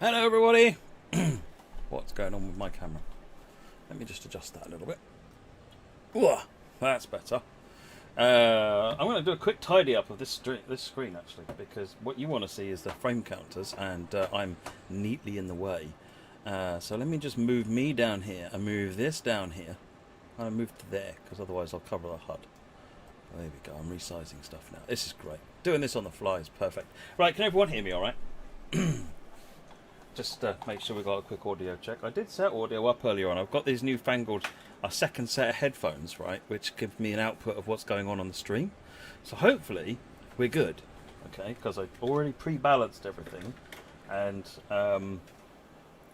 Hello everybody! What's going on with my camera? Let me just adjust that a little bit. Ooh, that's better. I'm going to do a quick tidy up of this screen actually, because what you want to see is the frame counters, and I'm neatly in the way. So let me just move me down here and move this down here. I'll move to there because otherwise I'll cover the HUD. There we go, I'm resizing stuff now. This is great. Doing this on the fly is perfect. Right, can everyone hear me alright? Just make sure we got a quick audio check. I did set audio up earlier on. I've got these newfangled second set of headphones, right, which give me an output of what's going on the stream. So hopefully we're good, okay, because I've already pre-balanced everything. And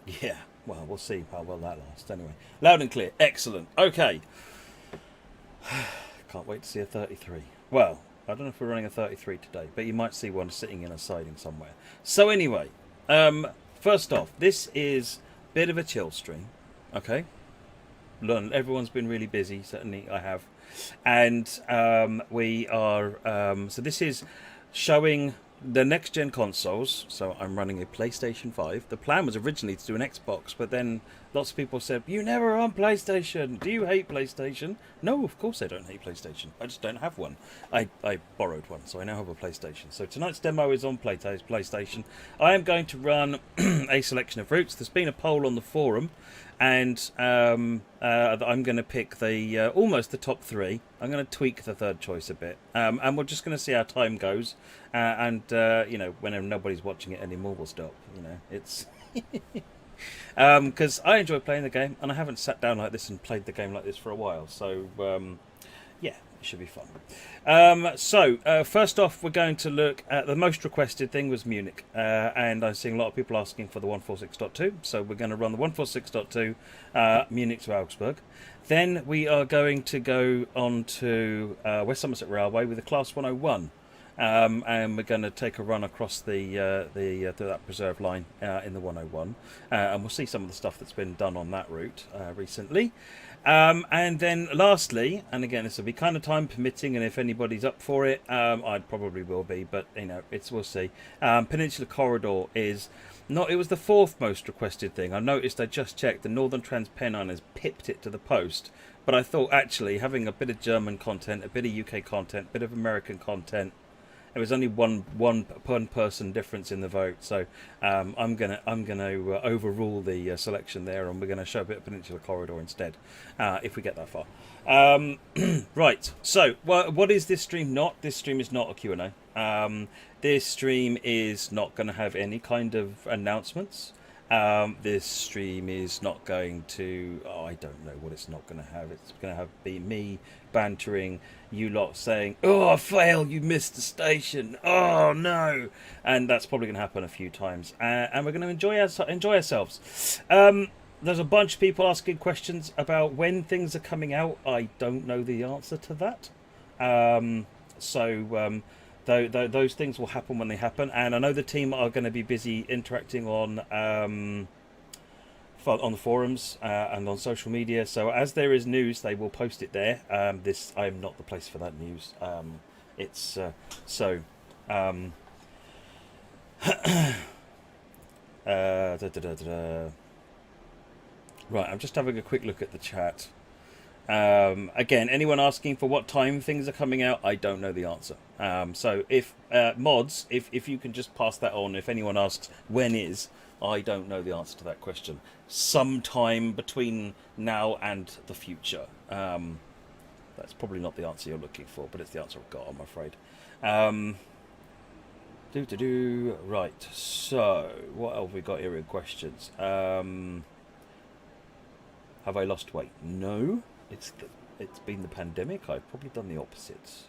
yeah, well, we'll see how well that lasts. Anyway, loud and clear. Excellent. Okay. Can't wait to see a 33. Well, I don't know if we're running a 33 today, but you might see one sitting in a siding somewhere. So anyway, first off, this is a bit of a chill stream, okay? Everyone's been really busy, certainly I have. And we are, so this is showing the next-gen consoles. So I'm running a PlayStation 5. The plan was originally to do an Xbox, but then lots of people said, you never on PlayStation. Do you hate PlayStation? No, of course I don't hate PlayStation. I just don't have one. I borrowed one, so I now have a PlayStation. So tonight's demo is on PlayStation. I am going to run a selection of routes. There's been a poll on the forum, and I'm going to pick the almost the top three. I'm going to tweak the third choice a bit, and we're just going to see how time goes. And you know, whenever nobody's watching it anymore, we'll stop. You know, it's because I enjoy playing the game, and I haven't sat down like this and played the game like this for a while. So yeah, it should be fun. First off, we're going to look at the most requested thing was Munich, and I'm seeing a lot of people asking for the 146.2. So we're going to run the 146.2 Munich to Augsburg. Then we are going to go on to West Somerset Railway with the Class 101. And we're going to take a run across that preserve line in the 101, and we'll see some of the stuff that's been done on that route recently. And then lastly, and again this will be kind of time permitting, and if anybody's up for it, I probably will be, but you know, we'll see. Peninsula Corridor is not. It was the fourth most requested thing. I noticed. I just checked. The Northern Transpennine has pipped it to the post. But I thought actually having a bit of German content, a bit of UK content, a bit of American content. There was only one person difference in the vote, so I'm gonna overrule the selection there, and we're gonna show a bit of Peninsula Corridor instead, if we get that far. Right. So, what is this stream not? This stream is not a Q&A. This stream is not going to have any kind of announcements. This stream is not going to. Oh, I don't know what it's not going to have. It's going to be me bantering, you lot saying, "Oh, I failed! You missed the station! Oh no!" And that's probably going to happen a few times. And we're going to enjoy ourselves. There's a bunch of people asking questions about when things are coming out. I don't know the answer to that. Those things will happen when they happen, and I know the team are going to be busy interacting on the forums and on social media. So as there is news, they will post it there. I'm not the place for that news. Right, I'm just having a quick look at the chat. Again, anyone asking for what time things are coming out, I don't know the answer. So if mods, if you can just pass that on, if anyone asks when is, I don't know the answer to that question. Sometime between now and the future. That's probably not the answer you're looking for, but it's the answer I've got, I'm afraid. Right, so what have we got here in questions? Have I lost weight? No. It's been the pandemic. I've probably done the opposites.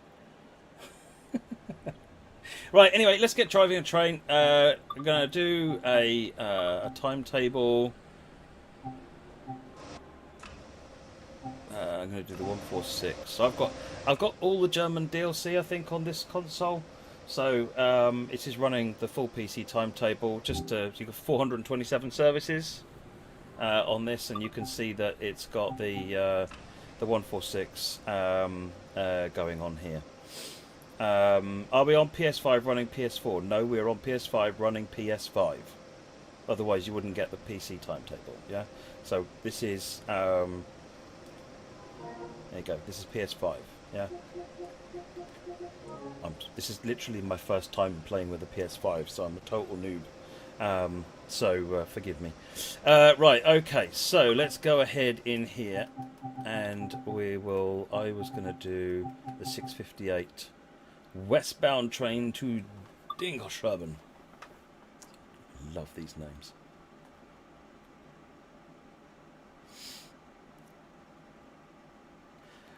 Right. Anyway, let's get driving a train. I'm gonna do a timetable. I'm gonna do the 146. So I've got all the German DLC I think on this console. So it is running the full PC timetable. Just so you've got 427 services on this, and you can see that it's got the 146 going on here. Are we on PS5 running PS4? No, we're on PS5 running PS5. Otherwise, you wouldn't get the PC timetable. Yeah. So this is there you go. This is PS5. Yeah. This is literally my first time playing with a PS5, so I'm a total noob. So forgive me. Right. Okay. So let's go ahead in here, and we will. I was going to do the 6:58 westbound train to Dingelschreiben. Love these names.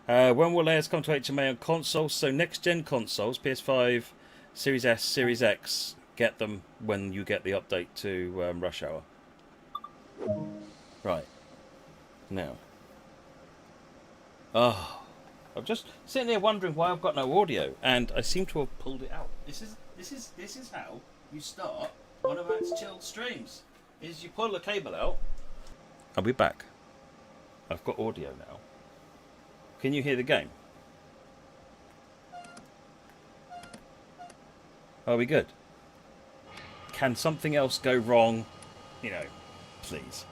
When will layers come to HMA on consoles? So next-gen consoles, PS5, Series S, Series X, get them when you get the update to Rush Hour. Right. Now. Oh. I'm just sitting there wondering why I've got no audio, and I seem to have pulled it out. This is how you start one of Matt's chilled streams. Is you pull the cable out. I'll be back. I've got audio now. Can you hear the game? Are we good? Can something else go wrong? You know, please.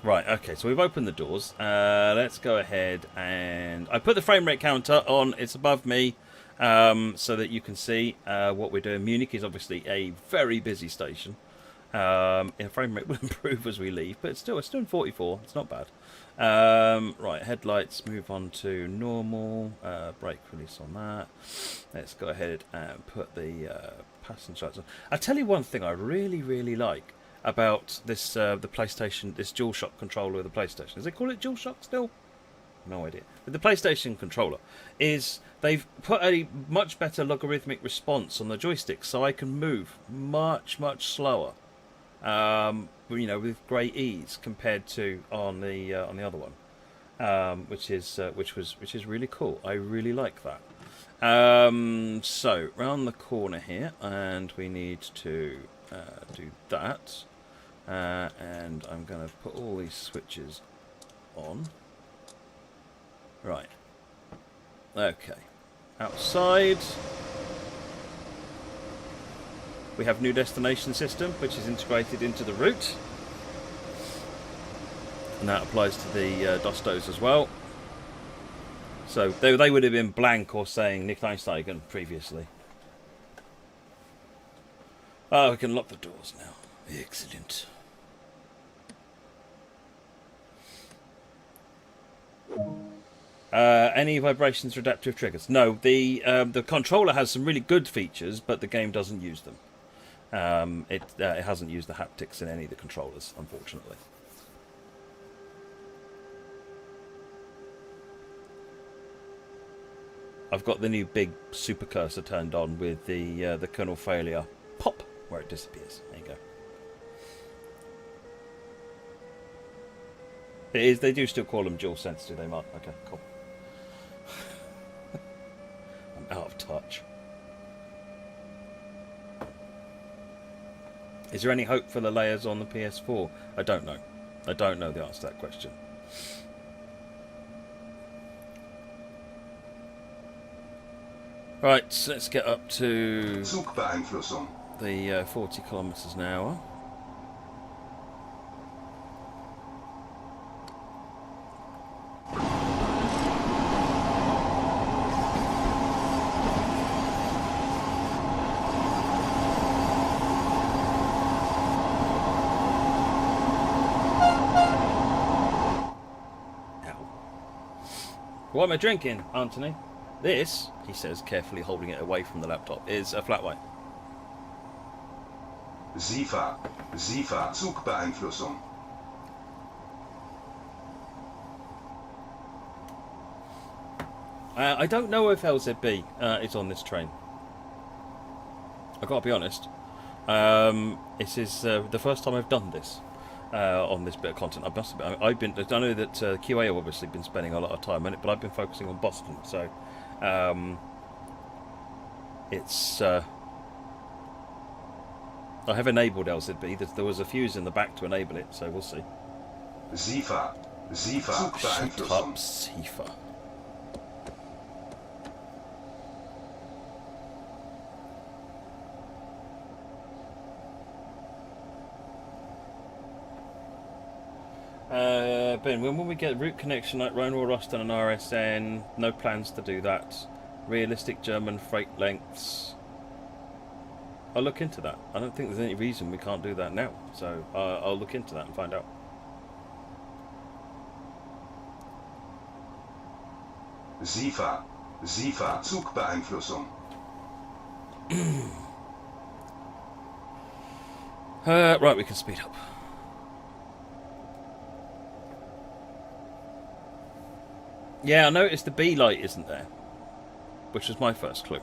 Right, okay, so we've opened the doors. Let's go ahead and... I put the frame rate counter on. It's above me so that you can see what we're doing. Munich is obviously a very busy station. Frame rate will improve as we leave, but it's still in 44. It's not bad. Right, headlights, move on to normal. Brake release on that. Let's go ahead and put the passenger lights on. I'll tell you one thing I really, really like about this the PlayStation, this DualShock controller with the PlayStation. Does they call it DualShock still? No idea. With the PlayStation controller, is they've put a much better logarithmic response on the joystick, so I can move much, much slower. You know, with great ease compared to on the other one, which is really cool. I really like that. So round the corner here, and we need to do that, and I'm going to put all these switches on. Right. Okay. Outside. We have new destination system, which is integrated into the route. And that applies to the Dostos as well. So they would have been blank or saying Nick Einsteigen previously. Oh, we can lock the doors now. Excellent. Any vibrations or adaptive triggers? No, the controller has some really good features, but the game doesn't use them. It hasn't used the haptics in any of the controllers, unfortunately. I've got the new big super cursor turned on with the kernel failure pop where it disappears. There you go. It is. They do still call them dual sensitive. They might. Okay, cool. I'm out of touch. Is there any hope for the layers on the PS4? I don't know. I don't know the answer to that question. Right, so let's get up to the 40 kilometers an hour. What am I drinking, Anthony? This, he says, carefully holding it away from the laptop, is a flat white. SIFA, Zugbeeinflussung. I don't know if LZB is on this train. I've got to be honest. This is the first time I've done this. On this bit of content, I must admit, I know that QA have obviously been spending a lot of time on it, but I've been focusing on Boston, so it's I have enabled LZB. There was a fuse in the back to enable it, so we'll see. SIFA, Shut up, SIFA. Ben, when will we get route connection like Rhine or Rosten and RSN? No plans to do that. Realistic German freight lengths. I'll look into that. I don't think there's any reason we can't do that now. So I'll look into that and find out. SIFA. SIFA. Zugbeeinflussung. Right, we can speed up. Yeah, I noticed the B light isn't there, which was my first clue.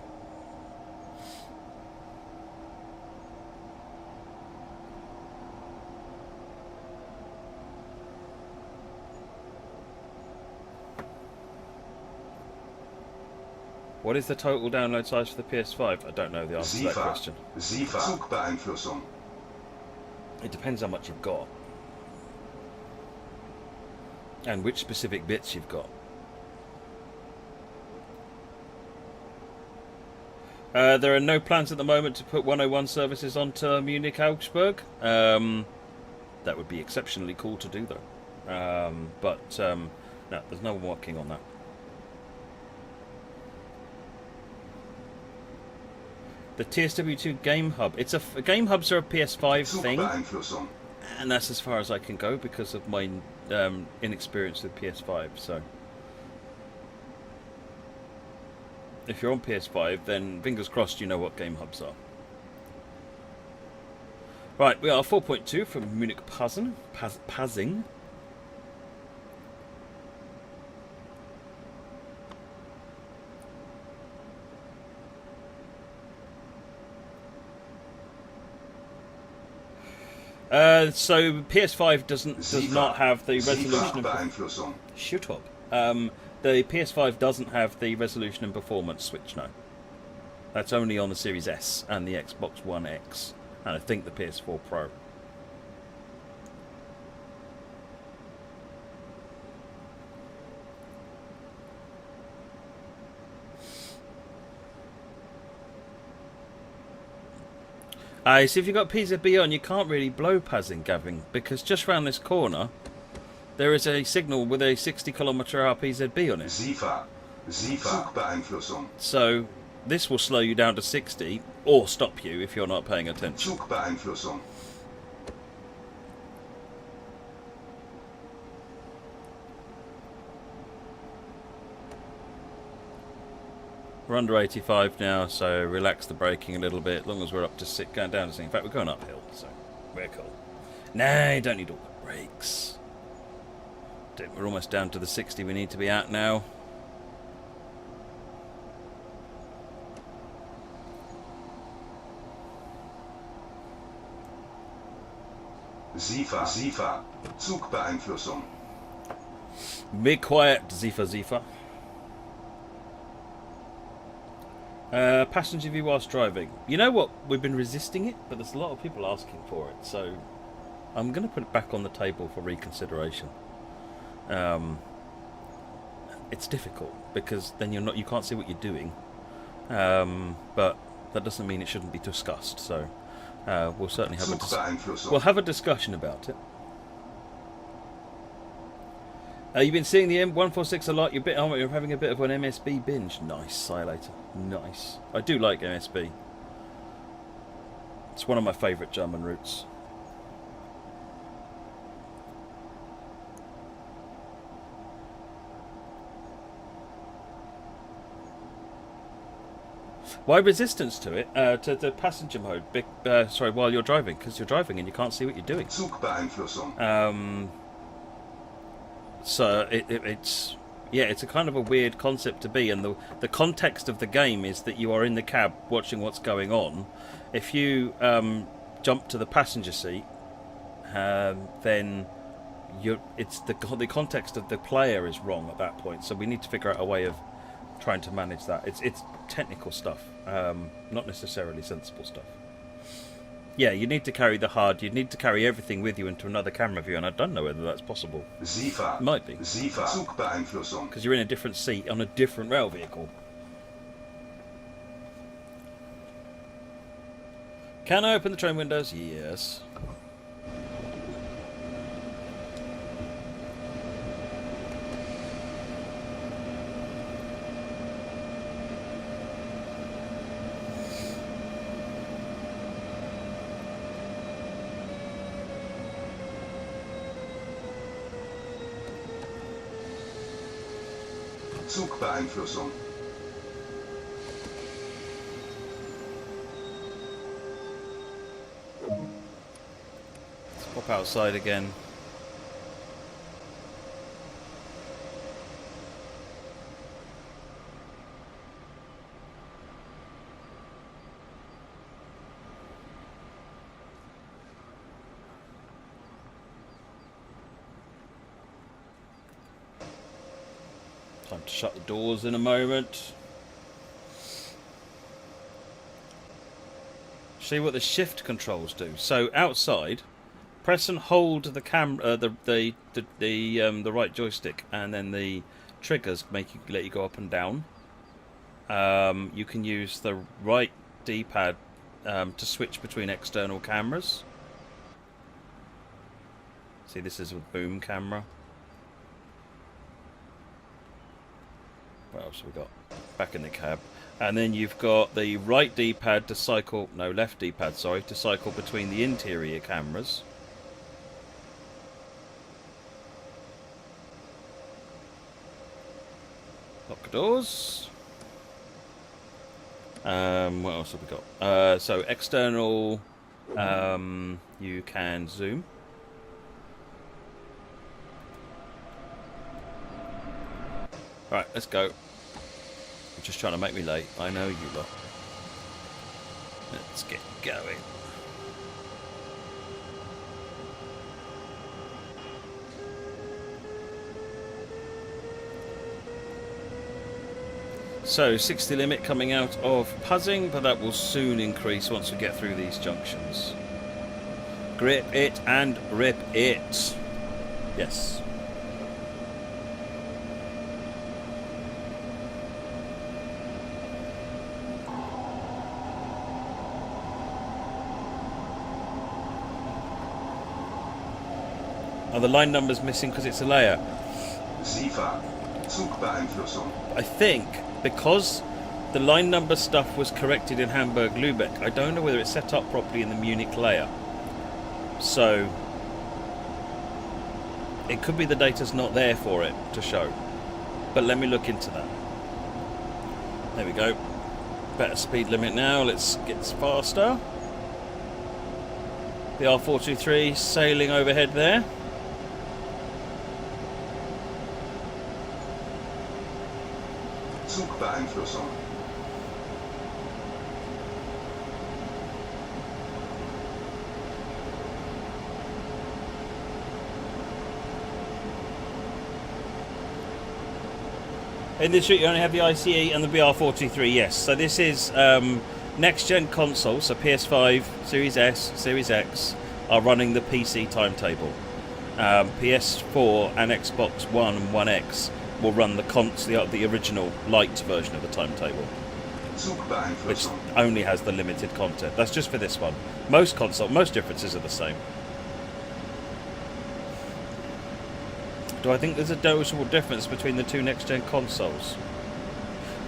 What is the total download size for the PS5? I don't know the answer to that question. SIFA. Zugbeeinflussung. It depends how much you've got. And which specific bits you've got. There are no plans at the moment to put 101 services onto Munich, Augsburg. That would be exceptionally cool to do, though. No, there's no one working on that. The TSW2 Game Hub. Game Hubs are a PS5 thing, and that's as far as I can go because of my inexperience with PS5. So, if you're on PS5, then fingers crossed you know what Game Hubs are. Right, we are 4.2 from Munich Passing. So PS5 does not have the resolution. Shut up. The PS5 doesn't have the resolution and performance switch now. That's only on the Series S and the Xbox One X, and I think the PS4 Pro. So if you've got PZB on, you can't really blow Passing, Gavin, because just round this corner, there is a signal with a 60km/h PZB on it. SIFA. Zugbeeinflussung. So this will slow you down to 60, or stop you if you're not paying attention. Zugbeeinflussung. We're under 85 now, so relax the braking a little bit. As long as we're up to going down to 60. In fact, we're going uphill, so we're cool. Nah, you don't need all the brakes. We're almost down to the 60 we need to be at now. SIFA. Zugbeeinflussung. Be quiet, Zifa. Passenger view whilst driving. You know what? We've been resisting it, but there's a lot of people asking for it, so I'm going to put it back on the table for reconsideration. It's difficult because then you can't see what you're doing, but that doesn't mean it shouldn't be discussed. So we'll certainly have a discussion about it. You've been seeing the M146 a lot. You're having a bit of an MSB binge. Nice, Silator. Nice. I do like MSB. It's one of my favourite German routes. Why resistance to it? To the passenger mode. Sorry, while you're driving, because you're driving and you can't see what you're doing. Zugbeeinflussung. So it's a kind of a weird concept to be, and the context of the game is that you are in the cab watching what's going on. If you jump to the passenger seat, then the context of the player is wrong at that point. So we need to figure out a way of trying to manage that. It's technical stuff, not necessarily sensible stuff. Yeah, you need to carry the HUD, you need to carry everything with you into another camera view, and I don't know whether that's possible. SIFA. It might be. SIFA. Zugbeeinflussung. Because you're in a different seat on a different rail vehicle. Can I open the train windows? Yes. Zugbeeinflussung. Let's pop outside again. Time to shut the doors in a moment. See what the shift controls do. So outside, press and hold the camera, the right joystick, and then the triggers let you go up and down. You can use the right D-pad to switch between external cameras. See, this is a boom camera. What else have we got? Back in the cab. And then you've got the right D-pad to cycle... No, left D-pad, sorry, to cycle between the interior cameras. Lock the doors. What else have we got? So external... you can zoom. Right, let's go. You're just trying to make me late. I know you lot. Let's get going. So, 60 limit coming out of Puzzing, but that will soon increase once we get through these junctions. Grip it and rip it. Yes. Oh, the line number's missing because it's a layer. SIFA. Zugbeeinflussung. I think because the line number stuff was corrected in Hamburg-Lübeck, I don't know whether it's set up properly in the Munich layer. So it could be the data's not there for it to show. But let me look into that. There we go. Better speed limit now. Let's get faster. The R423 sailing overhead there. Zugbeeinflussung. In this street you only have the ICE and the BR423, yes. So this is next gen consoles, so PS5, Series S, Series X are running the PC timetable. PS4 and Xbox One and One X will run the original light version of the timetable, which only has the limited content. That's just for this one. Most differences are the same. Do I think there's a noticeable difference between the two next-gen consoles?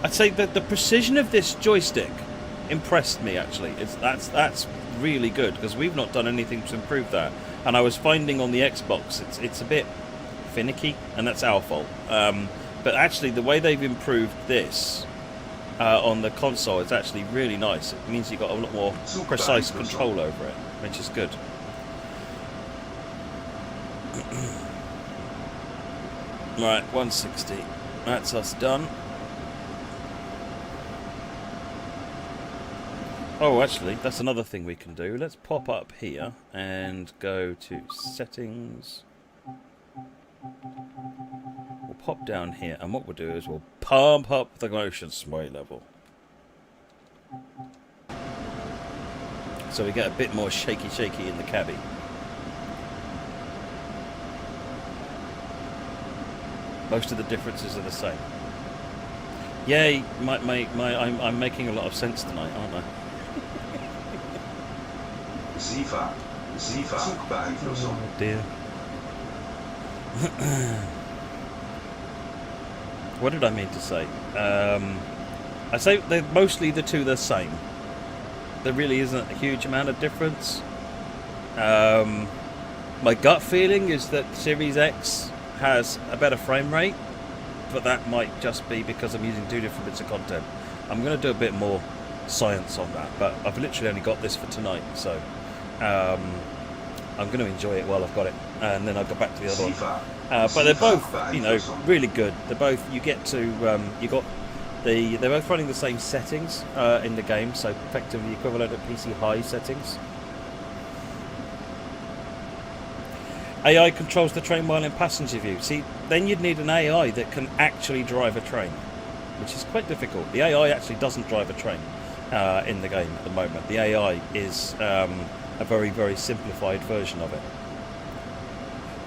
I'd say that the precision of this joystick impressed me, actually. That's really good, because we've not done anything to improve that. And I was finding on the Xbox, it's a bit finicky, and that's our fault. But actually, the way they've improved this on the console is actually really nice. It means you've got a lot more precise control over it, which is good. Right, 160. That's us done. Oh, actually, that's another thing we can do. Let's pop up here and go to settings. We'll pop down here, and what we'll do is we'll pump up the motion sway level. So we get a bit more shaky in the cabby. Most of the differences are the same. Yay, I'm making a lot of sense tonight, aren't I? SIFA. Zugbeeinflussung. Oh dear. What did I mean to say? I say they're mostly the two the same. There really isn't a huge amount of difference. My gut feeling is that Series X has a better frame rate but that might just be because I'm using 2 different bits of content. I'm going to do a bit more science on that, but I've literally only got this for tonight, so I'm going to enjoy it while I've got it, and then I'll go back to the other one. But they're both, you know, really good. They're both, you get to, they're both running the same settings in the game, so effectively equivalent of PC high settings. AI controls the train while in passenger view. See, then you'd need an AI that can actually drive a train, which is quite difficult. The AI actually doesn't drive a train in the game at the moment. The AI is a very, very simplified version of it.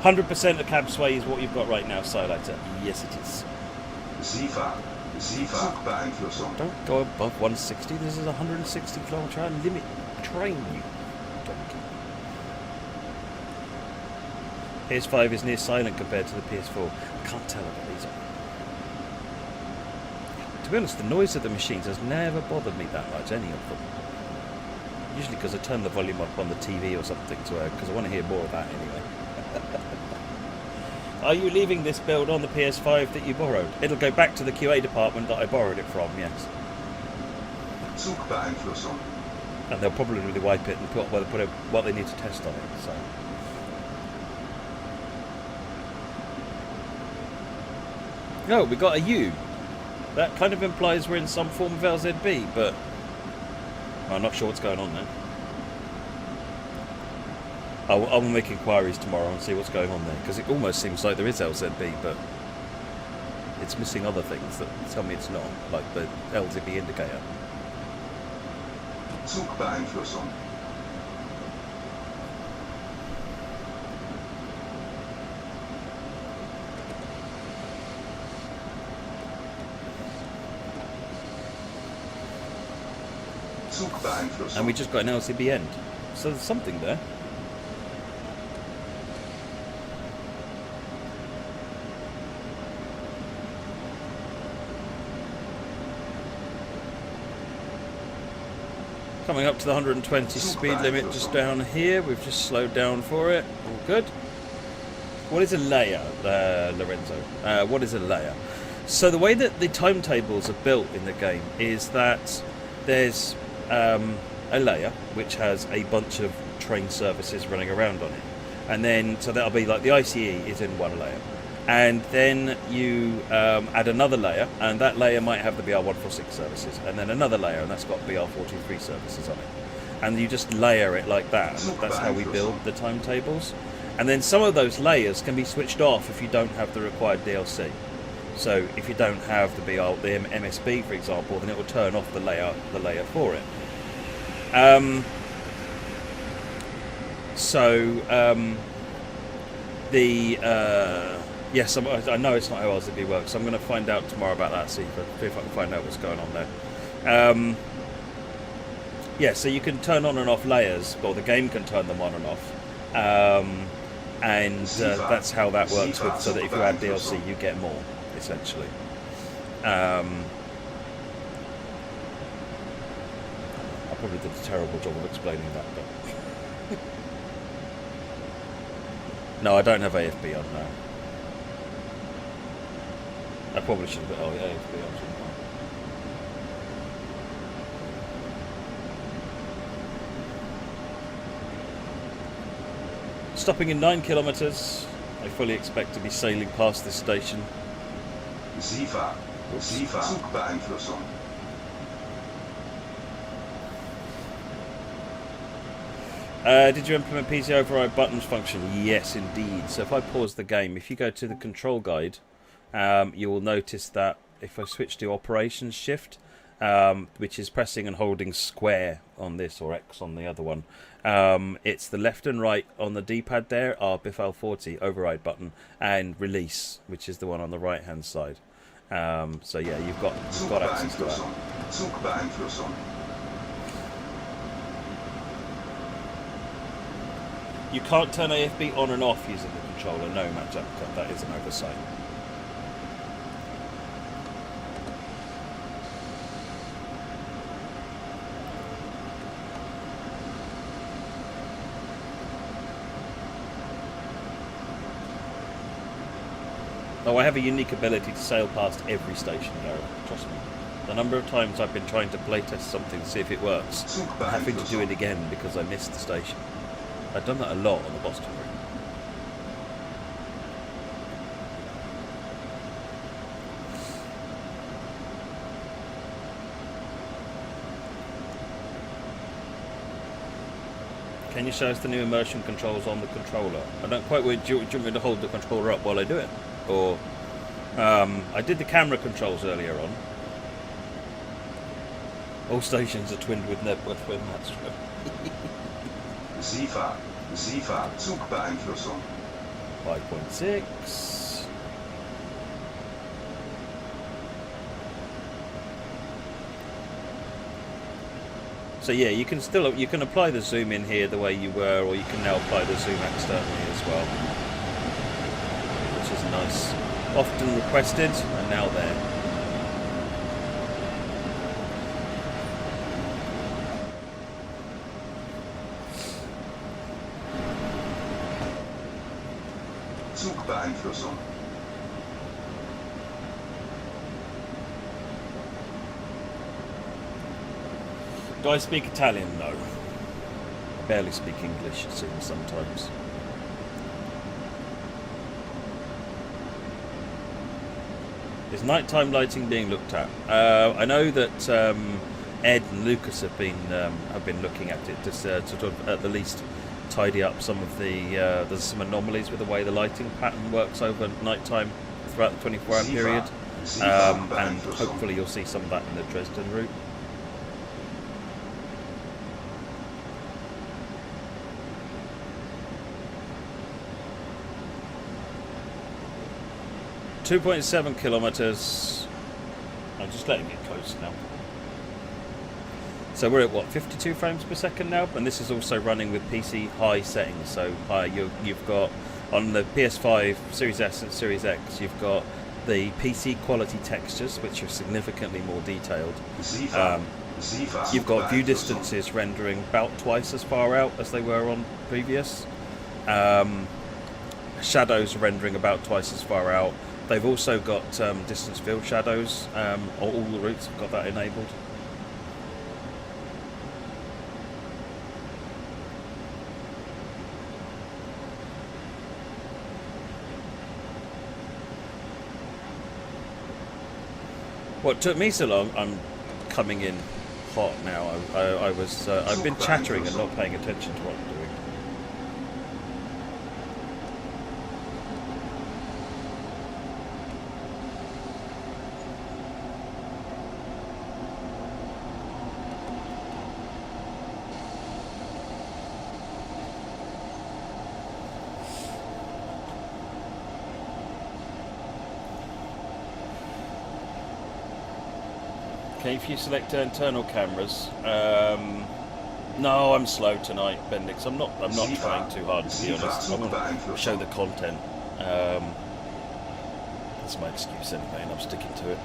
100% of cab sway is what you've got right now, Silater. Yes, it is. Ziva Zugbeeinflussung. Don't go above 160. This is a 160 km/h limit train, you donkey. PS5 is near silent compared to the PS4. I can't tell about these. To be honest, the noise of the machines has never bothered me that much, any of them. Usually because I turn the volume up on the TV or something, because I want to hear more of that anyway. Are you leaving this build on the PS5 that you borrowed? It'll go back to the QA department that I borrowed it from, yes. Zugbeeinflussung. And they'll probably wipe it and put what they need to test on it. So. Oh, we got a U. That kind of implies we're in some form of LZB, but I'm not sure what's going on there. I'll make inquiries tomorrow and see what's going on there, because it almost seems like there is LZB, but it's missing other things that tell me it's not, like the LZB indicator. Zugbeeinflussung. And we just got an LCB end, so there's something there. Coming up to the 120 speed limit just down here. We've just slowed down for it. All good. What is a layer, Lorenzo? What is a layer? So the way that the timetables are built in the game is that there's a layer which has a bunch of train services running around on it. And then, so that'll be like the ICE is in one layer. And then you add another layer, and that layer might have the BR146 services, and then another layer, and that's got BR423 services on it. And you just layer it like that. And that's how we build the timetables. And then some of those layers can be switched off if you don't have the required DLC. So if you don't have the MSB, for example, then it will turn off the layer for it. Yes, I know it's not how LZB works, so I'm going to find out tomorrow about that, see if I can find out what's going on there. Yeah, so you can turn on and off layers, or the game can turn them on and off. That's how that works, so that if you add DLC, you get more, essentially. I probably did a terrible job of explaining that, but... No, I don't have AFB on now. I probably should have put AFB on, shouldn't I? Stopping in 9 kilometres. I fully expect to be sailing past this station. Ziva Zugbeeinflussung. Did you implement PC override buttons function? Yes, indeed. So if I pause the game, if you go to the control guide, you will notice that if I switch to operations shift, which is pressing and holding square on this or X on the other one, it's the left and right on the D-pad there are BIFAL40 override button and release, which is the one on the right hand side. So yeah, you've got access to that. You can't turn AFB on and off using the controller. No, Matt Jumper, that is an oversight. Oh, I have a unique ability to sail past every station, Gareth. Trust me. The number of times I've been trying to playtest something to see if it works, Zug I'm having to do it beeinflussung. again because I missed the station. I've done that a lot on the Boston route. Can you show us the new immersion controls on the controller? I don't quite. Do you want me to hold the controller up while I do it? Or I did the camera controls earlier on. All stations are twinned with Nebworth when that's true. SIFA. SIFA. Zugbeeinflussung. 5.6. So yeah, you can apply the zoom in here the way you were, or you can now apply the zoom externally as well, which is nice. Often requested, and now there. Zugbeeinflussung. Do I speak Italian? No. I barely speak English, it seems sometimes. Is nighttime lighting being looked at? I know that Ed and Lucas have been looking at it to sort of at the least tidy up some of the there's some anomalies with the way the lighting pattern works over nighttime throughout the 24-hour period, and hopefully you'll see some of that in the Dresden route. .7 kilometers. I'm just letting it close now. So we're at what, 52 frames per second now, and this is also running with PC high settings. So you've got on the PS5, Series S and Series X, you've got the PC quality textures, which are significantly more detailed. You've got view distances rendering about twice as far out as they were on previous. Shadows rendering about twice as far out. They've also got distance field shadows. All the routes have got that enabled. What took me so long? I'm coming in hot now. I've been chattering and not paying attention to what I'm doing. Okay, if you select internal cameras, no, I'm slow tonight, Bendix. I'm not trying too hard, to be honest. I want to show the content. That's my excuse anyway, and I'm sticking to it.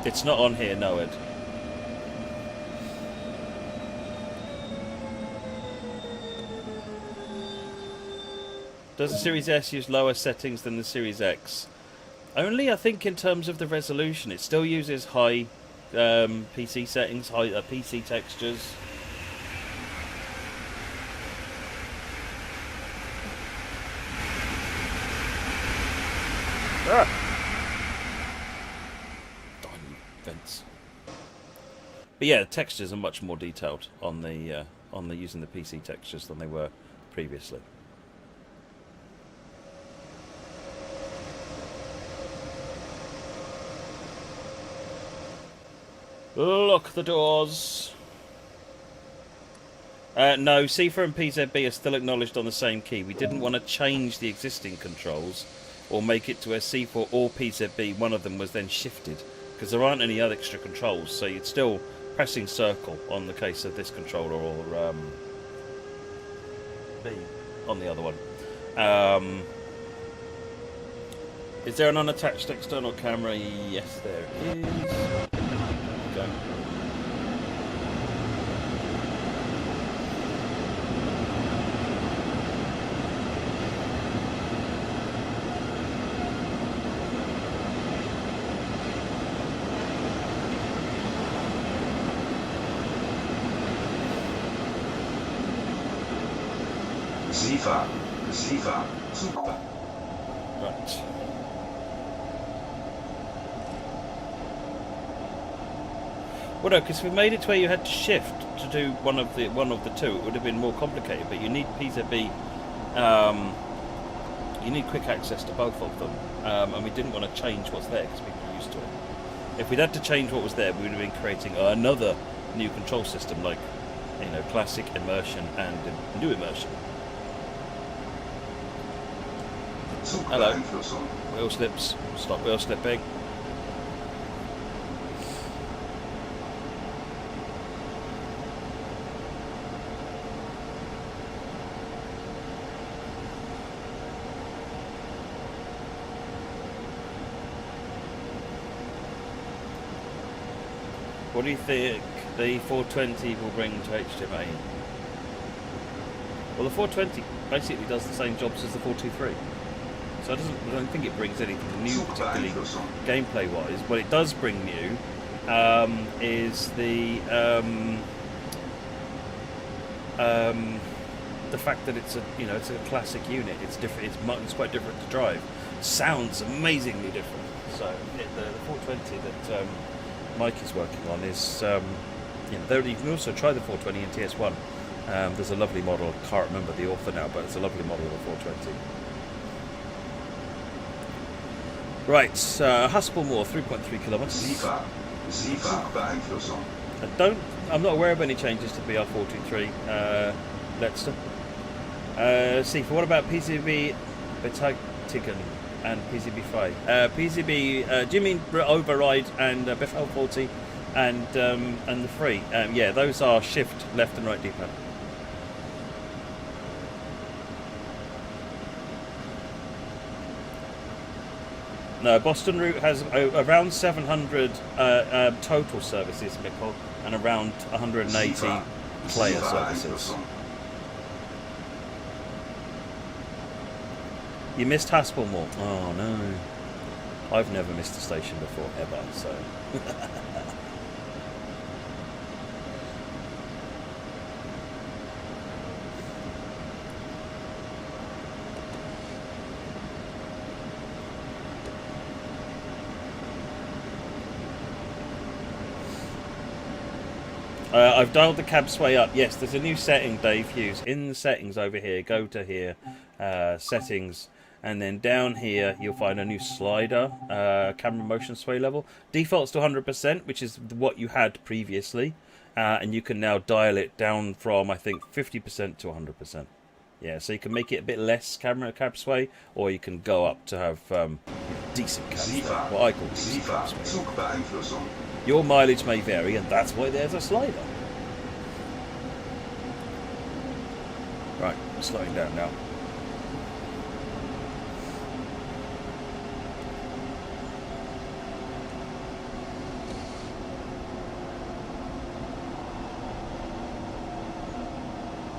It's not on here, no, Ed. Does the Series S use lower settings than the Series X? Only, I think, in terms of the resolution. It still uses high PC settings, high PC textures. Tiny vents. But yeah, the textures are much more detailed on the using the PC textures than they were previously. Lock the doors. No, CIFA and PZB are still acknowledged on the same key. We didn't want to change the existing controls or make it to where C4 or PZB, one of them was then shifted, because there aren't any other extra controls, so you're still pressing circle on the case of this controller, or B on the other one. Is there an unattached external camera? Yes, there is. There we go. Sifa, Zugbahn. Right. Well, no, because if we made it to where you had to shift to do one of the two, it would have been more complicated. But you need PZB, you need quick access to both of them, and we didn't want to change what's there because people are used to it. If we'd had to change what was there, we would have been creating another new control system, like classic, immersion, and new immersion. Hello. Wheel slips. Stop wheel slipping. What do you think the 420 will bring to HDMA? Well, the 420 basically does the same jobs as the 423. So I don't think it brings anything new, particularly gameplay-wise. What it does bring new is the fact that it's a classic unit. It's different. It's quite different to drive. Sounds amazingly different. So the 420 that Mike is working on is you can also try the 420 in TS1. There's a lovely model. I can't remember the author now, but it's a lovely model of the 420. Right, Haspelmoor, 3.3 kilometres. I'm not aware of any changes to BR423. Letzter. Sifa, what about PCB Betagtigen and PCB5? PCB, do you mean Override and Befehl 40 and the 3? Yeah, those are shift, left and right D-pad. No, Boston route has around 700 total services, Mikkel, and around 180 player services. You missed Haspelmoor. Oh no. I've never missed a station before, ever, so... I've dialed the cab sway up. Yes, there's a new setting, Dave Hughes. In the settings over here, go to here, settings, and then down here you'll find a new slider, camera motion sway level. Defaults to 100%, which is what you had previously, and you can now dial it down from, I think, 50% to 100%. Yeah, so you can make it a bit less cab sway, or you can go up to have decent cab sway, what I call decent cab sway. Your mileage may vary, and that's why there's a slider. Right, slowing down now.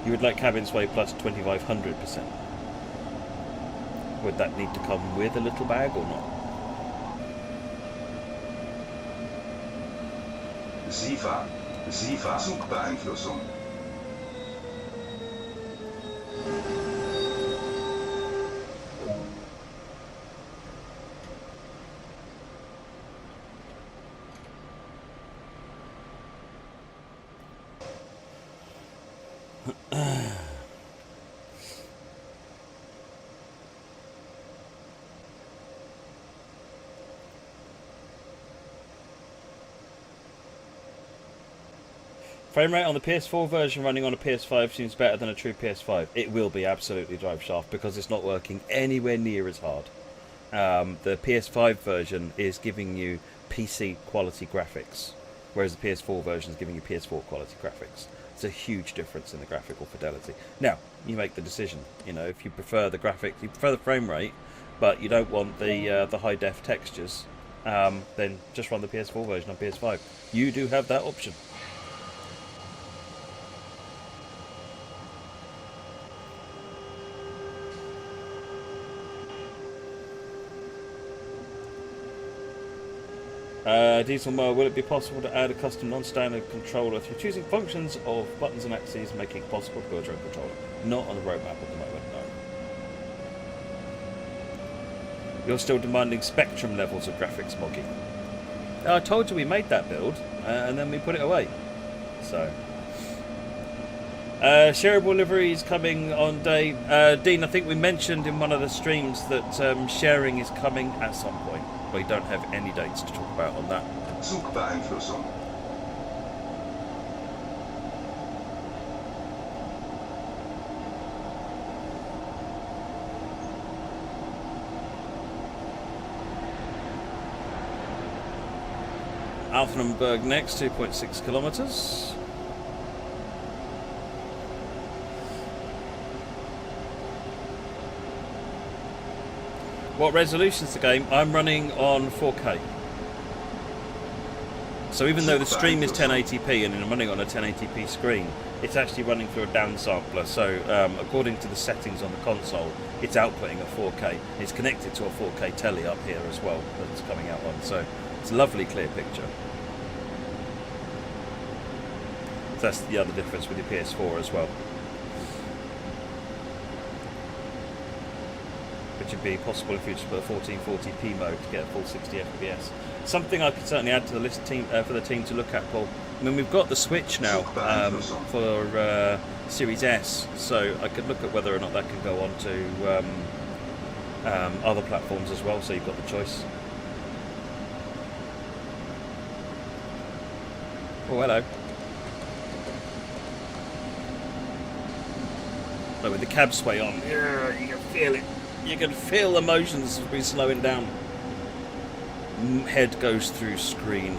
You would like cabin sway plus 2500%. Would that need to come with a little bag or not? Sifa Zugbeeinflussung. Frame rate on the PS4 version running on a PS5 seems better than a true PS5. It will be absolutely, drive shaft, because it's not working anywhere near as hard. The PS5 version is giving you PC quality graphics, whereas the PS4 version is giving you PS4 quality graphics. It's a huge difference in the graphical fidelity. Now, you make the decision. You know, if you prefer the graphics, you prefer the frame rate, but you don't want the high def textures, then just run the PS4 version on PS5. You do have that option. Diesel Mower, will it be possible to add a custom non-standard controller through choosing functions of buttons and axes, making it possible to build your own controller? Not on the roadmap at the moment, no. You're still demanding Spectrum levels of graphics, Moggy. I told you we made that build, and then we put it away. So, shareable livery is coming on day. Dean, I think we mentioned in one of the streams that sharing is coming at some point. We don't have any dates to talk about on that. Zugbeeinflussung. Altenberg next, 2.6 kilometres. What resolution's the game? I'm running on 4K. So even though the stream is 1080p and I'm running on a 1080p screen, it's actually running through a downsampler. So according to the settings on the console, it's outputting a 4K. It's connected to a 4K telly up here as well that it's coming out on. So it's a lovely clear picture. So that's the other difference with your PS4 as well. Which would be possible if you just put a 1440p mode to get a full 60 FPS. Something I could certainly add to the list for the team to look at, Paul. I mean, we've got the Switch now for Series S, so I could look at whether or not that can go on to other platforms as well, so you've got the choice. Oh, hello. So with the cab sway on, you can feel it. You can feel the motions as we're slowing down. Head goes through screen.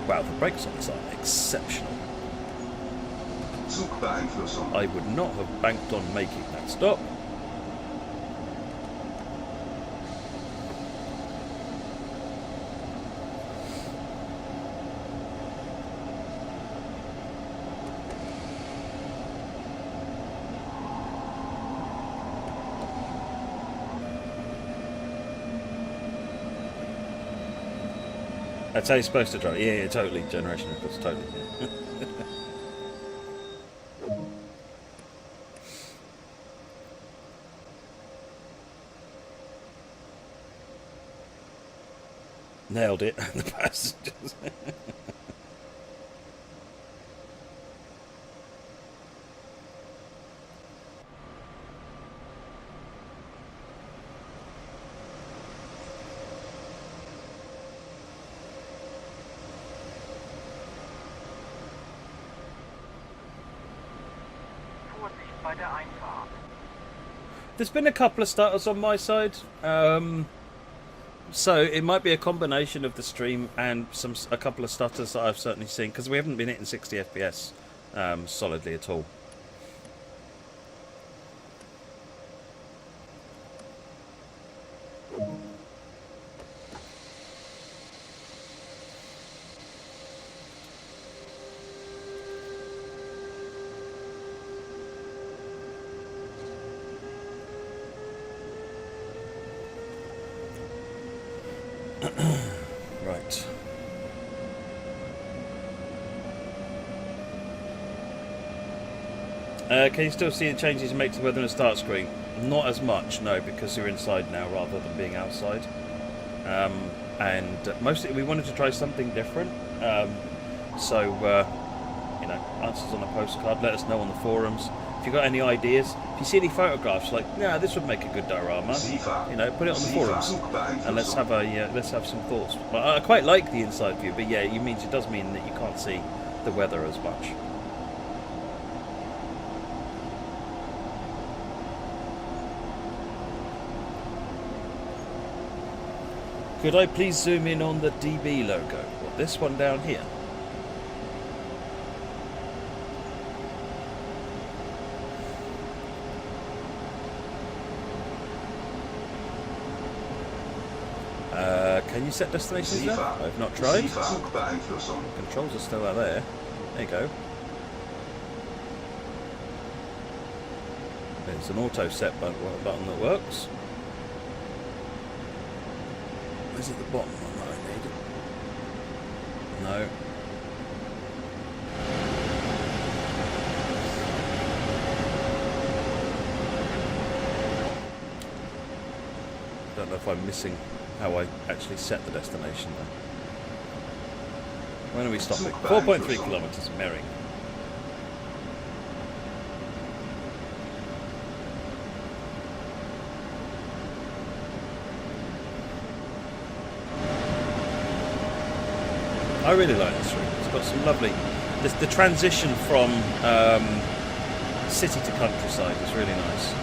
Wow, the brakes on this are exceptional. Zugbeeinflussung. I would not have banked on making that stop. That's how you're supposed to drive. Yeah, totally. Generation records, totally. Yeah. Nailed it. The passengers. There's been a couple of stutters on my side, so it might be a combination of the stream and a couple of stutters that I've certainly seen, because we haven't been hitting 60 FPS solidly at all. Right. Can you still see the changes you make to the weather and start screen? Not as much, no, because you're inside now rather than being outside. And mostly we wanted to try something different. So, you know, answers on a postcard. Let us know on the forums. If you've got any ideas, if you see any photographs, like, yeah, this would make a good diorama, you know, put it on the forums, and let's have some thoughts. But I quite like the inside view, but yeah, it does mean that you can't see the weather as much. Could I please zoom in on the DB logo? Well, this one down here. Can you set destinations there? I've not tried. Zugbeeinflussung. Controls are still out there. There you go. There's an auto set button that works. Is it the bottom one that I need? No. I don't know if I'm missing how I actually set the destination there. When are we stopping? 4.3 kilometres, Mering. I really like this route. It's got some lovely... The transition from city to countryside is really nice.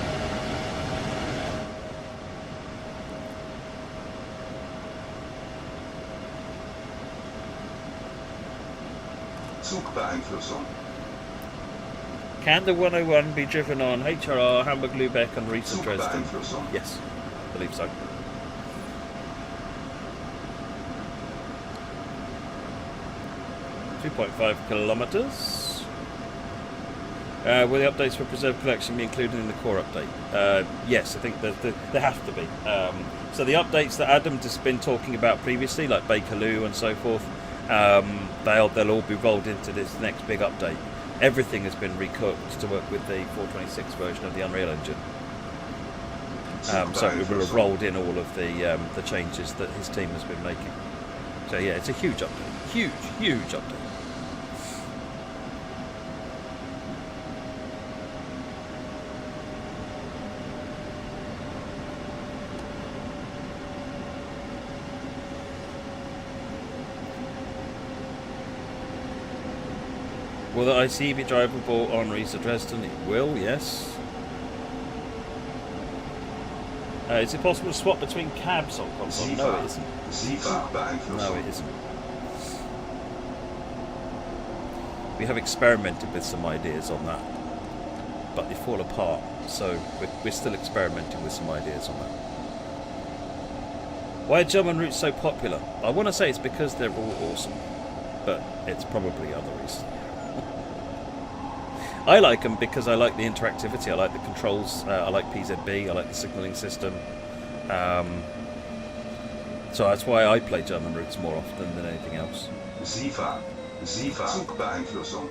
Zugbeeinflussung. Can the 101 be driven on HRR, Hamburg, Lübeck and Riesa, Dresden? Zugbeeinflussung. Yes, I believe so. .5 kilometres. Will the updates for Preserved Collection be included in the core update? Yes, I think there have to be. So the updates that Adam has been talking about previously, like Bakerloo and so forth, they'll all be rolled into this next big update. Everything has been recooked to work with the 426 version of the Unreal Engine. So it will have rolled in all of the changes that his team has been making. So yeah, it's a huge update. Huge update. Will the ICE be drivable on Riesa Dresden? It will, yes. Is it possible to swap between cabs on console? No, it isn't. No, it isn't. We have experimented with some ideas on that, but they fall apart, so we're still experimenting with some ideas on that. Why are German routes so popular? I want to say it's because they're all awesome, but it's probably other reasons. I like them because I like the interactivity, I like the controls, I like PZB, I like the signalling system. So that's why I play German routes more often than anything else. Zugbeeinflussung.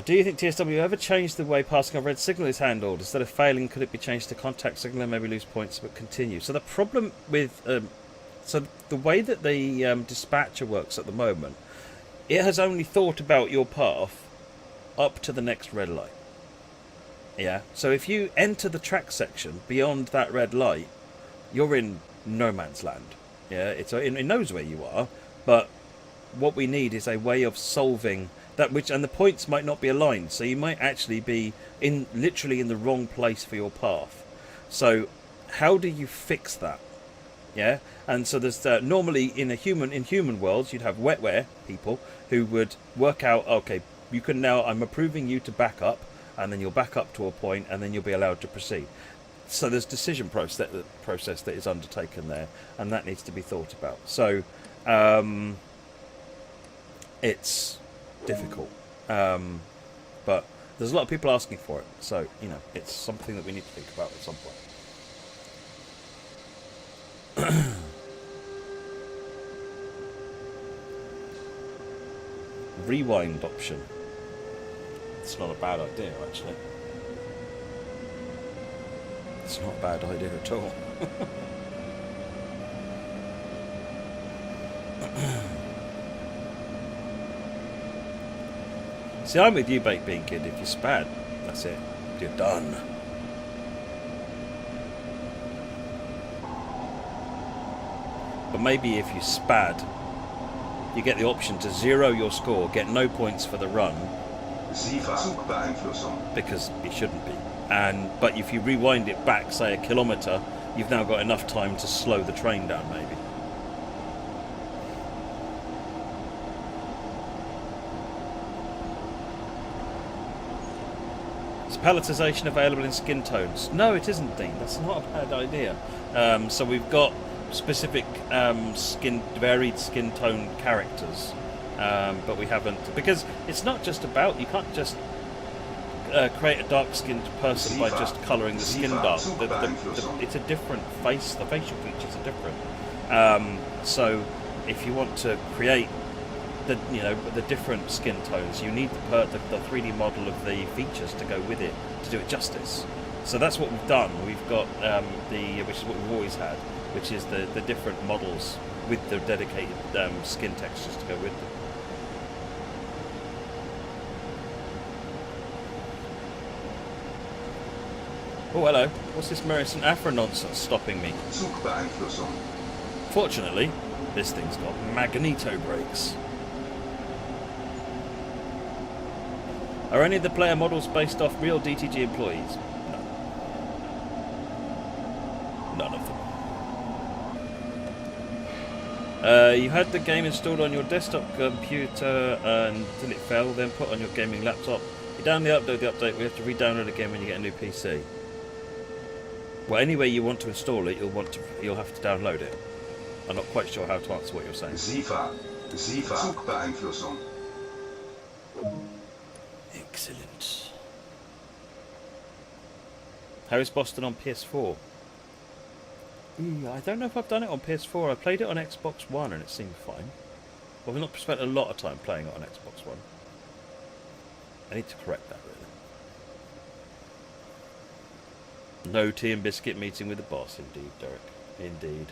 Do you think TSW ever changed the way passing over red signal is handled? Instead of failing, could it be changed to contact signal and maybe lose points but continue? So the problem with... So the way that the dispatcher works at the moment, it has only thought about your path up to the next red light. Yeah. So if you enter the track section beyond that red light, you're in no man's land. Yeah. It knows where you are, but what we need is a way of solving that. And the points might not be aligned, so you might actually be literally in the wrong place for your path. So how do you fix that? Yeah, and so there's normally in human worlds you'd have wetware people who would work out, okay, you can now, I'm approving you to back up, and then you'll back up to a point, and then you'll be allowed to proceed. So there's decision process that is undertaken there, and that needs to be thought about. So it's difficult, but there's a lot of people asking for it. So it's something that we need to think about at some point. Rewind option. It's not a bad idea, actually. It's not a bad idea at all. See, I'm with you, Baked Bean Kid. If you're spad, that's it. You're done. But maybe if you spad, you get the option to zero your score, get no points for the run, because it shouldn't be. But if you rewind it back, say a kilometre, you've now got enough time to slow the train down, maybe. Is palletization available in skin tones? No, it isn't, Dean. That's not a bad idea. So we've got specific varied skin tone characters, but we haven't, because it's not just about, you can't just create a dark-skinned person by just colouring the skin dark. It's a different face. The facial features are different. So if you want to create the different skin tones, you need the 3D model of the features to go with it to do it justice. So that's what we've done. We've got which is what we've always had, which is the different models with the dedicated skin textures to go with them. Oh, hello. What's this Merison Afro nonsense stopping me? Zugbeeinflussung. Fortunately, this thing's got magneto brakes. Are any of the player models based off real DTG employees? No. None of them. You had the game installed on your desktop computer until it fell, then put on your gaming laptop. You download the update, we have to re-download again when you get a new PC. Well, any way you want to install it, you'll have to download it. I'm not quite sure how to answer what you're saying. SIFA. Zugbeeinflussung. Excellent. How is Boston on PS4? I don't know if I've done it on PS4. I played it on Xbox One and it seemed fine. Well, I've not spent a lot of time playing it on Xbox One. I need to correct that, really. No tea and biscuit meeting with the boss, indeed, Derek. Indeed.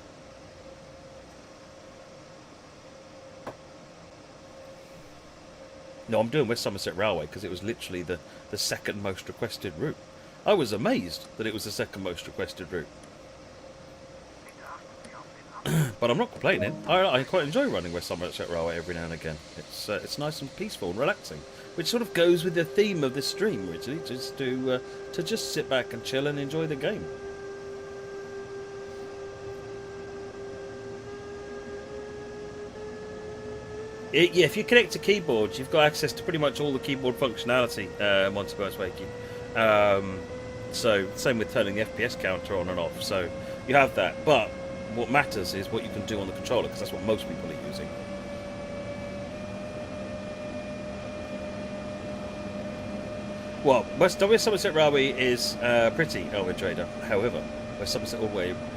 No, I'm doing West Somerset Railway because it was literally the second most requested route. I was amazed that it was the second most requested route. But I'm not complaining. I quite enjoy running West Somerset Railway every now and again. It's nice and peaceful and relaxing, which sort of goes with the theme of this stream, really, just to just sit back and chill and enjoy the game. Yeah, if you connect to keyboards, you've got access to pretty much all the keyboard functionality once it's waking. So same with turning the FPS counter on and off. So you have that, but what matters is what you can do on the controller, because that's what most people are using. Well, West Somerset Railway is pretty, Elwyn Trader. However, West Somerset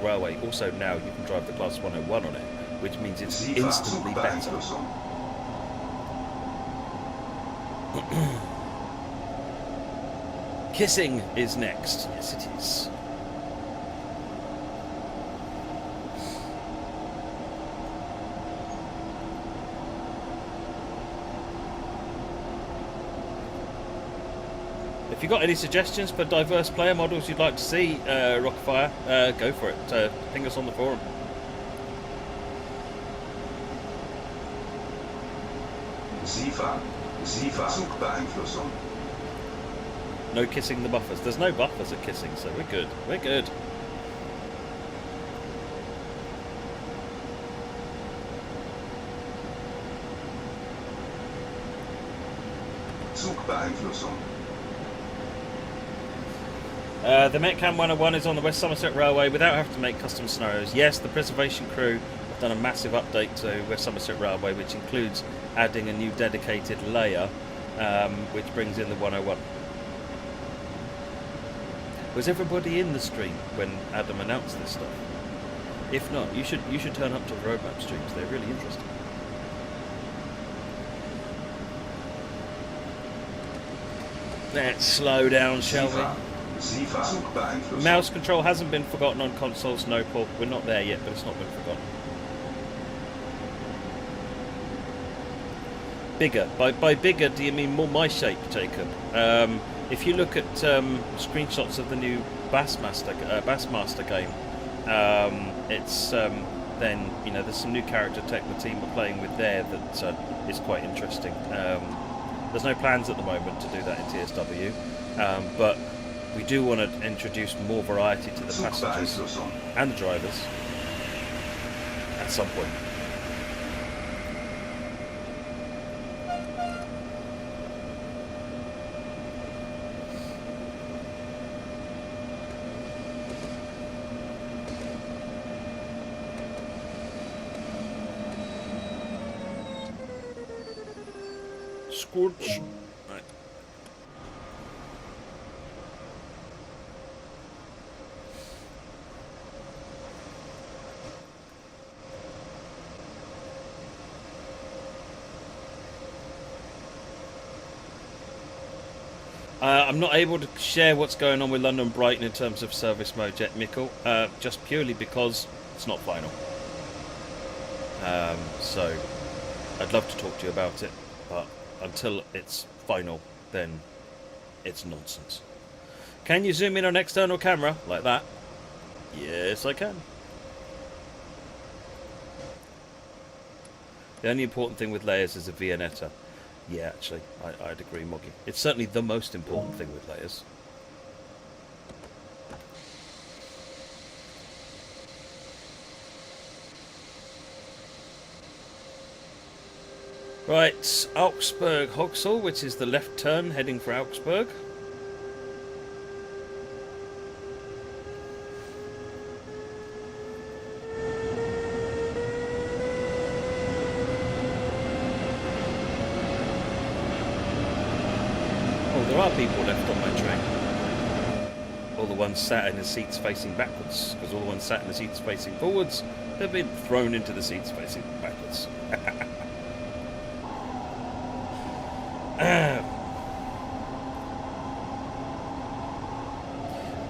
Railway also now you can drive the Class 101 on it, which means it's instantly better. Kissing is next. Yes, it is. If you've got any suggestions for diverse player models you'd like to see, Rockfire, go for it. Ping us on the forum. SIFA. Zugbeeinflussung. No kissing the buffers. There's no buffers at kissing, so we're good. We're good. Zugbeeinflussung. The Metcam 101 is on the West Somerset Railway without having to make custom scenarios. Yes, the preservation crew have done a massive update to West Somerset Railway, which includes adding a new dedicated layer, which brings in the 101. Was everybody in the stream when Adam announced this stuff? If not, you should turn up to the roadmap streams. They're really interesting. Let's slow down, shall we? Mouse control hasn't been forgotten on consoles, no, Paul. We're not there yet, but it's not been forgotten. Bigger. By bigger, do you mean more my shape, Jacob? If you look at screenshots of the new Bassmaster game, it's then there's some new character tech the team are playing with there that is quite interesting. There's no plans at the moment to do that in TSW, but we do want to introduce more variety to the passengers and the drivers at some point. Squooch. Right. I'm not able to share what's going on with London Brighton in terms of service mode yet, Mikkel, just purely because it's not final. So I'd love to talk to you about it, but until it's final, then it's nonsense. Can you zoom in on external camera like that? Yes, I can. The only important thing with layers is a Viennetta. Yeah, actually, I'd agree, Moggy. It's certainly the most important thing with layers. Right, Augsburg Hogsall, which is the left turn heading for Augsburg. There are people left on my train. All the ones sat in the seats facing backwards, because all the ones sat in the seats facing forwards have been thrown into the seats facing backwards.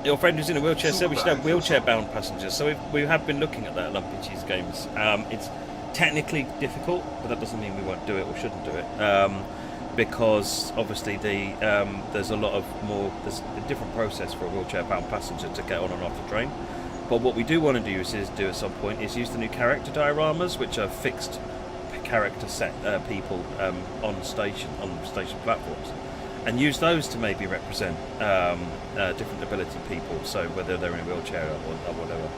Your friend who's in a wheelchair said we should have wheelchair-bound passengers, so we have been looking at that at Lumpy Cheese Games. It's technically difficult, but that doesn't mean we won't do it or shouldn't do it. Because obviously there's a different process for a wheelchair-bound passenger to get on and off the train. But what we do want to do is at some point is use the new character dioramas, which are fixed character set people on station platforms, and use those to maybe represent different ability people. So whether they're in a wheelchair or whatever,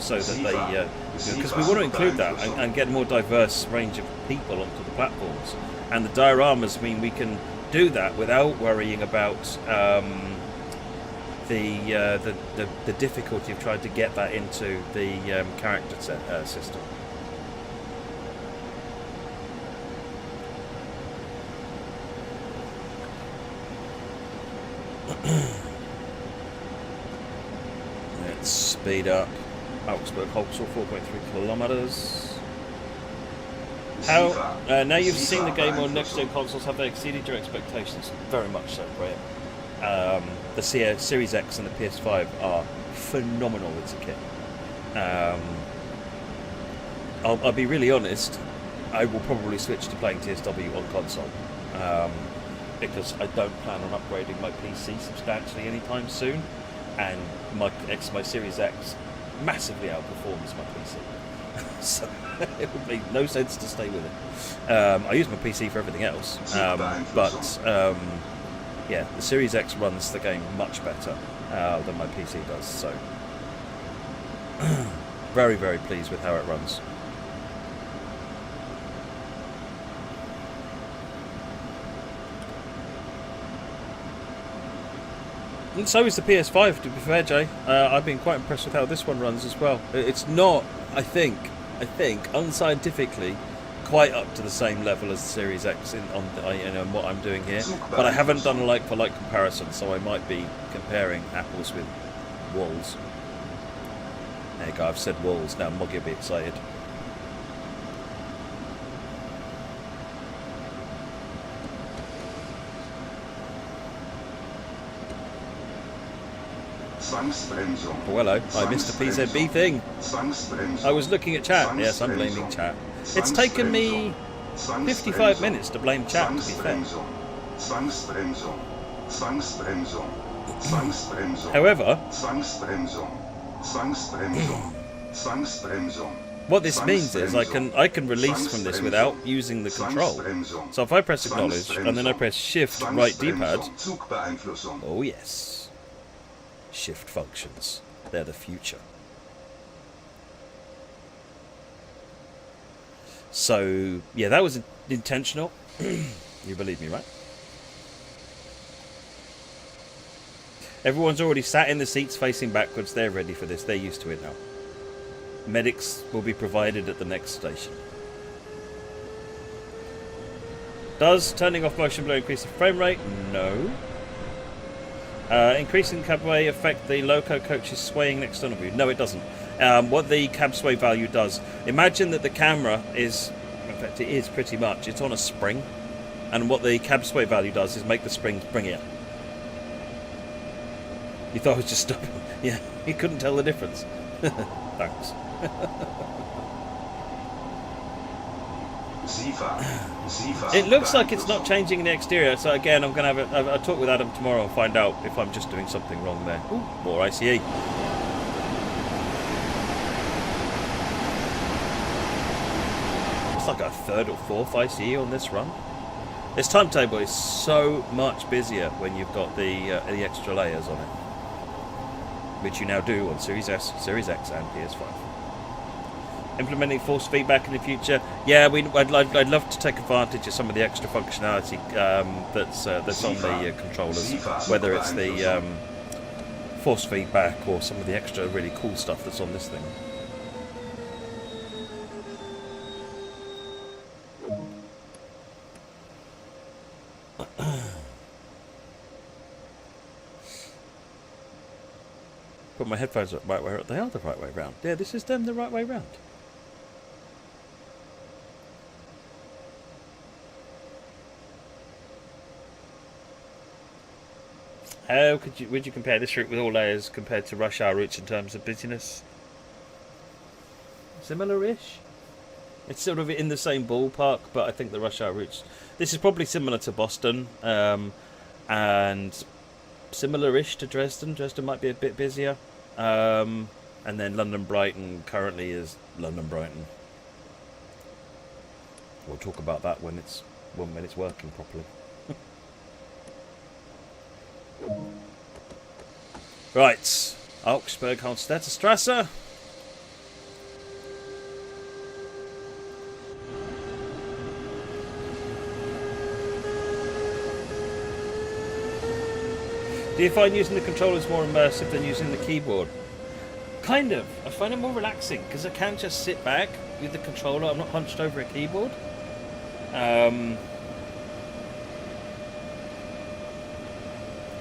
so that they because we want to include that and get a more diverse range of people onto the platforms. And the dioramas mean we can do that without worrying about the difficulty of trying to get that into the character system. Let's speed up. Augsburg Hogsall, 4.3 kilometers. How now you've seen the game on next-gen consoles, have they exceeded your expectations? Very much so, Graham. The Series X and the PS5 are phenomenal as a kit. I'll be really honest, I will probably switch to playing TSW on console, because I don't plan on upgrading my PC substantially anytime soon, and my Series X massively outperforms my PC. So it would make no sense to stay with it. I use my PC for everything else, but yeah, the Series X runs the game much better than my PC does. So very, very pleased with how it runs. And so is the PS5, to be fair, Jay. I've been quite impressed with how this one runs as well. It's not, I think, unscientifically, quite up to the same level as the Series X in what I'm doing here. But I haven't done a like-for-like comparison, so I might be comparing apples with walls. There you go, I've said walls, now Moggy will be excited. Oh, hello, I missed the PZB thing. I was looking at chat. Yes, I'm blaming chat. It's taken me 55 minutes to blame chat, to be fair. However, what this means is I can release from this without using the control. So if I press acknowledge and then I press shift right D-pad, oh yes. Shift functions. They're the future. So, yeah, that was intentional. You believe me, right? Everyone's already sat in the seats facing backwards. They're ready for this. They're used to it now. Medics will be provided at the next station. Does turning off motion blur increase the frame rate? No. Increasing cab sway affect the loco coach's swaying external view? No, it doesn't. What the cab sway value does, imagine that the camera is, in fact it is pretty much, it's on a spring, and what the cab sway value does is make the springs bring it up. You thought I was just stopping? Yeah, you couldn't tell the difference. Thanks. It looks like it's not changing the exterior, so again I'm going to have a talk with Adam tomorrow and find out if I'm just doing something wrong there. Ooh, more ICE. It's like a third or fourth ICE on this run. This timetable is so much busier when you've got the extra layers on it, which you now do on Series S, Series X and PS5. Implementing force feedback in the future, yeah, I'd love to take advantage of some of the extra functionality that's on the controllers, whether it's the force feedback or some of the extra really cool stuff that's on this thing. Put my headphones up right where they are the right way round. Yeah, this is them the right way round. How would you compare this route with all layers compared to rush hour routes in terms of busyness? Similar-ish. It's sort of in the same ballpark, but I think the rush hour routes. This is probably similar to Boston, and similar-ish to Dresden. Dresden might be a bit busier, and then London Brighton currently is London Brighton. We'll talk about that when it's working properly. Right, Augsburg, Strasse. Do you find using the controllers more immersive than using the keyboard? Kind of. I find it more relaxing because I can just sit back with the controller. I'm not hunched over a keyboard.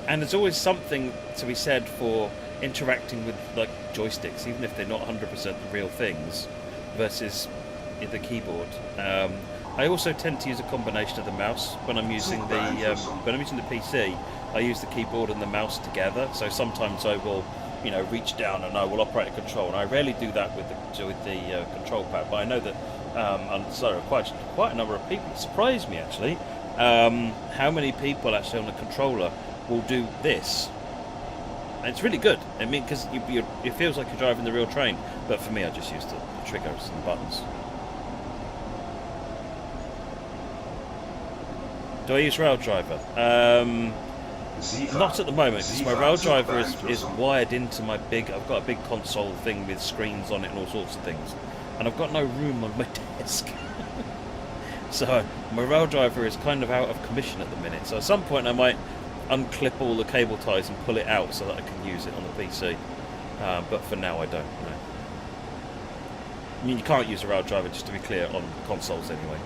And there's always something to be said for interacting with like joysticks, even if they're not 100% the real things, versus the keyboard. I also tend to use a combination of the mouse when I'm using the PC. I use the keyboard and the mouse together. So sometimes I will, reach down and I will operate a control. And I rarely do that with the control pad. But I know that quite a number of people. It surprised me actually how many people actually on the controller will do this. And it's really good. I mean, because it feels like you're driving the real train. But for me, I just use the triggers and the buttons. Do I use Rail Driver? Not at the moment, because my Rail Driver is wired into my I've got a big console thing with screens on it and all sorts of things. And I've got no room on my desk. So my Rail Driver is kind of out of commission at the minute. So at some point I might unclip all the cable ties and pull it out so that I can use it on the PC. But for now I don't. No. I mean, you can't use a Rail Driver, just to be clear, on consoles anyway.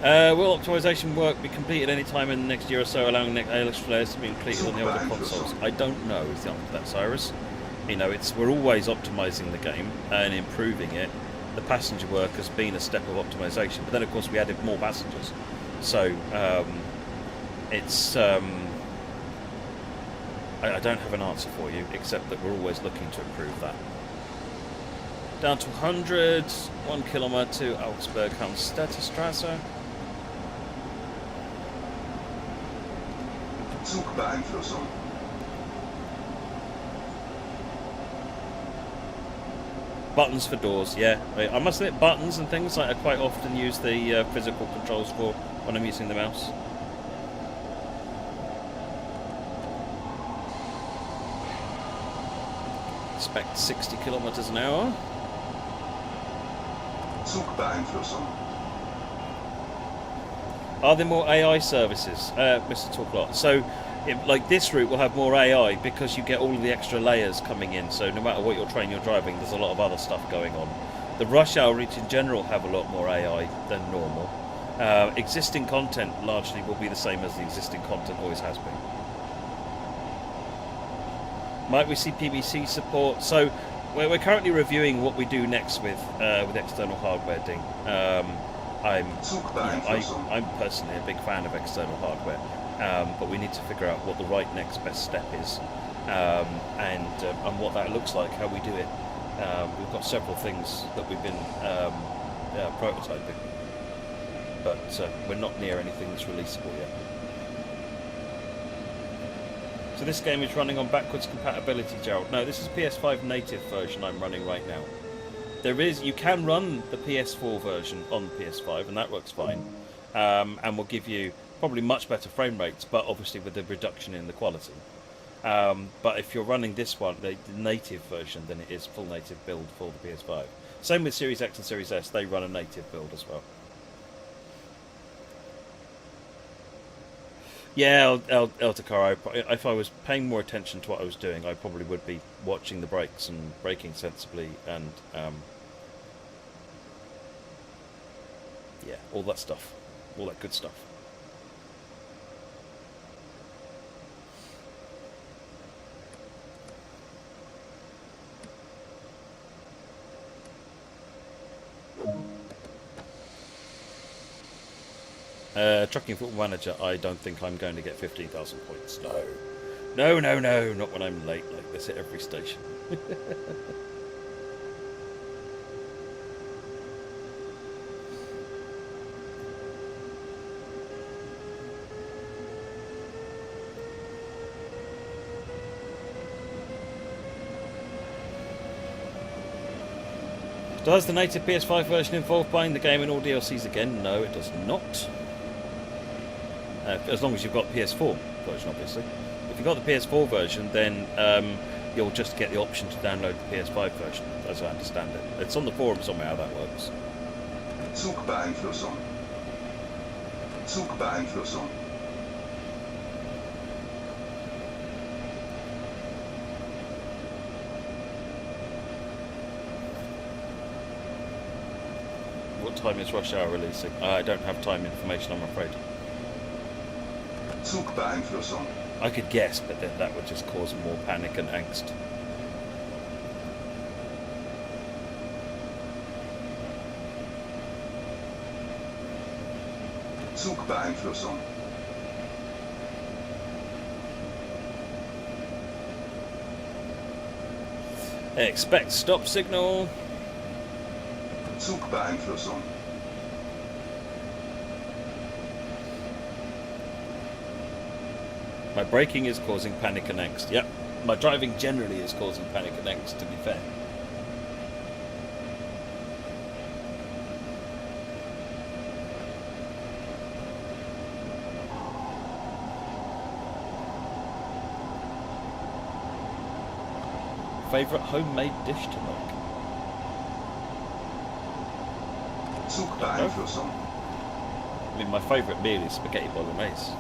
Will optimization work be completed any time in the next year or so, allowing ALS players to be completed on the older consoles? I don't know is the answer to that, Cyrus. We're always optimizing the game and improving it. The passenger work has been a step of optimization, but then of course we added more passengers. So I don't have an answer for you, except that we're always looking to improve that. Down to 100, 1 kilometre to Augsburg, Strasse. Zugbeeinflussung. Buttons for doors, yeah. I must admit, buttons and things I quite often use the physical controls for when I'm using the mouse. Expect 60 kilometers an hour. Zugbeeinflussung. Are there more AI services, Mr. Talklot? So, like this route will have more AI because you get all of the extra layers coming in. So no matter what your train you're driving, there's a lot of other stuff going on. The rush hour routes in general have a lot more AI than normal. Existing content largely will be the same as the existing content always has been. Might we see PBC support? So we're currently reviewing what we do next with external hardware, Ding. I'm personally a big fan of external hardware, but we need to figure out what the right next best step is, and what that looks like, how we do it. We've got several things that we've been prototyping, but we're not near anything that's releasable yet. So this game is running on backwards compatibility, Gerald. No, this is PS5 native version I'm running right now. You can run the PS4 version on the PS5, and that works fine, and will give you probably much better frame rates, but obviously with a reduction in the quality. But if you're running this one, the native version, then it is full native build for the PS5. Same with Series X and Series S, they run a native build as well. Yeah, Eltakar, if I was paying more attention to what I was doing, I probably would be watching the brakes and braking sensibly and, yeah, all that stuff. All that good stuff. Trucking Football Manager, I don't think I'm going to get 15,000 points. No, not when I'm late like this at every station. Does the native PS5 version involve buying the game and all DLCs again? No, it does not. As long as you've got PS4 version, obviously. If you've got the PS4 version, then you'll just get the option to download the PS5 version, as I understand it. It's on the forum somewhere how that works. Zugbeeinflussung. Zugbeeinflussung. What time is Rush Hour releasing? I don't have time information, I'm afraid. Zugbeeinflussung. I could guess, but then that would just cause more panic and angst. Zugbeeinflussung. Expect stop signal. Zugbeeinflussung. My braking is causing panic and angst. Yep. My driving generally is causing panic and angst, to be fair. Favourite homemade dish to make? Zugbeeinflussung. I mean, my favourite meal is spaghetti bolognese.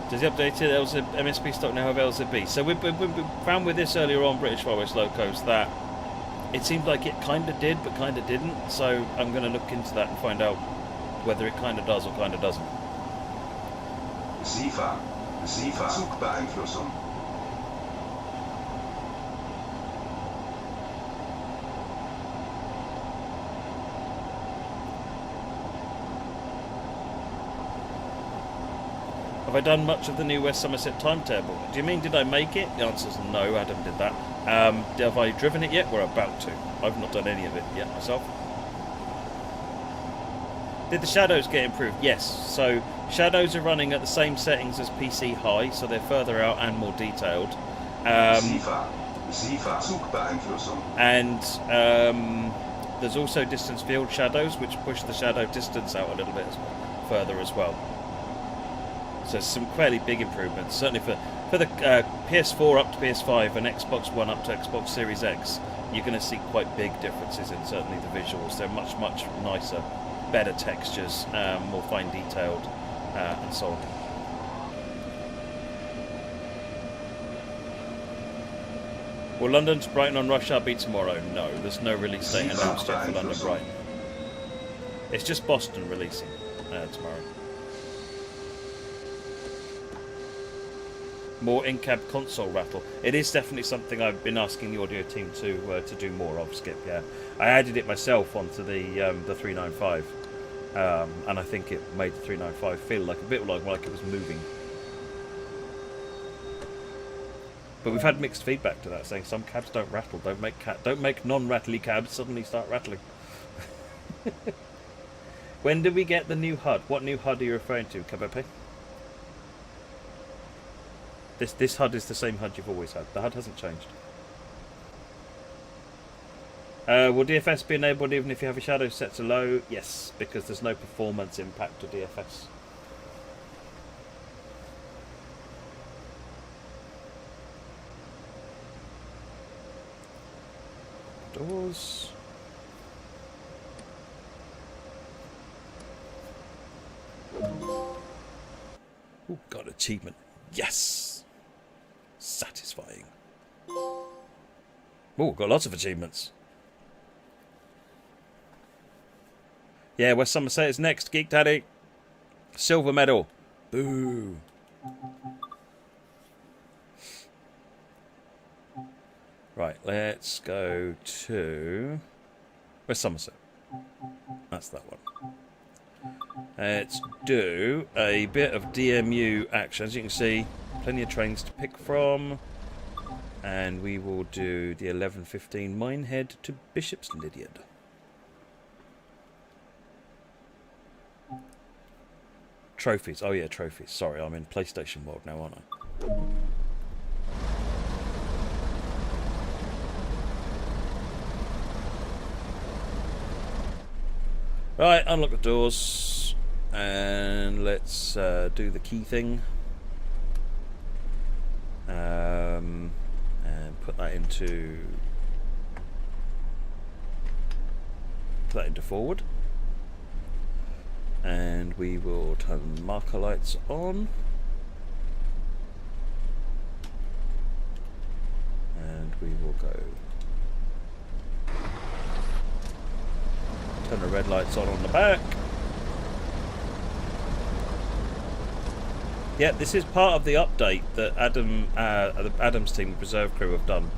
Does the updated MSP stock now have LZB? So we found with this earlier on, British Railways Locos, that it seemed like it kind of did, but kind of didn't. So I'm going to look into that and find out whether it kind of does or kind of doesn't. SIFA. Zugbeeinflussung. Have I done much of the new West Somerset timetable? Do you mean, did I make it? The answer is no, Adam did that. Have I driven it yet? We're about to. I've not done any of it yet myself. Did the shadows get improved? Yes. So shadows are running at the same settings as PC High, so they're further out and more detailed. SIFA. Zugbeeinflussung. And there's also distance field shadows, which push the shadow distance out a little bit further as well. So some fairly big improvements, certainly for the PS4 up to PS5 and Xbox One up to Xbox Series X. You're going to see quite big differences in certainly the visuals. They're much nicer better textures, more fine detailed, and so on. Will London to Brighton on rush hour be tomorrow? No, there's no release date announced yet for London Brighton. It's just Boston releasing tomorrow. More in-cab console rattle. It is definitely something I've been asking the audio team to do more of, Skip. Yeah, I added it myself onto the 395, and I think it made the 395 feel like a bit like it was moving. But we've had mixed feedback to that, saying some cabs don't rattle. Don't make non-rattly cabs suddenly start rattling. When do we get the new HUD? What new HUD are you referring to, Kabepe? This HUD is the same HUD you've always had. The HUD hasn't changed. Will DFS be enabled even if you have a shadow set to low? Yes, because there's no performance impact to DFS. Doors. Ooh, got achievement. Yes! Satisfying. Oh, got lots of achievements. Yeah, West Somerset is next. Geek Daddy. Silver medal. Boo. Right, let's go to West Somerset. That's that one. Let's do a bit of DMU action. As you can see, plenty of trains to pick from. And we will do the 11:15 Minehead to Bishop's Lydiard. Trophies. Oh yeah, trophies. Sorry, I'm in PlayStation world now, aren't I? Right, unlock the doors, and let's do the key thing, and put that into forward, and we will turn marker lights on, and we will go. Turn the red lights on the back. Yeah, this is part of the update that Adam's team, the Preserve crew, have done,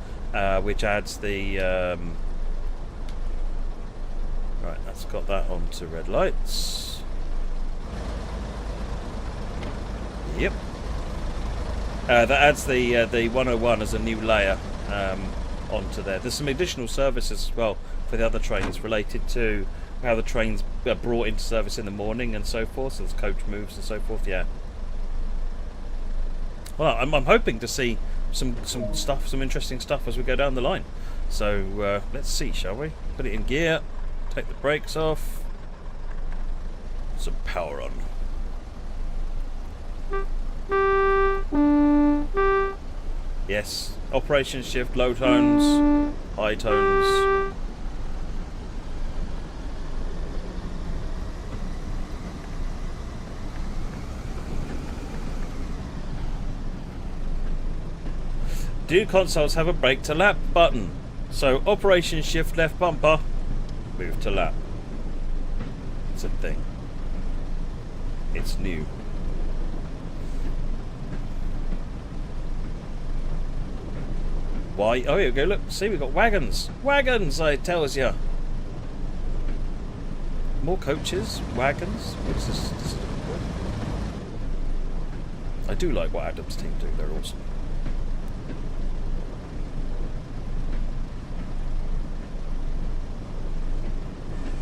which adds the... Right, that's got that onto red lights. Yep. That adds the 101 as a new layer onto there. There's some additional services as well for the other trains related to how the trains are brought into service in the morning and so forth. So there's coach moves and so forth. Yeah. Well, I'm hoping to see some stuff, some interesting stuff as we go down the line. So let's see, shall we? Put it in gear. Take the brakes off. Some power on. Yes. Operation shift, low tones, high tones. Do consoles have a brake to lap button? So operation shift left bumper, move to lap. It's a thing. It's new. Why? Oh, here we go. Look, see, we've got wagons. Wagons, I tells you. More coaches, wagons. What's this? This is good. I do like what Adam's team do. They're awesome.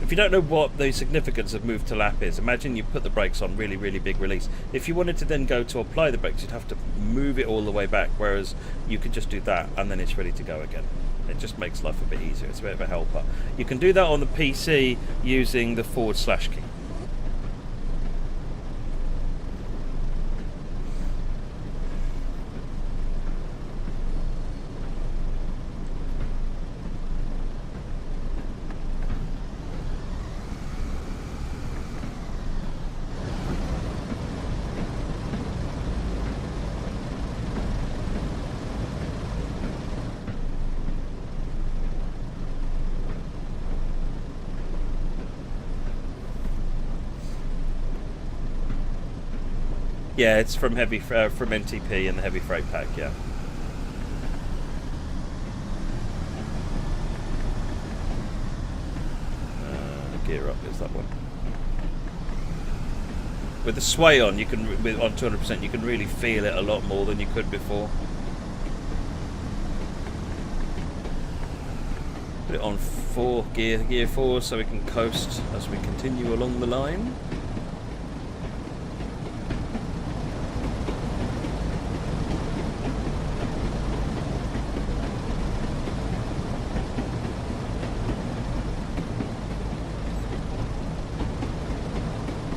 If you don't know what the significance of move to lap is, imagine you put the brakes on, really, really big release. If you wanted to then go to apply the brakes, you'd have to move it all the way back, whereas you could just do that and then it's ready to go again. It just makes life a bit easier. It's a bit of a helper. You can do that on the PC using the / key. Yeah, it's from from NTP and the heavy freight pack. Yeah. Gear up is that one. With the sway on, you can on 200%, you can really feel it a lot more than you could before. Put it on gear 4, so we can coast as we continue along the line.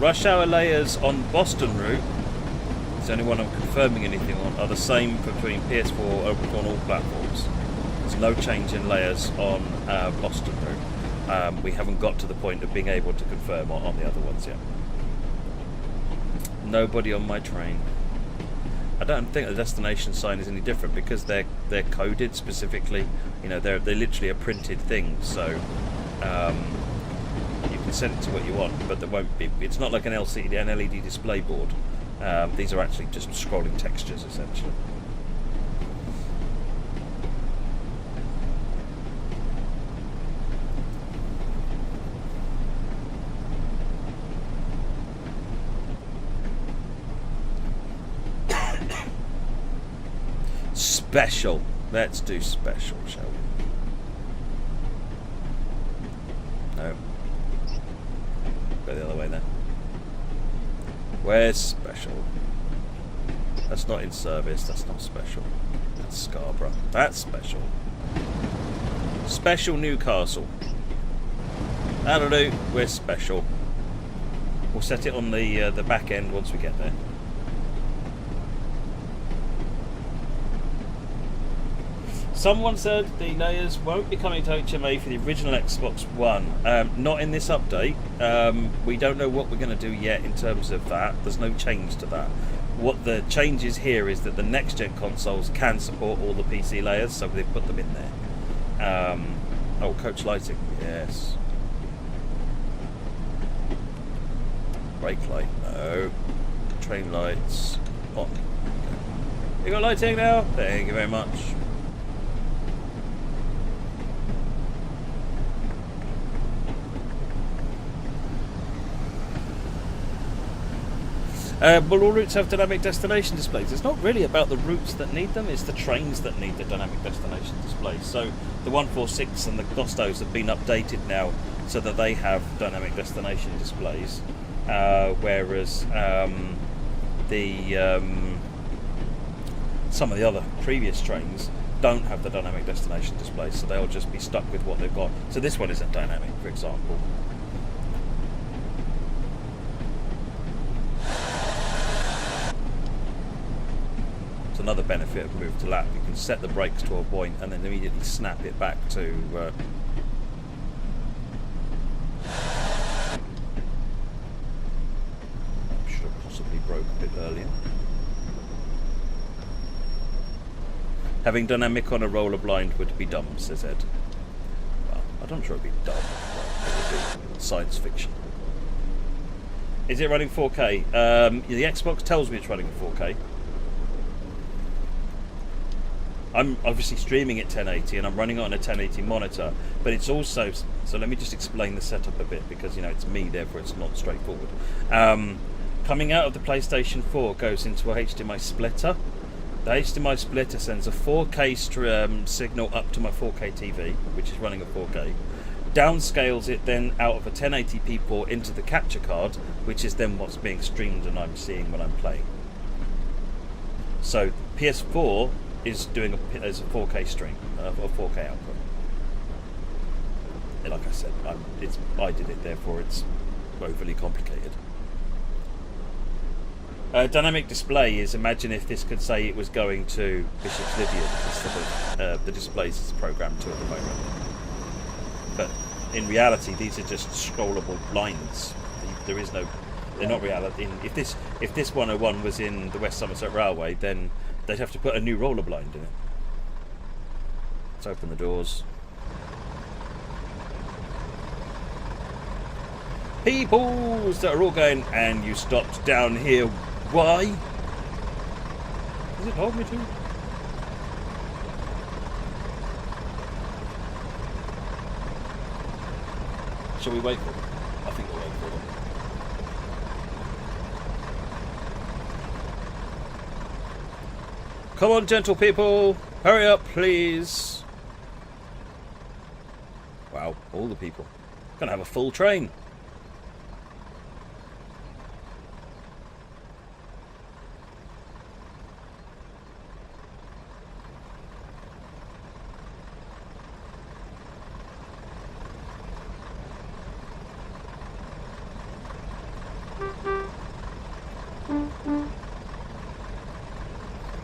Rush hour layers on Boston route, it's the only one I'm confirming anything on, are the same between PS4 on all platforms. There's no change in layers on Boston route. We haven't got to the point of being able to confirm on the other ones yet. Nobody on my train. I don't think the destination sign is any different because they're coded specifically. You know, they literally are printed things, so you can set it to what you want, but there won't be. It's not like an LED display board. These are actually just scrolling textures, essentially. Special. Let's do special, shall we? No. Go the other way then. Where's special? That's not in service. That's not special. That's Scarborough. That's special. Special Newcastle. That'll do. We're special. We'll set it on the back end once we get there. Someone said the layers won't be coming to HMA for the original Xbox One. Not in this update. We don't know what we're going to do yet in terms of that. There's no change to that. What the change is here is that the next-gen consoles can support all the PC layers, so they've put them in there. Oh, coach lighting. Yes. Brake light. No. Train lights. On. Okay. You got lighting now? Thank you very much. Will all routes have dynamic destination displays? It's not really about the routes that need them, it's the trains that need the dynamic destination displays. So the 146 and the Gostos have been updated now so that they have dynamic destination displays, whereas some of the other previous trains don't have the dynamic destination displays, so they'll just be stuck with what they've got. So this one isn't dynamic, for example. Another benefit of move to lap, you can set the brakes to a point and then immediately snap it back to should have possibly broke a bit earlier. Having dynamic on a roller blind would be dumb, says Ed. Well, I'm not sure it'd be dumb, but it would be science fiction. Is it running 4K? The Xbox tells me it's running 4K. I'm obviously streaming at 1080 and I'm running it on a 1080 monitor, but it's also, so let me just explain the setup a bit because, you know, it's me, therefore it's not straightforward. Coming out of the PlayStation 4 goes into a HDMI splitter. The HDMI splitter sends a 4K signal up to my 4K TV, which is running at 4K. Downscales it then out of a 1080p port into the capture card, which is then what's being streamed and I'm seeing when I'm playing. So PS4 is doing as a 4K stream, a 4K output. Like I said, I did it, therefore it's overly complicated. Dynamic display is, imagine if this could say it was going to Bishop's Lydian instead of the displays it's programmed to at the moment. But in reality, these are just scrollable lines. There is no, they're not reality. If this 101 was in the West Somerset Railway, then they'd have to put a new roller blind in it. Let's open the doors. Peoples that are all going, and you stopped down here. Why? Has it told me to? Shall we wait for them? I think we'll wait for them. Come on, gentle people! Hurry up, please! Wow, all the people. Gonna have a full train.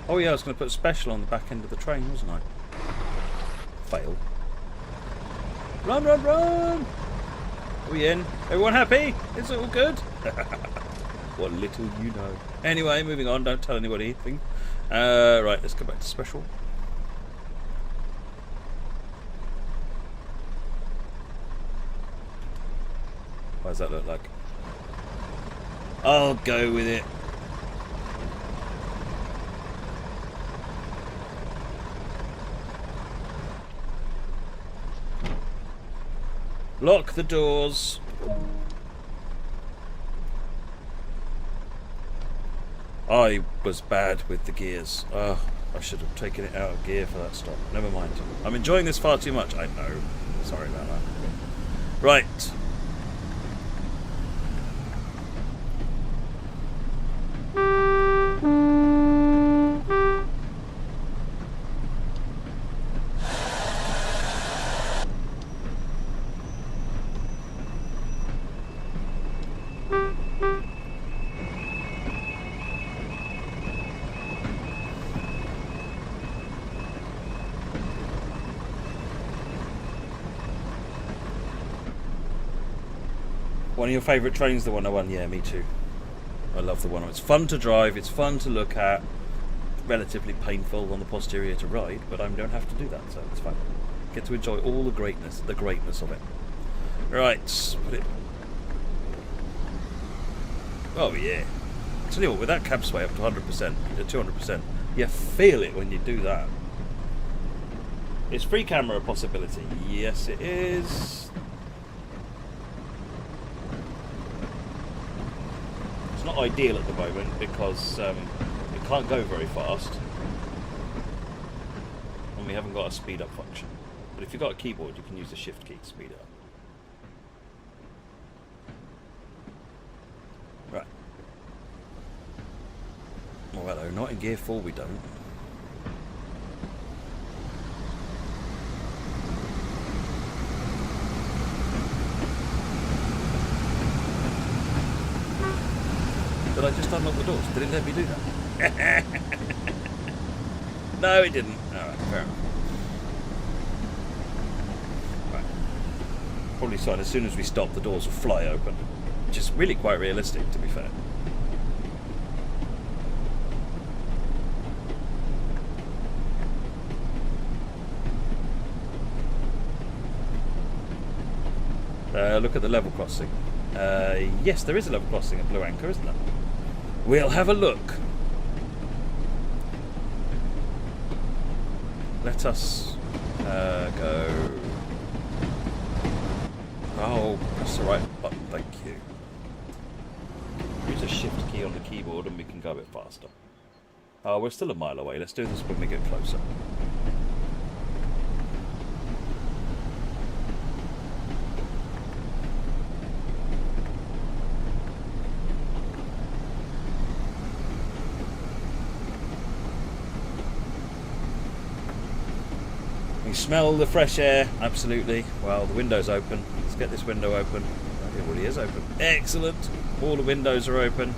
Oh yeah, I was going to put a special on the back end of the train, wasn't I? Fail. Run, run, run! Are we in? Everyone happy? Is it all good? What little you know. Anyway, moving on. Don't tell anybody anything. Right, let's go back to special. What does that look like? I'll go with it. Lock the doors. I was bad with the gears. Oh, I should have taken it out of gear for that stop. Never mind. I'm enjoying this far too much. I know. Sorry about that. Right. One of your favourite trains, the 101? Yeah, me too. I love the 101. It's fun to drive, it's fun to look at, relatively painful on the posterior to ride, but I don't have to do that, so it's fine. Get to enjoy all the greatness of it. Right, put it. Oh yeah. Tell you what, with that cab sway up to 100%, 200%, you feel it when you do that. Is free camera a possibility? Yes, it is. Not ideal at the moment because it can't go very fast and we haven't got a speed up function, but if you've got a keyboard you can use the shift key to speed it up. Right. Oh hello, not in gear 4 we don't. Did I just unlock the doors? Did it let me do that? No, it didn't. Alright, fair enough. Right. Probably so. As soon as we stop, the doors will fly open. Which is really quite realistic, to be fair. Look at the level crossing. Yes, there is a level crossing at Blue Anchor, isn't there? We'll have a look. Let us go. Oh, that's the right button, thank you. Use a shift key on the keyboard and we can go a bit faster. Oh, we're still a mile away. Let's do this when we get closer. Smell the fresh air, absolutely. Well, the window's open. Let's get this window open. It already is open. Excellent. All the windows are open.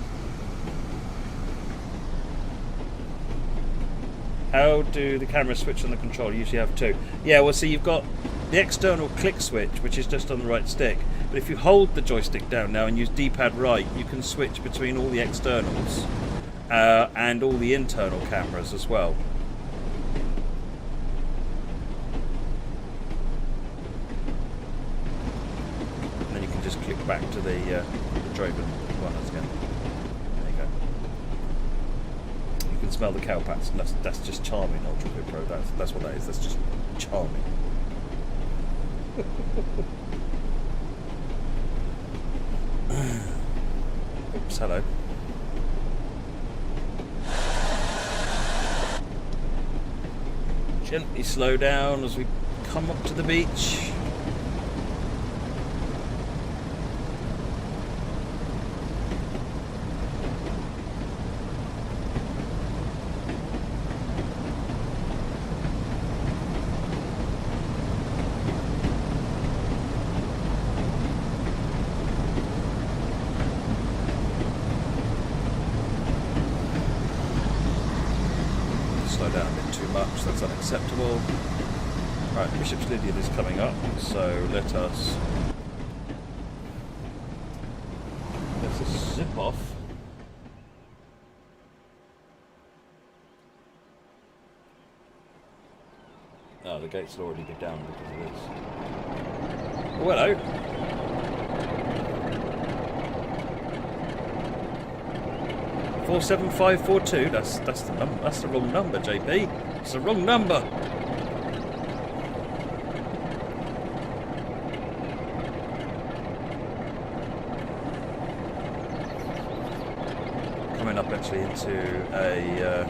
How do the cameras switch on the controller? You usually have two. Yeah, well, see, you've got the external click switch, which is just on the right stick. But if you hold the joystick down now and use D-pad right, you can switch between all the externals and all the internal cameras as well. Just click back to the Draven runners again. There you go. You can smell the cow pats, and that's just charming, Ultra Fit Pro. That's what that is. That's just charming. Oops, hello. Gently slow down as we come up to the beach. Slow down a bit too much, that's unacceptable. Right, Bishop's Lydian is coming up, so let's zip off. Oh, the gates will already be down because of this. Oh, hello. $47542. That's the number. That's the wrong number, JP. It's the wrong number. Coming up actually into a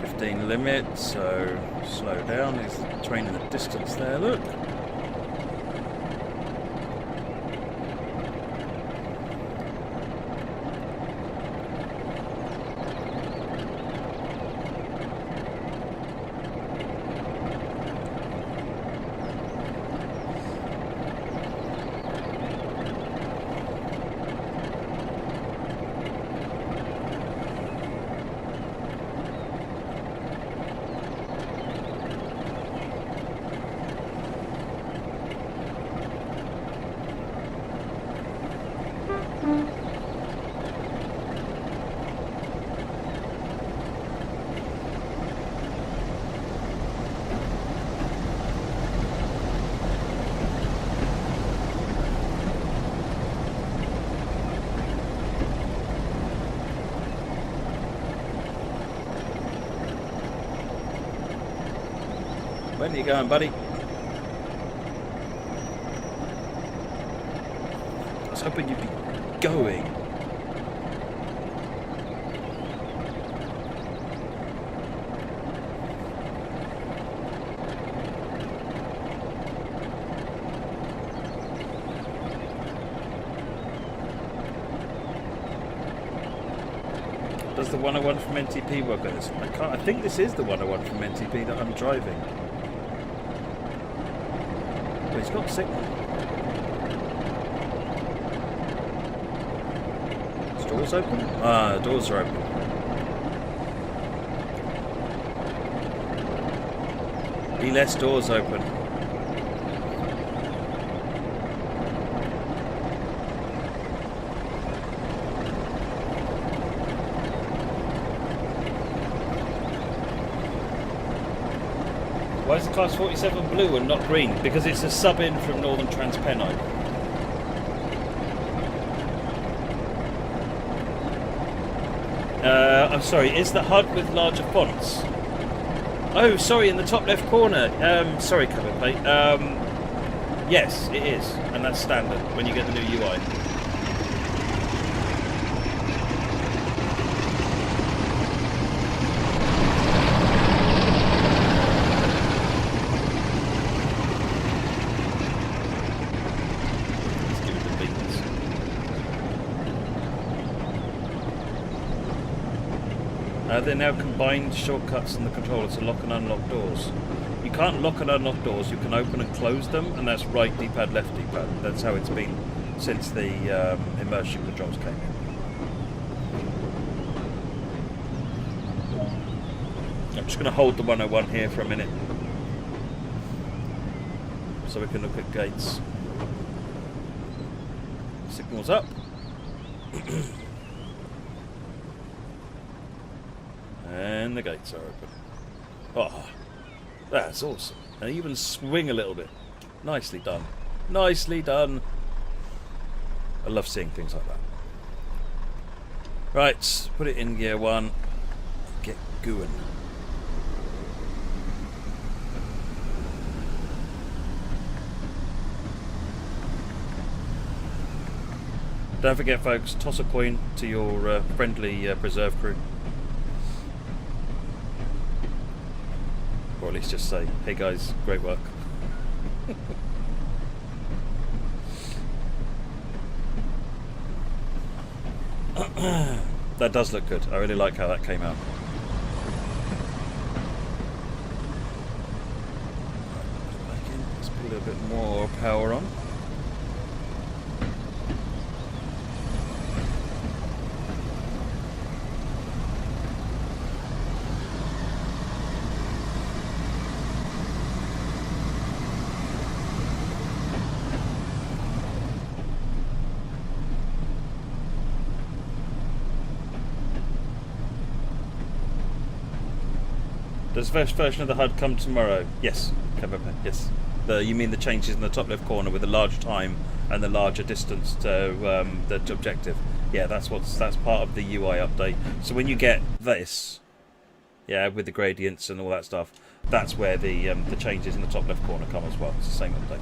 15 limit, so slow down. There's the train in the distance there. Look. Where are you going, buddy? I was hoping you'd be going. Does the 101 from NTP work on this? I think this is the 101 from NTP that I'm driving. But it's got signal. Is doors open? Ah, doors are open. Be less doors open. Why is the Class 47 blue and not green? Because it's a sub-in from Northern Transpennine. I'm sorry, is the HUD with larger fonts? Oh, sorry, in the top left corner. Sorry, cover plate. Yes, it is. And that's standard when you get the new UI. They're now combined shortcuts in the controller to lock and unlock doors. You can't lock and unlock doors, you can open and close them, and that's right D-pad, left D-pad. That's how it's been since the immersion controls came in. I'm just going to hold the 101 here for a minute so we can look at gates. Signals up. And the gates are open. Oh, that's awesome. And even swing a little bit. Nicely done. Nicely done. I love seeing things like that. Right, put it in gear 1. Get going. Don't forget, folks, toss a coin to your friendly preserve crew. Or at least just say, hey guys, great work. That does look good. I really like how that came out. Put it back in. Let's put a little bit more power on. Does the first version of the HUD come tomorrow? Yes, yes. You mean the changes in the top left corner with the large time and the larger distance to the objective? Yeah, that's part of the UI update. So when you get this, yeah, with the gradients and all that stuff, that's where the changes in the top left corner come as well. It's the same update.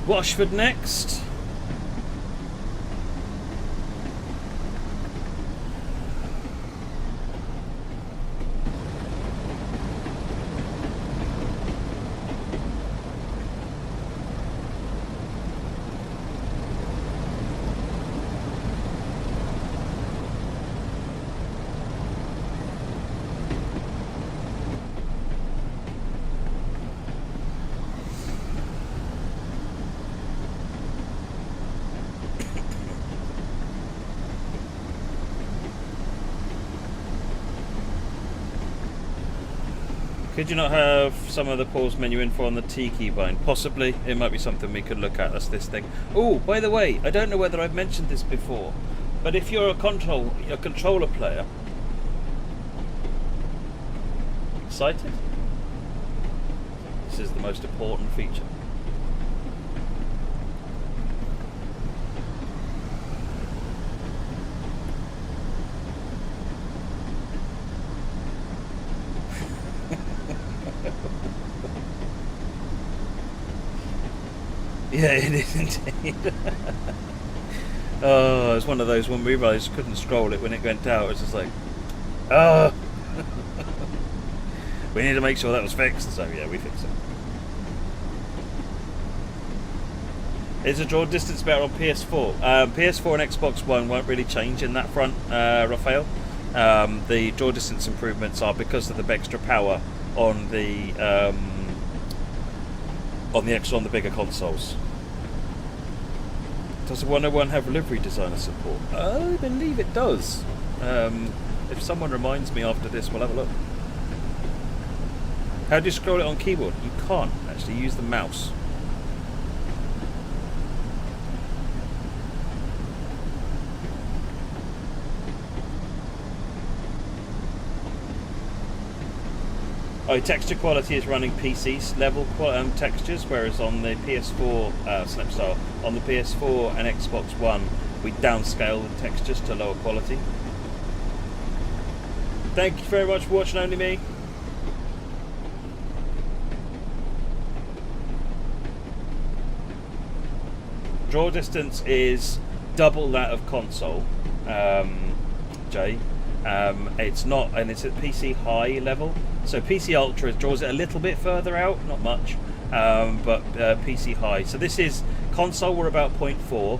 Washford next. Could you not have some of the pause menu info on the T keybind? Possibly. It might be something we could look at. That's this thing. Oh, by the way, I don't know whether I've mentioned this before, but if you're a controller player, excited? This is the most important feature. Yeah, it is indeed. Oh, it's one of those when we realised couldn't scroll it when it went out. It's just like, oh, we need to make sure that was fixed. So yeah, we fixed it. Is the draw distance better on PS4? PS4 and Xbox One won't really change in that front, Raphael. The draw distance improvements are because of the extra power on the bigger consoles. Does the 101 have livery designer support? I believe it does. If someone reminds me after this, we'll have a look. How do you scroll it on keyboard? You can't actually use the mouse. Oh, texture quality is running PC level textures, whereas on the PS4, Snapstar, on the PS4 and Xbox One, we downscale the textures to lower quality. Thank you very much for watching Only Me. Draw distance is double that of console, Jay. It's not, and it's at PC high level. So PC Ultra draws it a little bit further out, not much, but PC high. So this is console. We're about 0.4,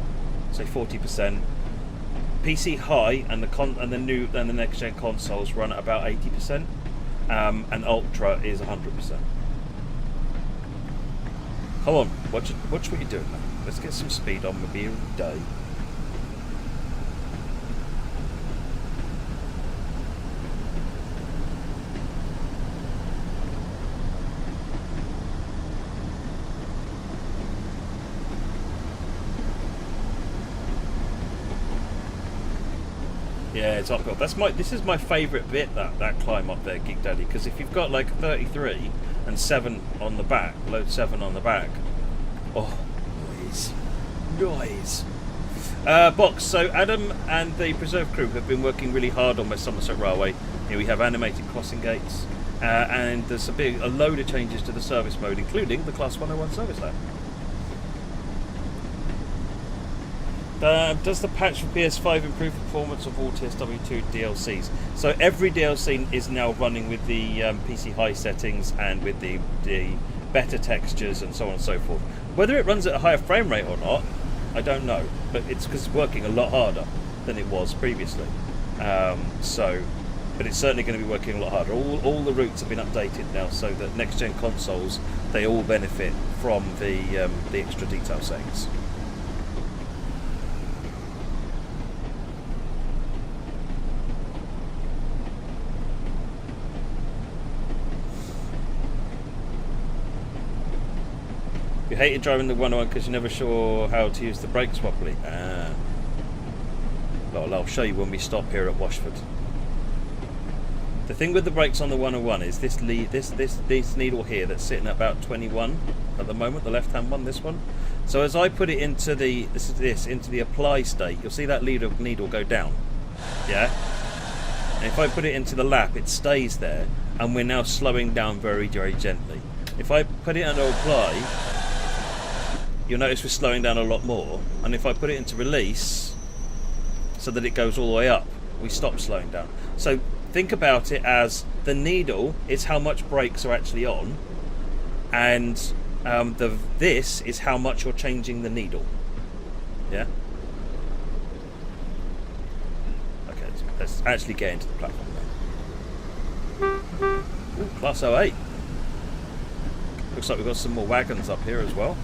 say 40%. PC high and the next gen consoles run at about 80%, and Ultra is 100%. Come on, watch what you're doing now. Let's get some speed on with you day. Yeah, it's uphill. This is my favourite bit, that climb up there, Geek Daddy, because if you've got like 33 and 7 on the back, load 7 on the back. Oh, noise. Box. So Adam and the Preserve crew have been working really hard on West Somerset Railway. Here we have animated crossing gates, and there's a load of changes to the service mode, including the Class 101 service lane. Does the patch for PS5 improve performance of all TSW2 DLCs? So every DLC is now running with the PC high settings and with the better textures and so on and so forth. Whether it runs at a higher frame rate or not, I don't know, but it's because it's working a lot harder than it was previously. But it's certainly going to be working a lot harder. All the routes have been updated now, so that next-gen consoles, they all benefit from the extra detail settings. You hated driving the 101 because you're never sure how to use the brakes properly. Well, I'll show you when we stop here at Washford. The thing with the brakes on the 101 is this needle here that's sitting at about 21 at the moment, the left-hand one, this one. So as I put it into the into the apply state, you'll see that needle go down. Yeah. And if I put it into the lap, it stays there, and we're now slowing down very, very gently. If I put it under apply, you'll notice we're slowing down a lot more, and if I put it into release so that it goes all the way up, we stop slowing down. So think about it as the needle is how much brakes are actually on, and this is how much you're changing the needle. Yeah? Okay, let's actually get into the platform now. Ooh, Class 08. Looks like we've got some more wagons up here as well.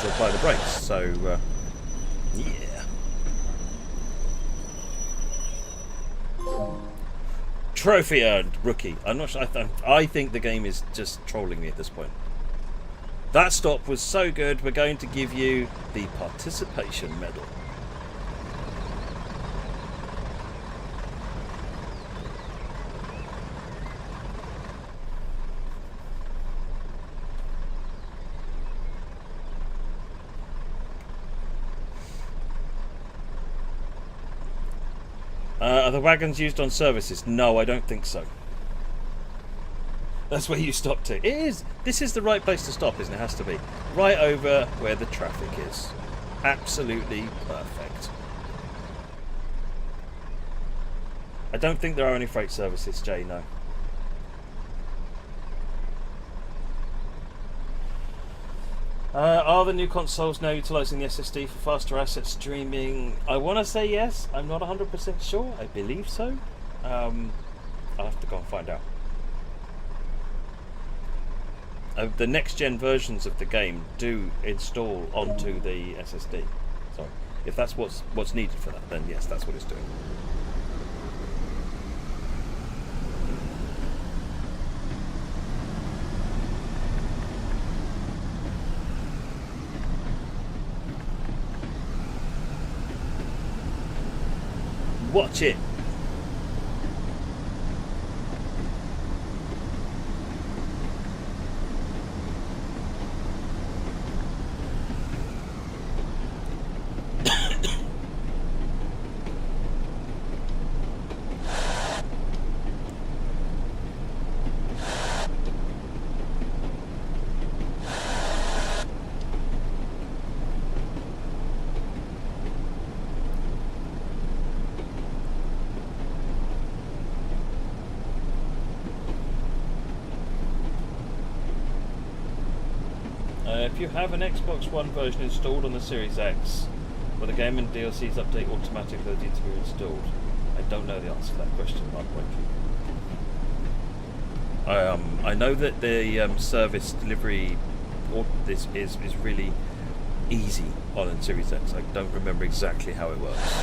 To apply the brakes, so yeah. Trophy earned, rookie. I'm not sure. I think the game is just trolling me at this point. That stop was so good. We're going to give you the participation medal. Are the wagons used on services? No, I don't think so. That's where you stopped it. It is. This is the right place to stop, isn't it? It has to be. Right over where the traffic is. Absolutely perfect. I don't think there are any freight services, Jay, no. Are the new consoles now utilising the SSD for faster asset streaming? I want to say yes. I'm not 100% sure. I believe so. I'll have to go and find out. The next-gen versions of the game do install onto the SSD. So if that's what's needed for that, then yes, that's what it's doing. Watch it. If you have an Xbox One version installed on the Series X, will the game and DLCs update automatically to be installed? I don't know the answer to that question, Mark Wakely. I know that the service delivery this is really easy on the Series X. I don't remember exactly how it works.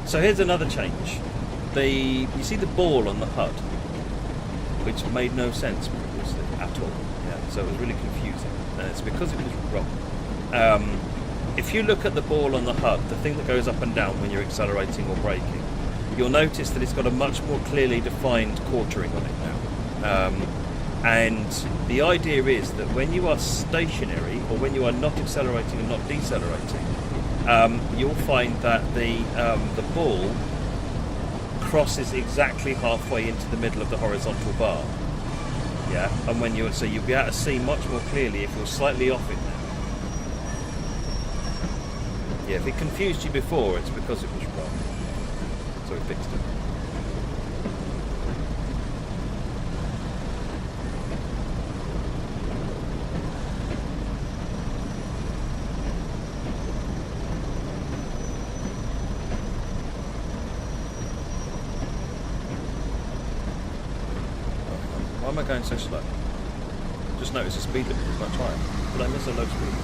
So here's another change. You see the ball on the HUD, which made no sense previously at all. Yeah, so it was really confusing. And it's because it was wrong. If you look at the ball on the HUD, the thing that goes up and down when you're accelerating or braking, you'll notice that it's got a much more clearly defined quartering on it now. And the idea is that when you are stationary, or when you are not accelerating and not decelerating, you'll find that the ball crosses exactly halfway into the middle of the horizontal bar. Yeah, and when you'll be able to see much more clearly if you're slightly off it now. Yeah, if it confused you before, it's because it was wrong. So we fixed it. Why am I going so slow? Just notice the speed limit is much higher. Did I miss a low speed?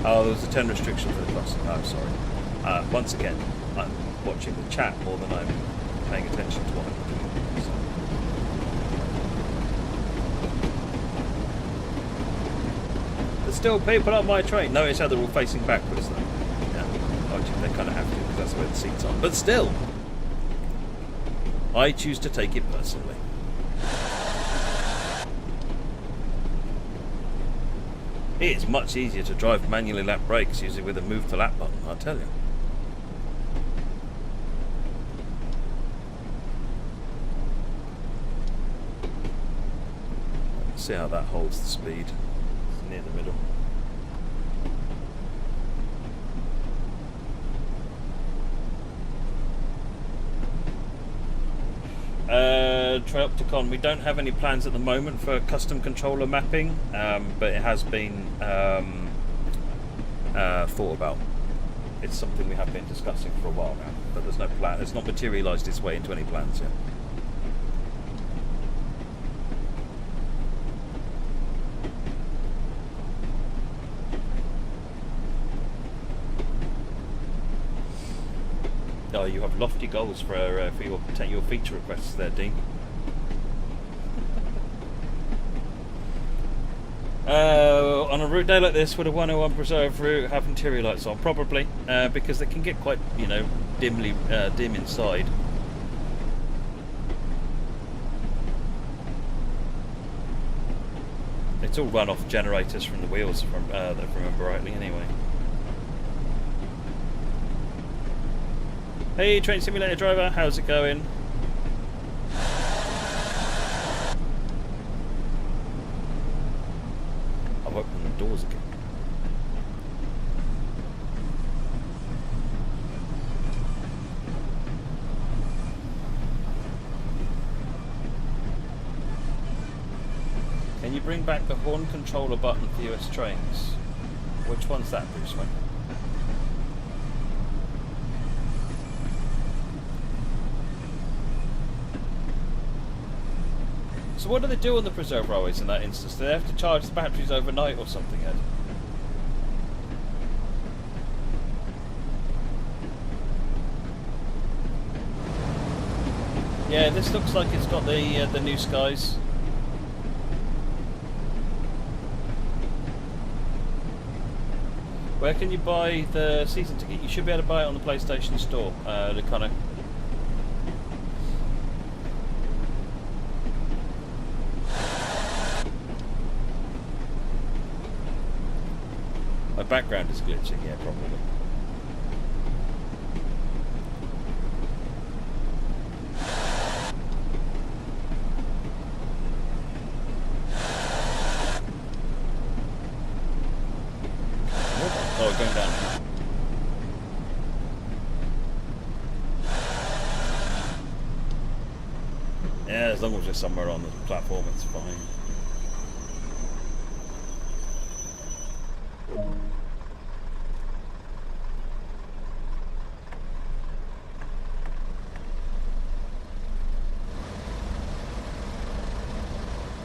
Oh, there was a 10 restriction for the crossing. Oh, sorry. Once again, I'm watching the chat more than I'm paying attention to what I'm doing. So. There's still people on my train. Notice how they're all facing backwards though. Yeah, actually, they kind of have to because that's where the seats are. But still, I choose to take it personally. It's much easier to drive manually lap brakes using with a move to lap button, I'll tell you. See how that holds the speed. It's near the middle. Triopticon, we don't have any plans at the moment for custom controller mapping, but it has been thought about. It's something we have been discussing for a while now, but there's no plan. It's not materialised its way into any plans yet. Oh, you have lofty goals for your feature requests there, Dean. On a route day like this, would a 101 preserve route have interior lights on? Probably, because they can get quite, dim inside. It's all run off generators from the wheels, if I remember rightly, anyway. Hey, Train Simulator driver, how's it going? I've opened the doors again. Can you bring back the horn controller button for US trains? Which one's that, Bruce Wayne? So what do they do on the preserve railways in that instance? Do they have to charge the batteries overnight or something, Ed? Yeah, this looks like it's got the new skies. Where can you buy the season ticket? You should be able to buy it on the PlayStation Store. The kind of. My background is glitching, yeah, probably. Oh, going down now. Yeah, as long as we're somewhere on the platform, it's fine.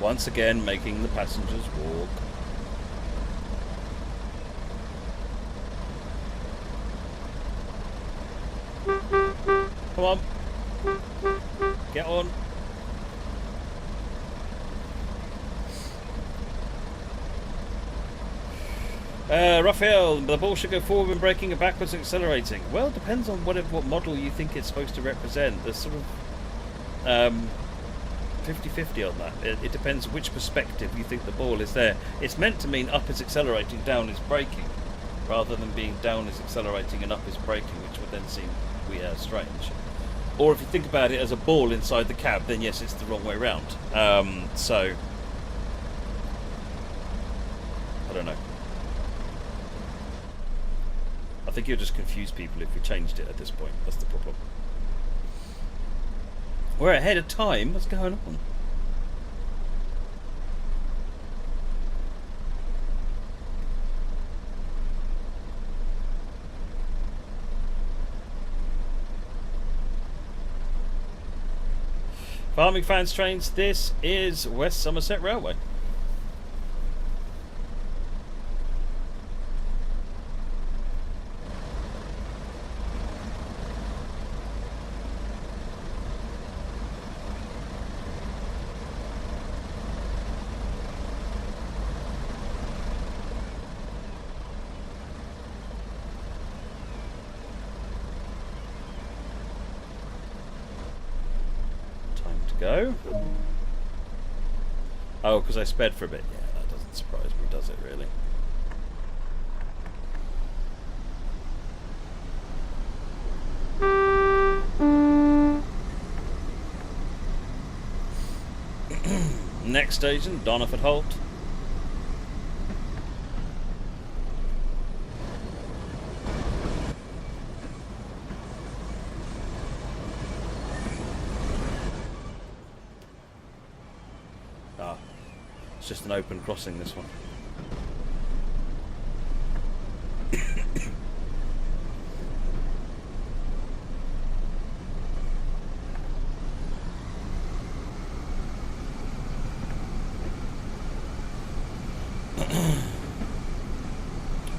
Once again, making the passengers walk. Come on. Get on. Raphael, the ball should go forward when braking and backwards and accelerating. Well, it depends on what model you think it's supposed to represent. There's sort of 50-50 on that. It depends which perspective you think the ball is there. It's meant to mean up is accelerating, down is braking, rather than being down is accelerating and up is braking, which would then seem weird, strange. Or if you think about it as a ball inside the cab, then yes, it's the wrong way round. So, I don't know. I think you'll just confuse people if we changed it at this point. That's the problem. We're ahead of time. What's going on? Farming fans trains, this is West Somerset Railway. Go. Oh, because I sped for a bit. Yeah, that doesn't surprise me, does it really? Next station, Doniford Holt. It's just an open crossing, this one.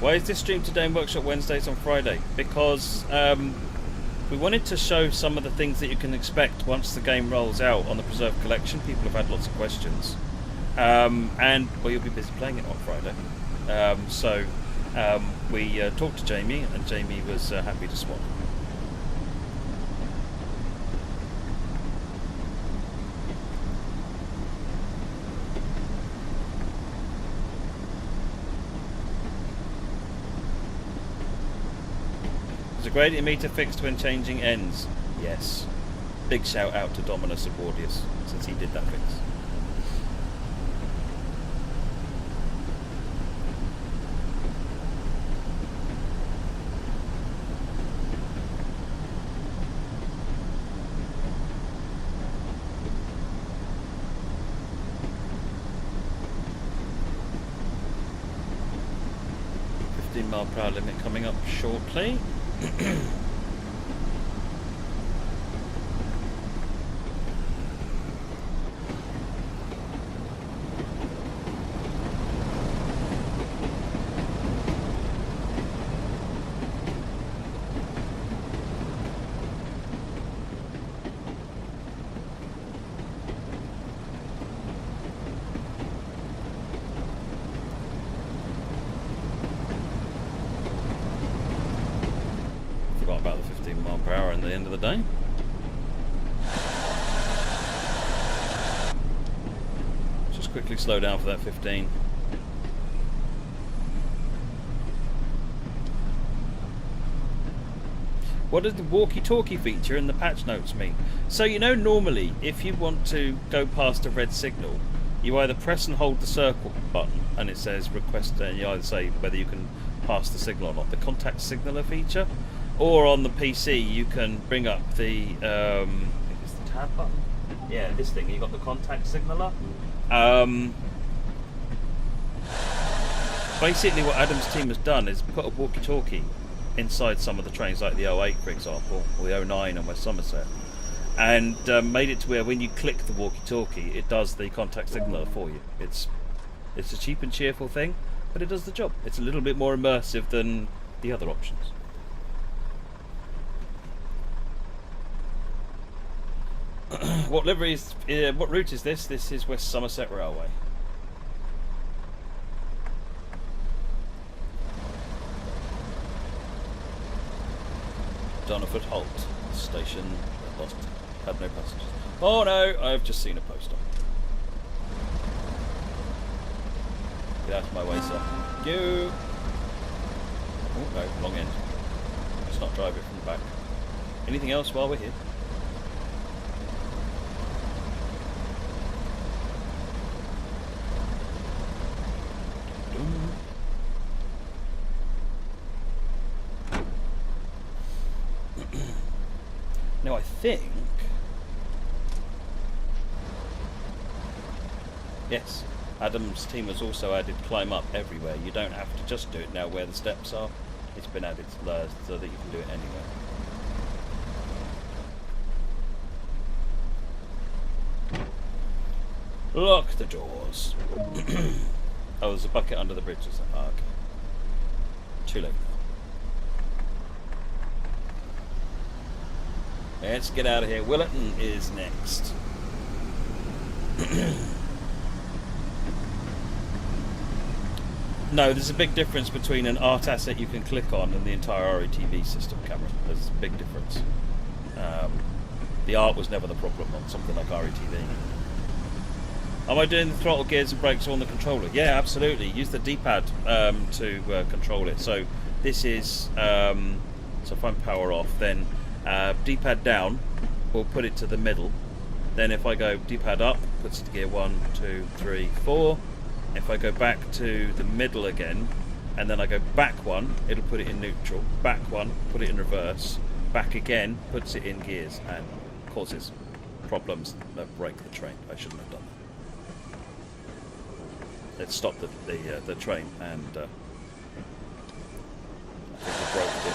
Why is this stream today and workshop Wednesdays on Friday? Because we wanted to show some of the things that you can expect once the game rolls out on the Preserved Collection. People have had lots of questions. And, well, you'll be busy playing it on Friday. So we talked to Jamie, and Jamie was happy to swap. There's a gradient meter fixed when changing ends. Yes. Big shout out to Dominus Abordius, since he did that fix. Mile/per-hour limit coming up shortly. About the 15 mile per hour at the end of the day. Just quickly slow down for that 15. What does the walkie-talkie feature in the patch notes mean? So, you know, normally if you want to go past a red signal, you either press and hold the circle button and it says request, and you either say whether you can pass the signal or not. The contact signaler feature. Or on the PC, you can bring up the, I think it's the tab button. Yeah, this thing. You've got the contact signaler. Basically, what Adam's team has done is put a walkie-talkie inside some of the trains, like the 08, for example, or the 09 on West Somerset. and made it to where when you click the walkie-talkie, it does the contact signaler for you. It's a cheap and cheerful thing, but it does the job. It's a little bit more immersive than the other options. What livery is? What route is this? This is West Somerset Railway. Donnerford Halt station. Lost. Had no passengers. Oh no! I've just seen a poster. Get out of my way, sir. Thank you. Oh no, long end. Let's not drive it from the back. Anything else while we're here? Now I think... Yes, Adam's team has also added climb up everywhere. You don't have to just do it now where the steps are. It's been added so that you can do it anywhere. Lock the doors. Oh, there's a bucket under the bridge, is there? Oh, okay. Too late now. Let's get out of here. Willerton is next. No, there's a big difference between an art asset you can click on and the entire RETV system camera. There's a big difference. The art was never the problem on something like RETV. Am I doing the throttle, gears and brakes on the controller? Yeah, absolutely. Use the D-pad to control it. So this is, so if I'm power off, then D-pad down will put it to the middle. Then if I go D-pad up, puts it to gear 1, 2, 3, 4. If I go back to the middle again, and then I go back one, it'll put it in neutral. Back one, put it in reverse. Back again, puts it in gears and causes problems that break the train. I shouldn't have done that. It stopped the train, and I think it broke it.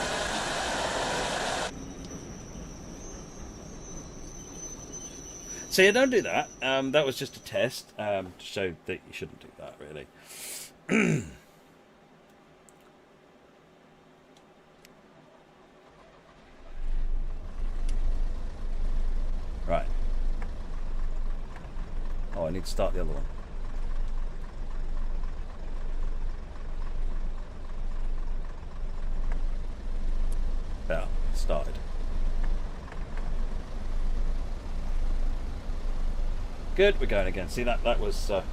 See, don't do that. That was just a test to show that you shouldn't do that, really. Right. Oh, I need to start the other one. Yeah, started. Good, we're going again. See, that was that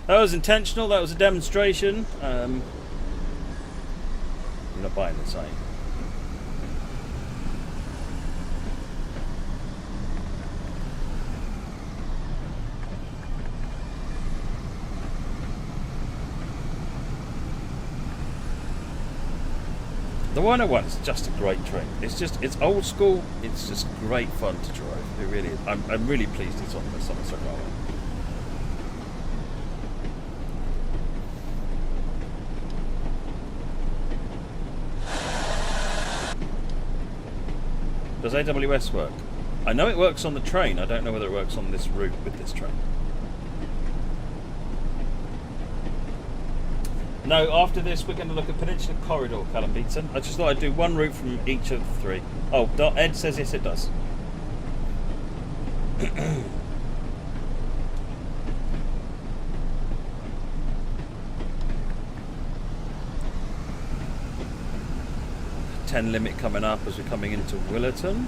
was intentional. That was a demonstration. You're not buying this, are you? The 101 is just a great train. It's old school. It's just great fun to drive. It really is. I'm really pleased it's on the Somerset Railway. Does AWS work? I know it works on the train. I don't know whether it works on this route with this train. No, after this we're going to look at Peninsula Corridor, Callum Beaton. I just thought I'd do one route from each of the three. Oh, Ed says yes it does. .10 limit coming up as we're coming into Willerton.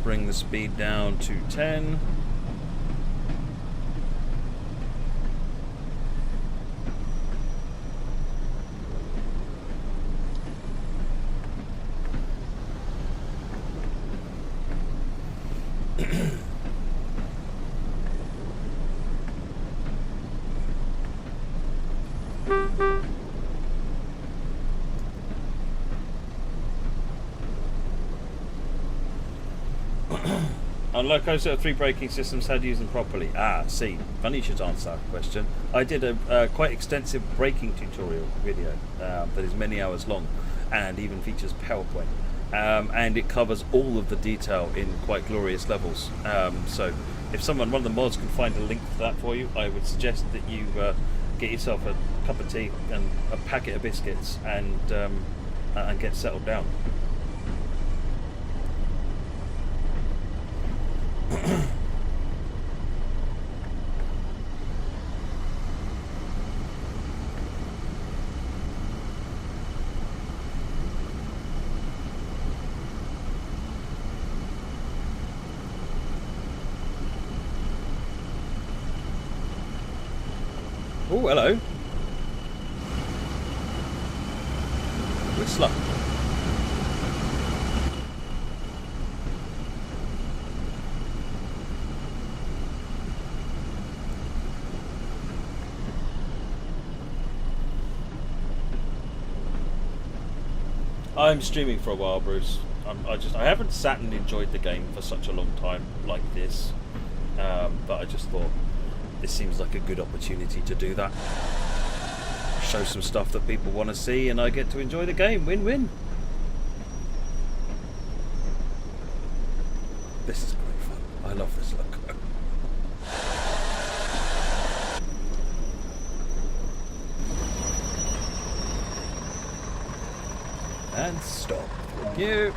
Bring the speed down to 10. On Locoso 3 braking systems, how to use them properly? Ah, see, funny you should answer that question. I did a quite extensive braking tutorial video that is many hours long and even features PowerPoint. And it covers all of the detail in quite glorious levels. So if one of the mods can find a link to that for you, I would suggest that you get yourself a cup of tea and a packet of biscuits and get settled down. Oh, hello. Whistler. I'm streaming for a while, Bruce. I haven't sat and enjoyed the game for such a long time like this, but I just thought this seems like a good opportunity to do that. Show some stuff that people want to see, and I get to enjoy the game. Win-win. This is great fun. I love this logo. And stop. Thank you.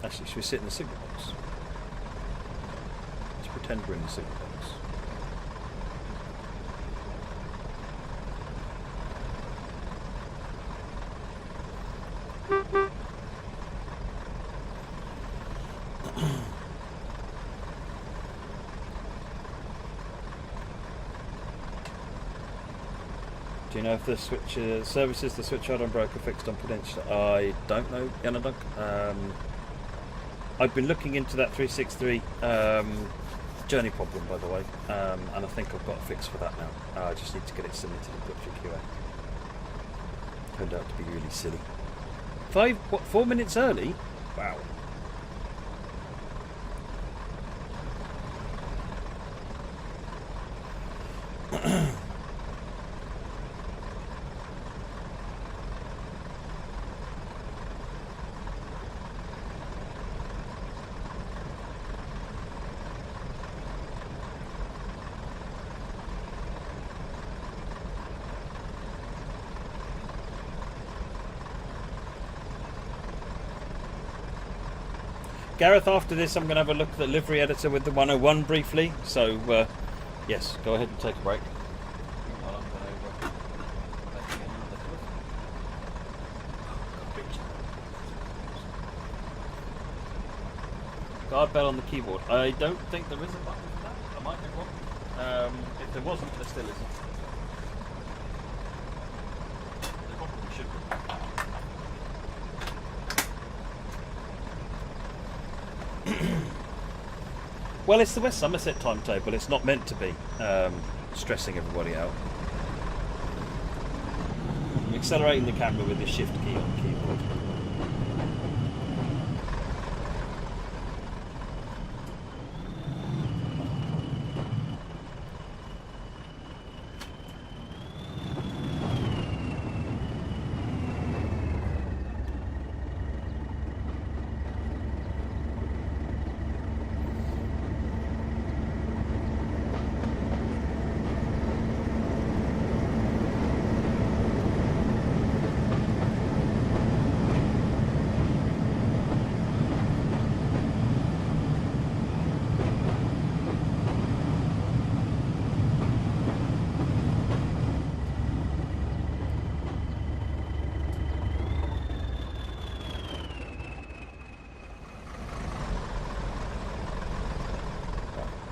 Actually, should we sit in the signal box? Let's pretend we're in the signal box. Do you know if the switch services the switch yard on broker fixed on Peninsula? I don't know, Yanadunk. I've been looking into that 363 journey problem, by the way, and I think I've got a fix for that now. I just need to get it submitted and put through QA. Turned out to be really silly. 4 minutes early? Wow. Gareth, after this I'm going to have a look at the livery editor with the 101 briefly, so yes, go ahead and take a break. Guard bell on the keyboard. I don't think there is a button for that. I might be wrong. If there wasn't, there still isn't. There probably should be. Well, it's the West Somerset timetable. It's not meant to be stressing everybody out. I'm accelerating the camera with the shift key on the keyboard.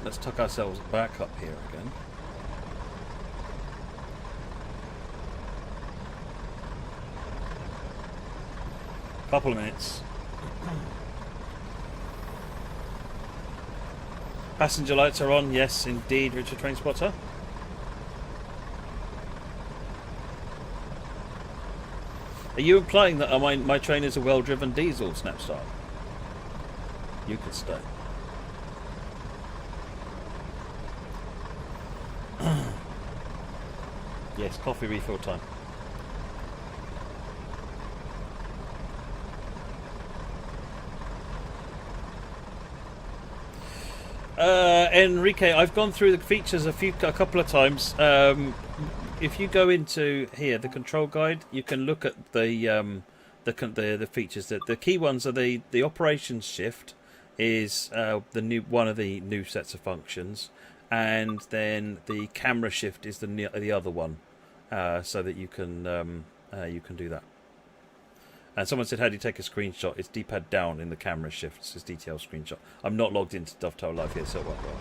Let's tuck ourselves back up here again. Couple of minutes. Passenger lights are on. Yes, indeed, Richard Trainspotter. Are you implying that my train is a well-driven diesel, Snapstar? You could stay. Yes, coffee refill time. Enrique, I've gone through the features a couple of times. If you go into here, the control guide, you can look at the features. The key ones are the operations shift is one of the new sets of functions, and then the camera shift is the other one, so that you can do that. And someone said, how do you take a screenshot? It's D-pad down in the camera shift. It says detail screenshot. I'm not logged into Dovetail Live here, so it won't work.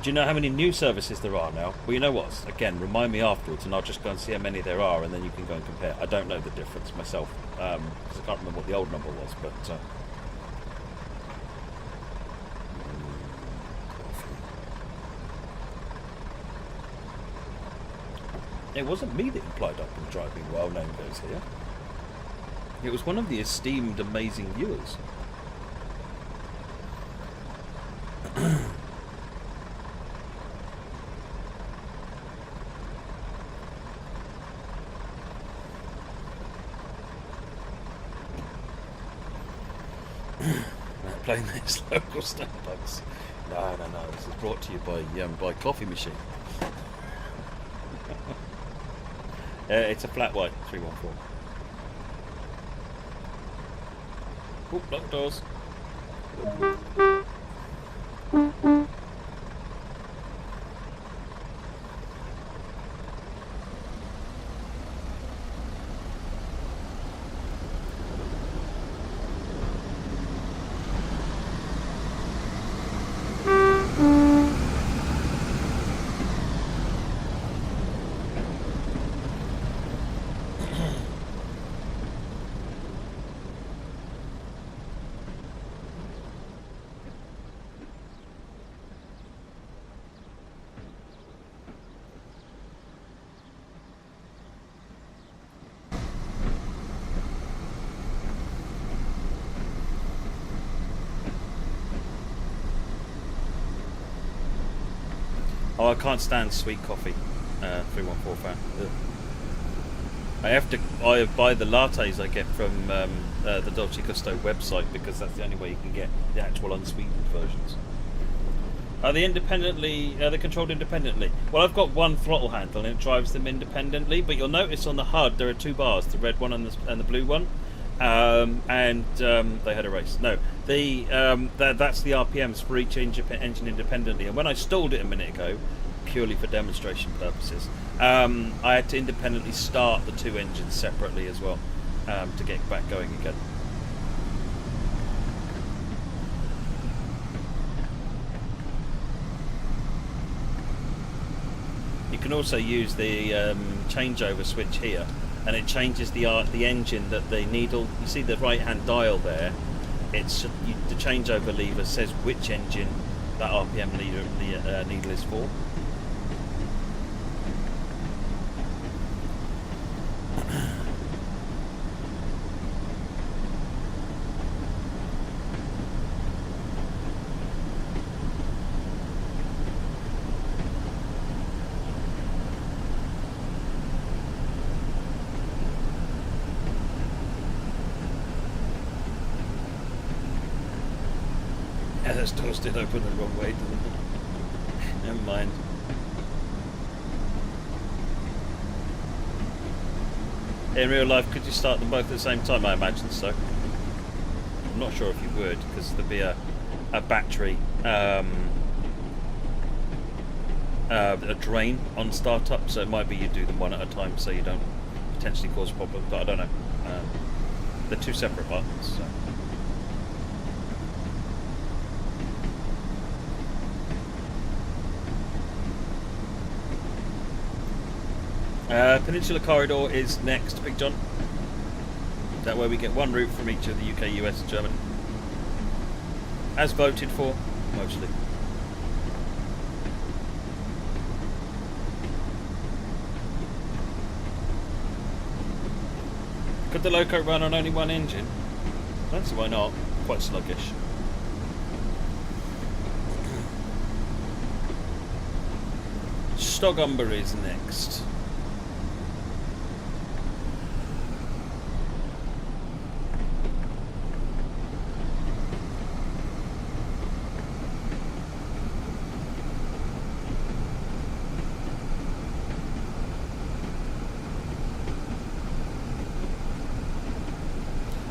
Do you know how many new services there are now? Well, you know what? Again, remind me afterwards, and I'll just go and see how many there are, and then you can go and compare. I don't know the difference myself, because I can't remember what the old number was, but... It wasn't me that implied I've been driving while name goes here. It was one of the esteemed, amazing viewers. Playing this local Starbucks. No. This is brought to you by Coffee Machine. It's a flat white 314. Oop, lock doors. Oh, I can't stand sweet coffee. 314 fan. Ugh. I buy the lattes I get from the Dolce Gusto website, because that's the only way you can get the actual unsweetened versions. Are they controlled independently? Well, I've got one throttle handle and it drives them independently, but you'll notice on the HUD there are two bars, the red one and the blue one. They had a race. No, that's the RPMs for each engine independently. And when I stalled it a minute ago, purely for demonstration purposes, I had to independently start the two engines separately as well, to get back going again. You can also use the changeover switch here, and it changes the engine that the needle. You see the right hand dial there. It's the changeover lever says which engine that RPM needle is for. This door still open the wrong way, doesn't it? Never mind. In real life, could you start them both at the same time? I imagine so. I'm not sure if you would, because there'd be a battery, a drain on startup, so it might be you do them one at a time so you don't potentially cause problems, but I don't know. They're two separate buttons, so. Peninsula Corridor is next, Big John. That way we get one route from each of the UK, US and Germany. As voted for, mostly. Could the loco run on only one engine? I don't see why not. Quite sluggish. Stogumber is next.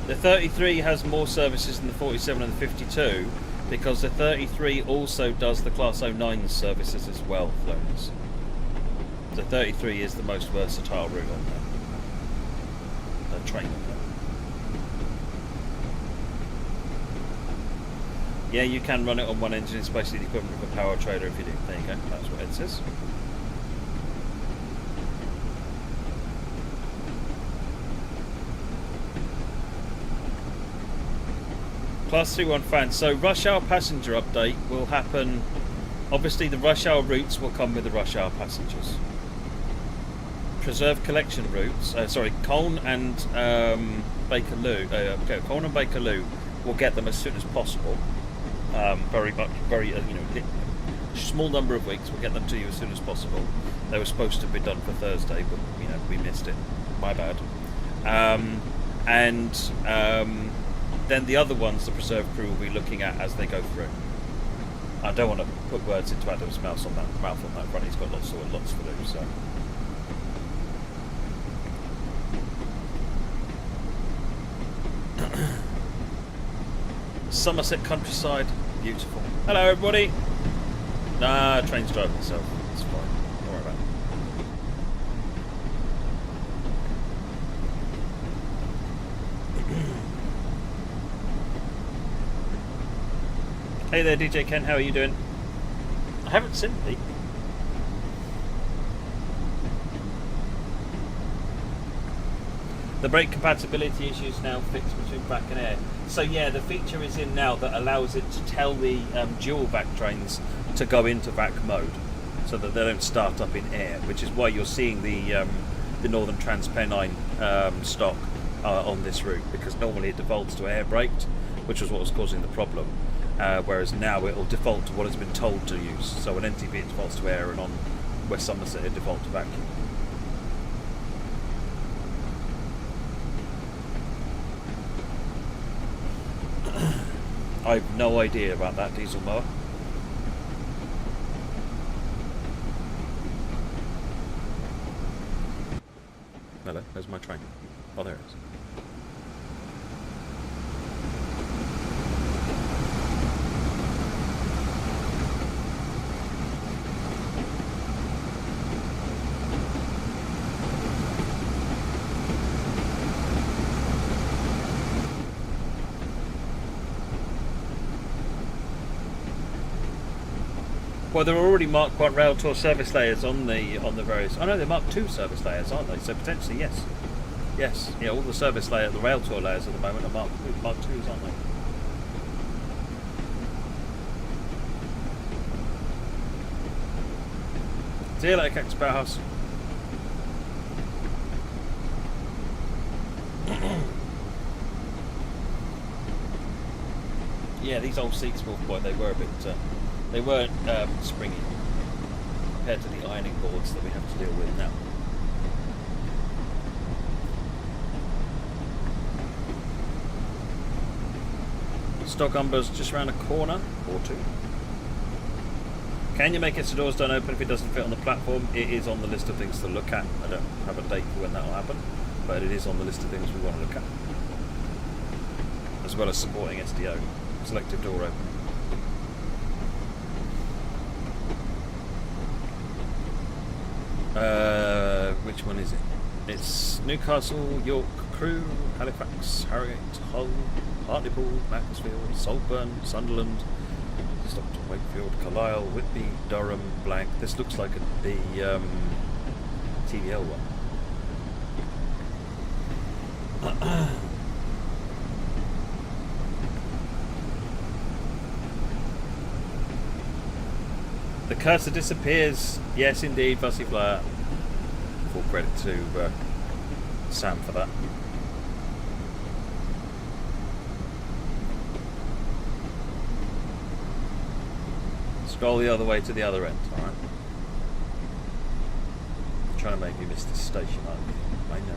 The 33 has more services than the 47 and the 52 because the 33 also does the Class 09 services as well, Floners. The 33 is the most versatile route on there. Train on there. Yeah, you can run it on one engine. It's basically the equivalent of a power trailer if you do. There you go. That's what it says. Class 31 fans. So rush hour passenger update will happen. Obviously, the rush hour routes will come with the rush hour passengers. Preserve collection routes. Colne and Bakerloo. Colne and Bakerloo will get them as soon as possible. Small number of weeks. We'll get them to you as soon as possible. They were supposed to be done for Thursday, but we missed it. My bad. Then the other ones, the preserve crew will be looking at as they go through. I don't want to put words into Adam's mouth on that front. He's got lots to do. So. Somerset countryside, beautiful. Hello, everybody. Nah, train's driving itself. It's fine. Don't worry about it. Hey there, DJ Ken. How are you doing? I haven't seen Pete. The brake compatibility issues now fixed between VAC and air. So yeah, the feature is in now that allows it to tell the dual VAC trains to go into VAC mode, so that they don't start up in air. Which is why you're seeing the Northern Transpennine stock on this route, because normally it defaults to air braked, which was what was causing the problem. Whereas now it will default to what it's been told to use. So on NTV it defaults to air, and on West Somerset it defaults to vacuum. I've no idea about that diesel mower. Hello, there's my train. Oh, there it is. Well, there are already Mark 1 Rail Tour service layers on the various. I know they're Mark 2 service layers, aren't they? So potentially, yes. Yes, yeah, all the service layer, the Rail Tour layers at the moment are Mark 2s, aren't they? See you later, Cactus Powerhouse. Yeah, these old seats, boy, they were a bit. They weren't springy compared to the ironing boards that we have to deal with now. Stockumber's just around a corner or two. Can you make it so doors don't open if it doesn't fit on the platform? It is on the list of things to look at. I don't have a date for when that will happen, but it is on the list of things we want to look at. As well as supporting SDO, selective door open. Which one is it? It's Newcastle, York, Crewe, Halifax, Harrogate, Hull, Hartlepool, Macclesfield, Saltburn, Sunderland, Stockton, Wakefield, Carlisle, Whitby, Durham, Blank. This looks like TVL one. The cursor disappears. Yes, indeed, Fussy Flyer. Full credit to Sam for that. Scroll the other way to the other end, alright? Trying to make me miss this station, aren't you? I know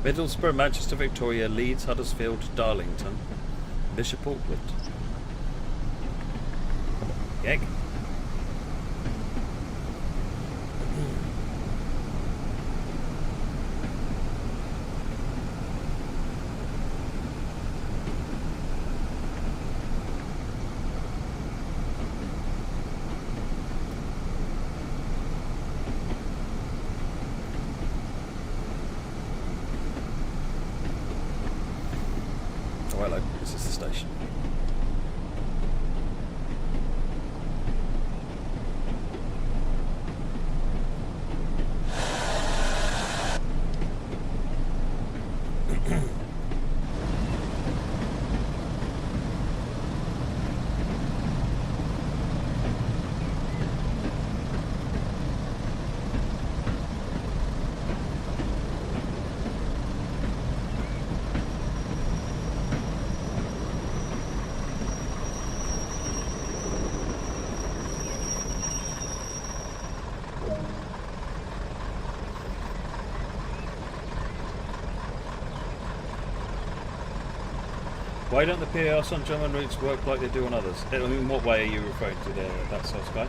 you're going. Middlesbrough, Manchester, Victoria, Leeds, Huddersfield, Darlington, Bishop Auckland. Egg. Hello, this is the station. Why don't the PRs on German routes work like they do on others? I mean, what way are you referring to there, that source guy?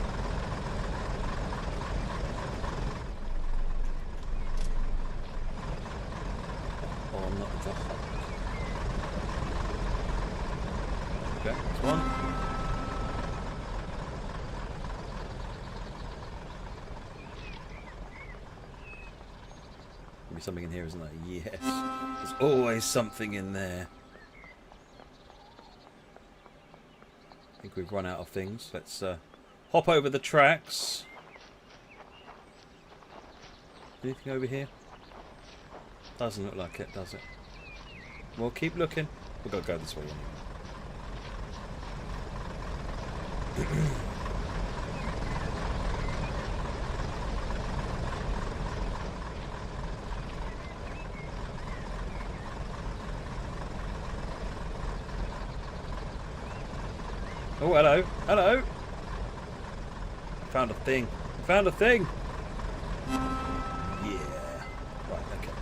Oh, I'm not that. Okay, that's one. There'll be something in here, isn't there? Yes. There's always something in there. I think we've run out of things. Let's hop over the tracks. Anything over here? Doesn't look like it, does it? Well, keep looking. We've got to go this way anyway. Oh, hello. Hello. Found a thing. Found a thing. Yeah. Right, okay.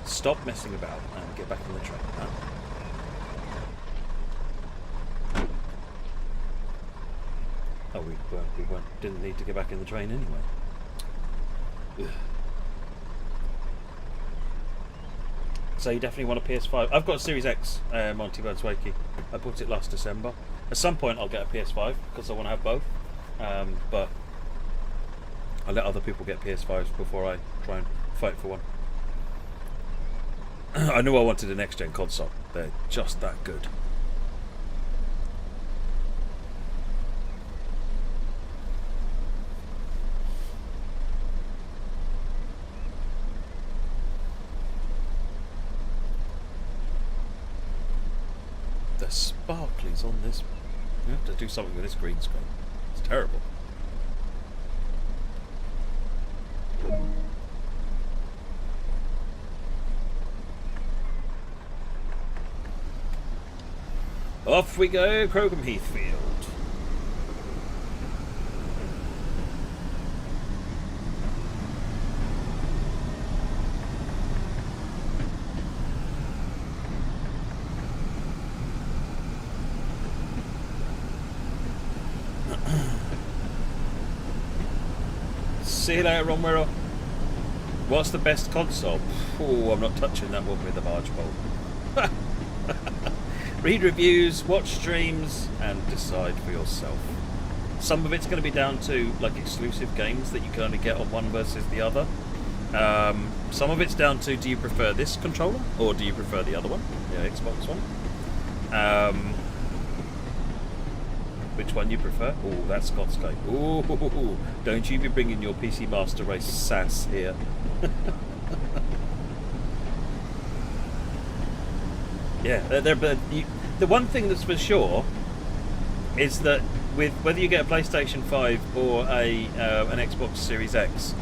Stop messing about and get back on the train. Huh? Oh, we didn't need to get back in the train anyway. Ugh. So you definitely want a PS5. I've got a Series X, Monty Bird's Wakey. I bought it last December. At some point I'll get a PS5 because I want to have both. But I'll let other people get PS5s before I try and fight for one. I knew I wanted a next-gen console. They're just that good. The sparklies on this. You have to do something with this green screen. It's terrible. Off we go, Crocombe Heathfield. See you later, Ron Wirral. What's the best console? Oh, I'm not touching that one with the barge pole. Read reviews, watch streams, and decide for yourself. Some of it's going to be down to like exclusive games that you can only get on one versus the other. Some of it's down to, do you prefer this controller or do you prefer the other one, the Xbox one? Which one you prefer? Oh, that's Scotscape. Oh, don't you be bringing your PC Master Race sass here. Yeah, the one thing that's for sure is that with whether you get a PlayStation 5 or an Xbox Series X,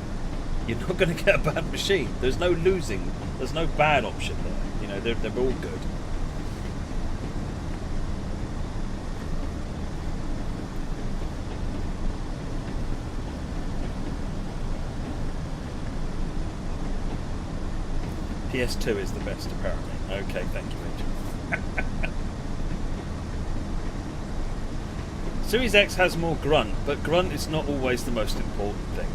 you're not going to get a bad machine. There's no losing. There's no bad option there. You know, they're all good. PS2 is the best, apparently. Okay, thank you, Rachel. Series X has more grunt, but grunt is not always the most important thing.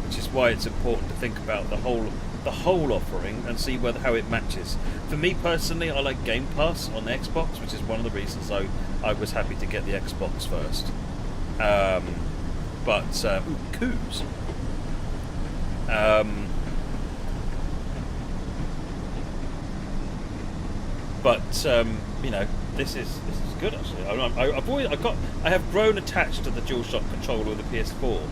Which is why it's important to think about the whole offering and see how it matches. For me personally, I like Game Pass on Xbox, which is one of the reasons I was happy to get the Xbox first. Coos. You know, this is good actually. I have grown attached to the DualShock controller with the PS4,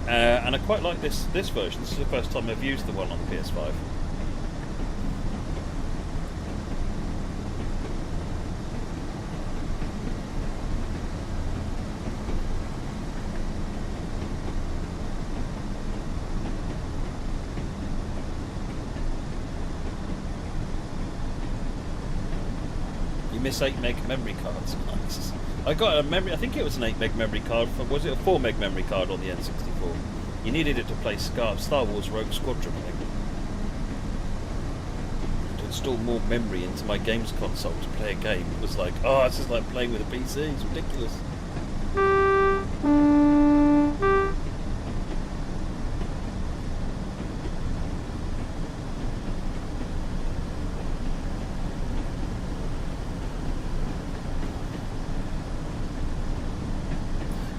and I quite like this version. This is the first time I've used the one on the PS5. Miss 8 meg memory cards. Nice. I got a memory. I think it was an 8 meg memory card. Was it a 4 meg memory card on the N64? You needed it to play Star Wars Rogue Squadron, I think. To install more memory into my games console to play a game. It was like, oh, this is like playing with a PC. It's ridiculous.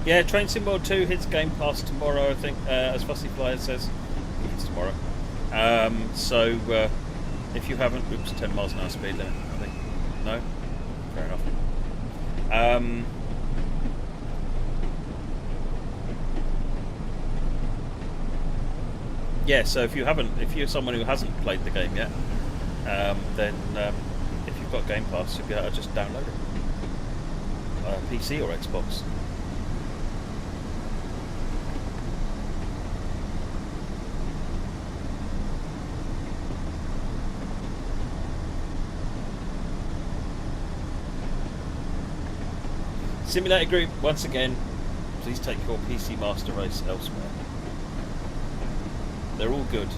Yeah, Train Sim World 2 hits Game Pass tomorrow, I think, as Fussy Flyer says. I think it's tomorrow. If you haven't, oops, 10 miles an hour speed limit, I think. No? Fair enough. Yeah, so if you're someone who hasn't played the game yet, then if you've got Game Pass, you'll be able to just download it. PC or Xbox. Simulator Group, once again, please take your PC Master Race elsewhere. They're all good.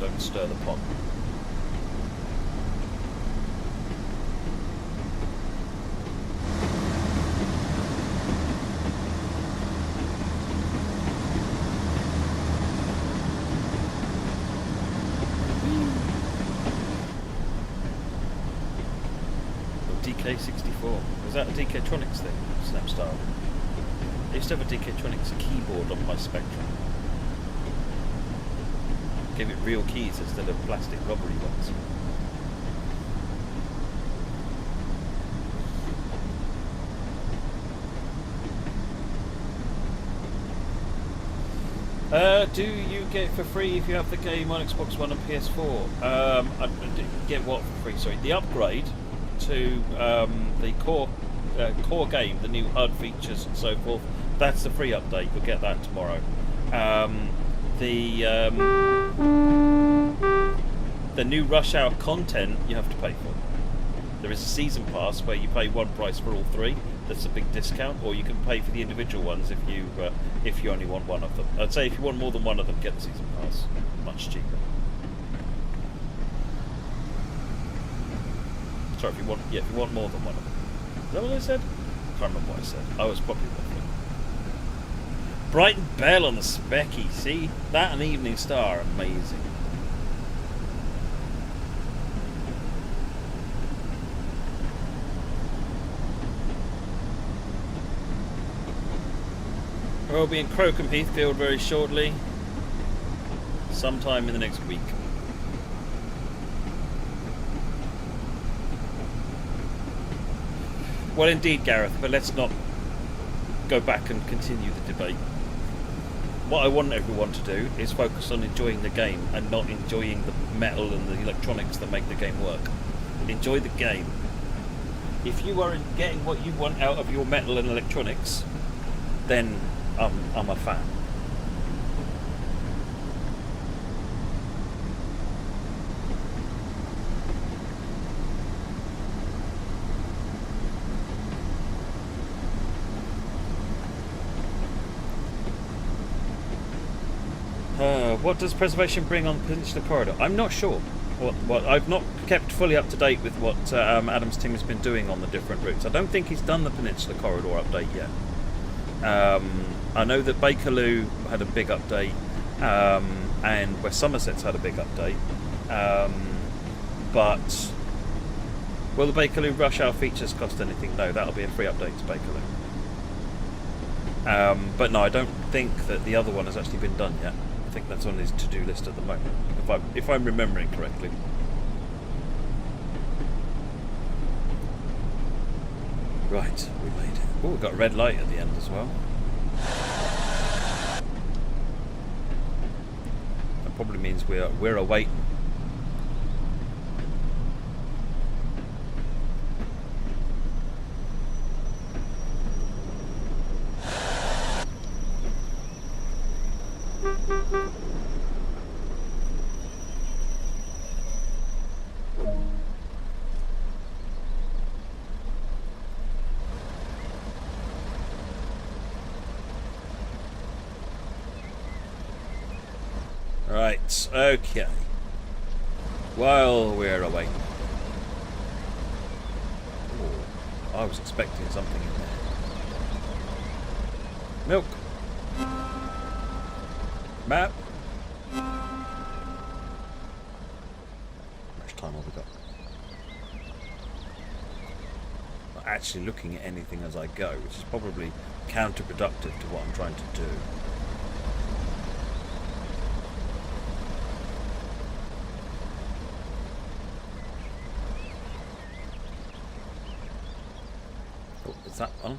Don't stir the pot. DK64. Was that a DK-Tronics thing? Snapstar. I used to have a DK-Tronics keyboard on my Spectrum. Gave it real keys instead of plastic rubbery ones. Do you get it for free if you have the game on Xbox One and PS4? Get what for free? Sorry, the upgrade to the core game, the new HUD features and so forth. That's the free update. You'll get that tomorrow. The new Rush Hour content you have to pay for. There is a season pass where you pay one price for all three. That's a big discount, or you can pay for the individual ones if you only want one of them. I'd say if you want more than one of them, get the season pass. Much cheaper. Sorry, if you want more than one of them. Is that what I said? I can't remember what I said. I was probably waffling. Brighton Bell on the Specky. See? That and Evening Star, amazing. We'll be in Crocombe Heathfield very shortly. Sometime in the next week. Well, indeed, Gareth, but let's not go back and continue the debate. What I want everyone to do is focus on enjoying the game and not enjoying the metal and the electronics that make the game work. Enjoy the game. If you are getting what you want out of your metal and electronics, then I'm a fan. What does preservation bring on the Peninsula corridor? I'm not sure. What I've not kept fully up to date with what Adam's team has been doing on the different routes. I don't think he's done the Peninsula corridor update yet. I know that Bakerloo had a big update, and West Somerset's had a big update. But will the Bakerloo rush hour features cost anything? No, that'll be a free update to Bakerloo. But no, I don't think that the other one has actually been done yet. I think that's on his to-do list at the moment, if I'm remembering correctly. Right, we made it. Oh, we've got a red light at the end as well. That probably means we're awaiting. Right, okay. While we're away. Oh, I was expecting something in there. Milk. Map. How much time have we got? Not actually looking at anything as I go, which is probably counterproductive to what I'm trying to do. Is that one?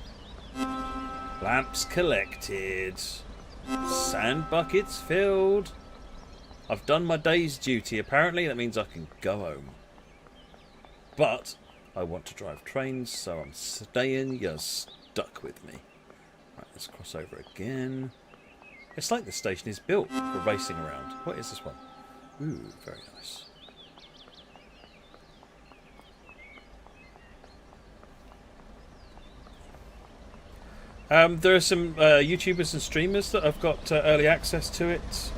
Lamps collected. Sand buckets filled. I've done my day's duty. Apparently that means I can go home. But I want to drive trains, so I'm staying. You're stuck with me. Right, let's cross over again. It's like the station is built for racing around. What is this one? Ooh, very nice. There are some YouTubers and streamers that have got early access to it.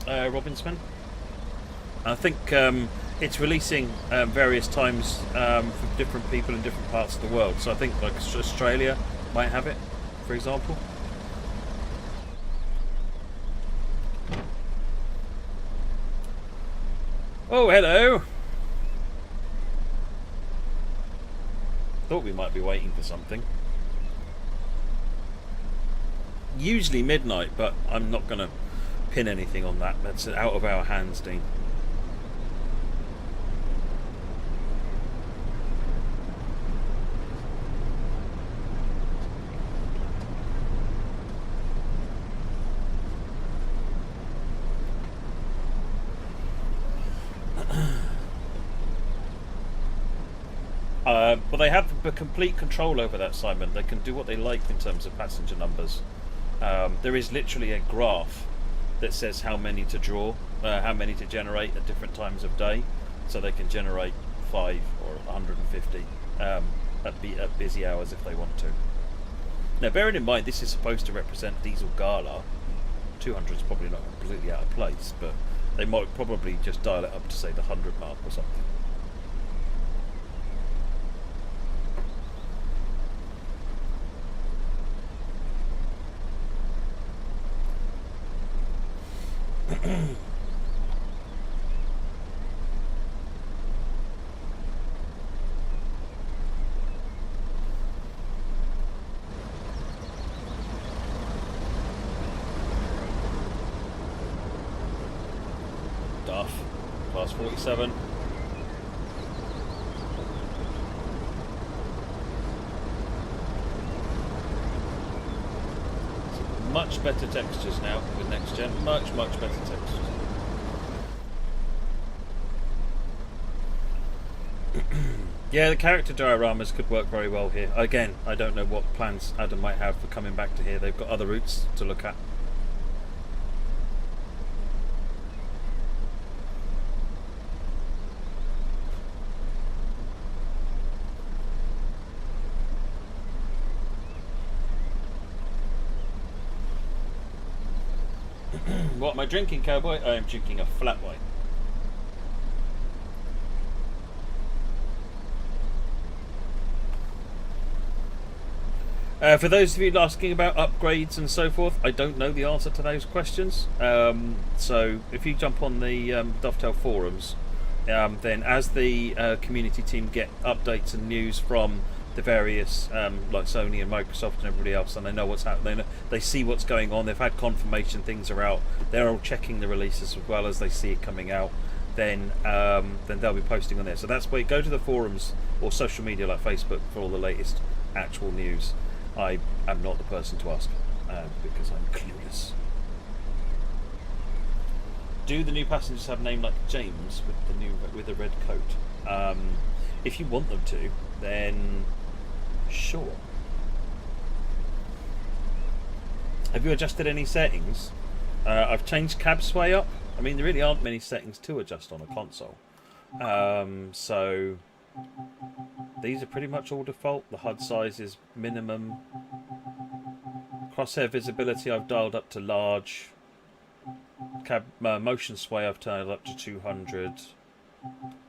Robinsman. I think it's releasing various times for different people in different parts of the world. So I think like Australia might have it, for example. Oh, hello. Thought we might be waiting for something. Usually midnight, but I'm not going to pin anything on that. That's out of our hands, Dean. But they have complete control over that, Simon. They can do what they like in terms of passenger numbers. There is literally a graph that says how many to draw, how many to generate at different times of day. So they can generate 5 or 150 at busy hours if they want to. Now, bearing in mind this is supposed to represent Diesel Gala, 200 is probably not completely out of place, but they might probably just dial it up to say the 100 mark or something. Duff, class 47. much better textures now with next gen. Much better textures. Yeah, the character dioramas could work very well here. Again, I don't know what plans Adam might have for coming back to here. They've got other routes to look at. What am I drinking, cowboy? I am drinking a flat white. For those of you asking about upgrades and so forth, I don't know the answer to those questions. So if you jump on the Dovetail forums, then as the community team get updates and news from the various like Sony and Microsoft and everybody else, and they know what's happening, they see what's going on, they've had confirmation things are out, they're all checking the releases as well as they see it coming out, then they'll be posting on there. So that's where you go to the forums or social media like Facebook for all the latest actual news. I am not the person to ask because I'm clueless. Do the new passengers have a name like James with the red coat? If you want them to, then sure. Have you adjusted any settings? I've changed cab sway up. I mean, there really aren't many settings to adjust on a console. So these are pretty much all default. The HUD size is minimum. Crosshair visibility I've dialed up to large. Cab motion sway I've turned up to 200.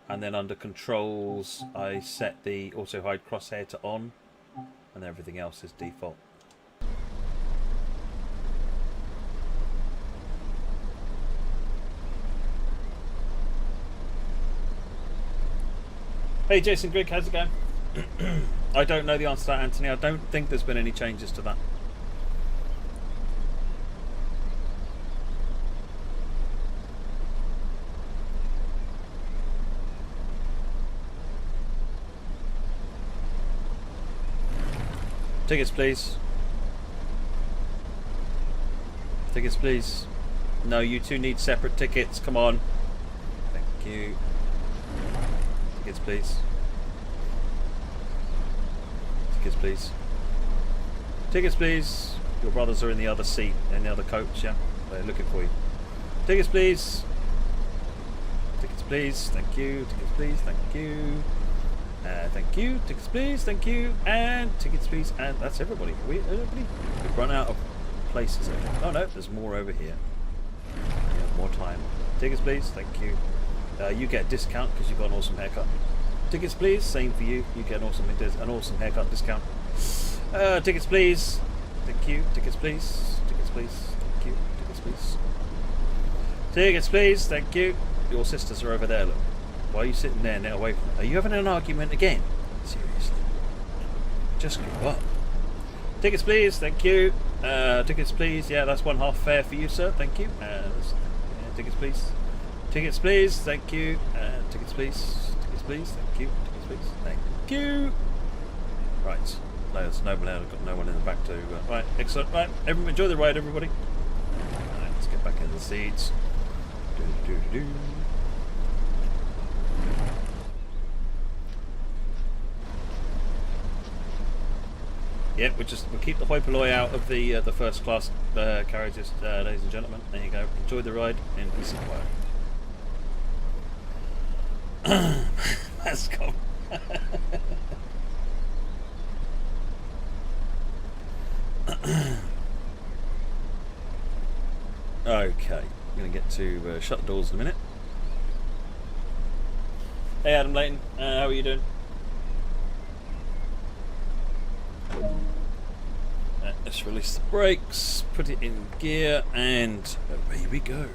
And then under controls I set the auto hide crosshair to on, and everything else is default. Hey Jason Grigg, how's it going? I don't know the answer to that, Anthony. I don't think there's been any changes to that. Tickets, please. Tickets, please. No, you two need separate tickets. Come on. Thank you. Tickets, please. Tickets, please. Tickets, please. Your brothers are in the other seat, in the other coach, yeah? They're looking for you. Tickets, please. Tickets, please. Thank you. Tickets, please. Thank you. Thank you. Tickets, please. Thank you. And tickets, please. And that's everybody. Everybody? We've run out of places. Oh no, there's more over here. We have more time. Tickets, please. Thank you. You get a discount because you've got an awesome haircut. Tickets, please. Same for you. You get an awesome haircut discount. Tickets, please. Thank you. Tickets, please. Tickets, please. Thank you. Tickets, please. Tickets, please. Thank you. Your sisters are over there. Look. Why are you sitting there now away from it? Are you having an argument again? Seriously. Just grow up. Tickets, please. Thank you. Tickets, please. Yeah, that's 1/2 fare for you, sir. Thank you. Tickets, please. Tickets, please. Thank you. Tickets, please. Tickets, please. Thank you. Tickets, please. Thank you. Right. No, there's no one. I've got no one in the back to. Right. Excellent. Right. Everyone, enjoy the ride, everybody. Right, let's get back in the seats. Do. Yep, we'll keep the hoi polloi out of the first class carriages, ladies and gentlemen. There you go. Enjoy the ride in peace and quiet. That's cool. Okay, I'm going to get to shut the doors in a minute. Hey Adam Layton, how are you doing? Let's release the brakes, put it in gear, and away we go.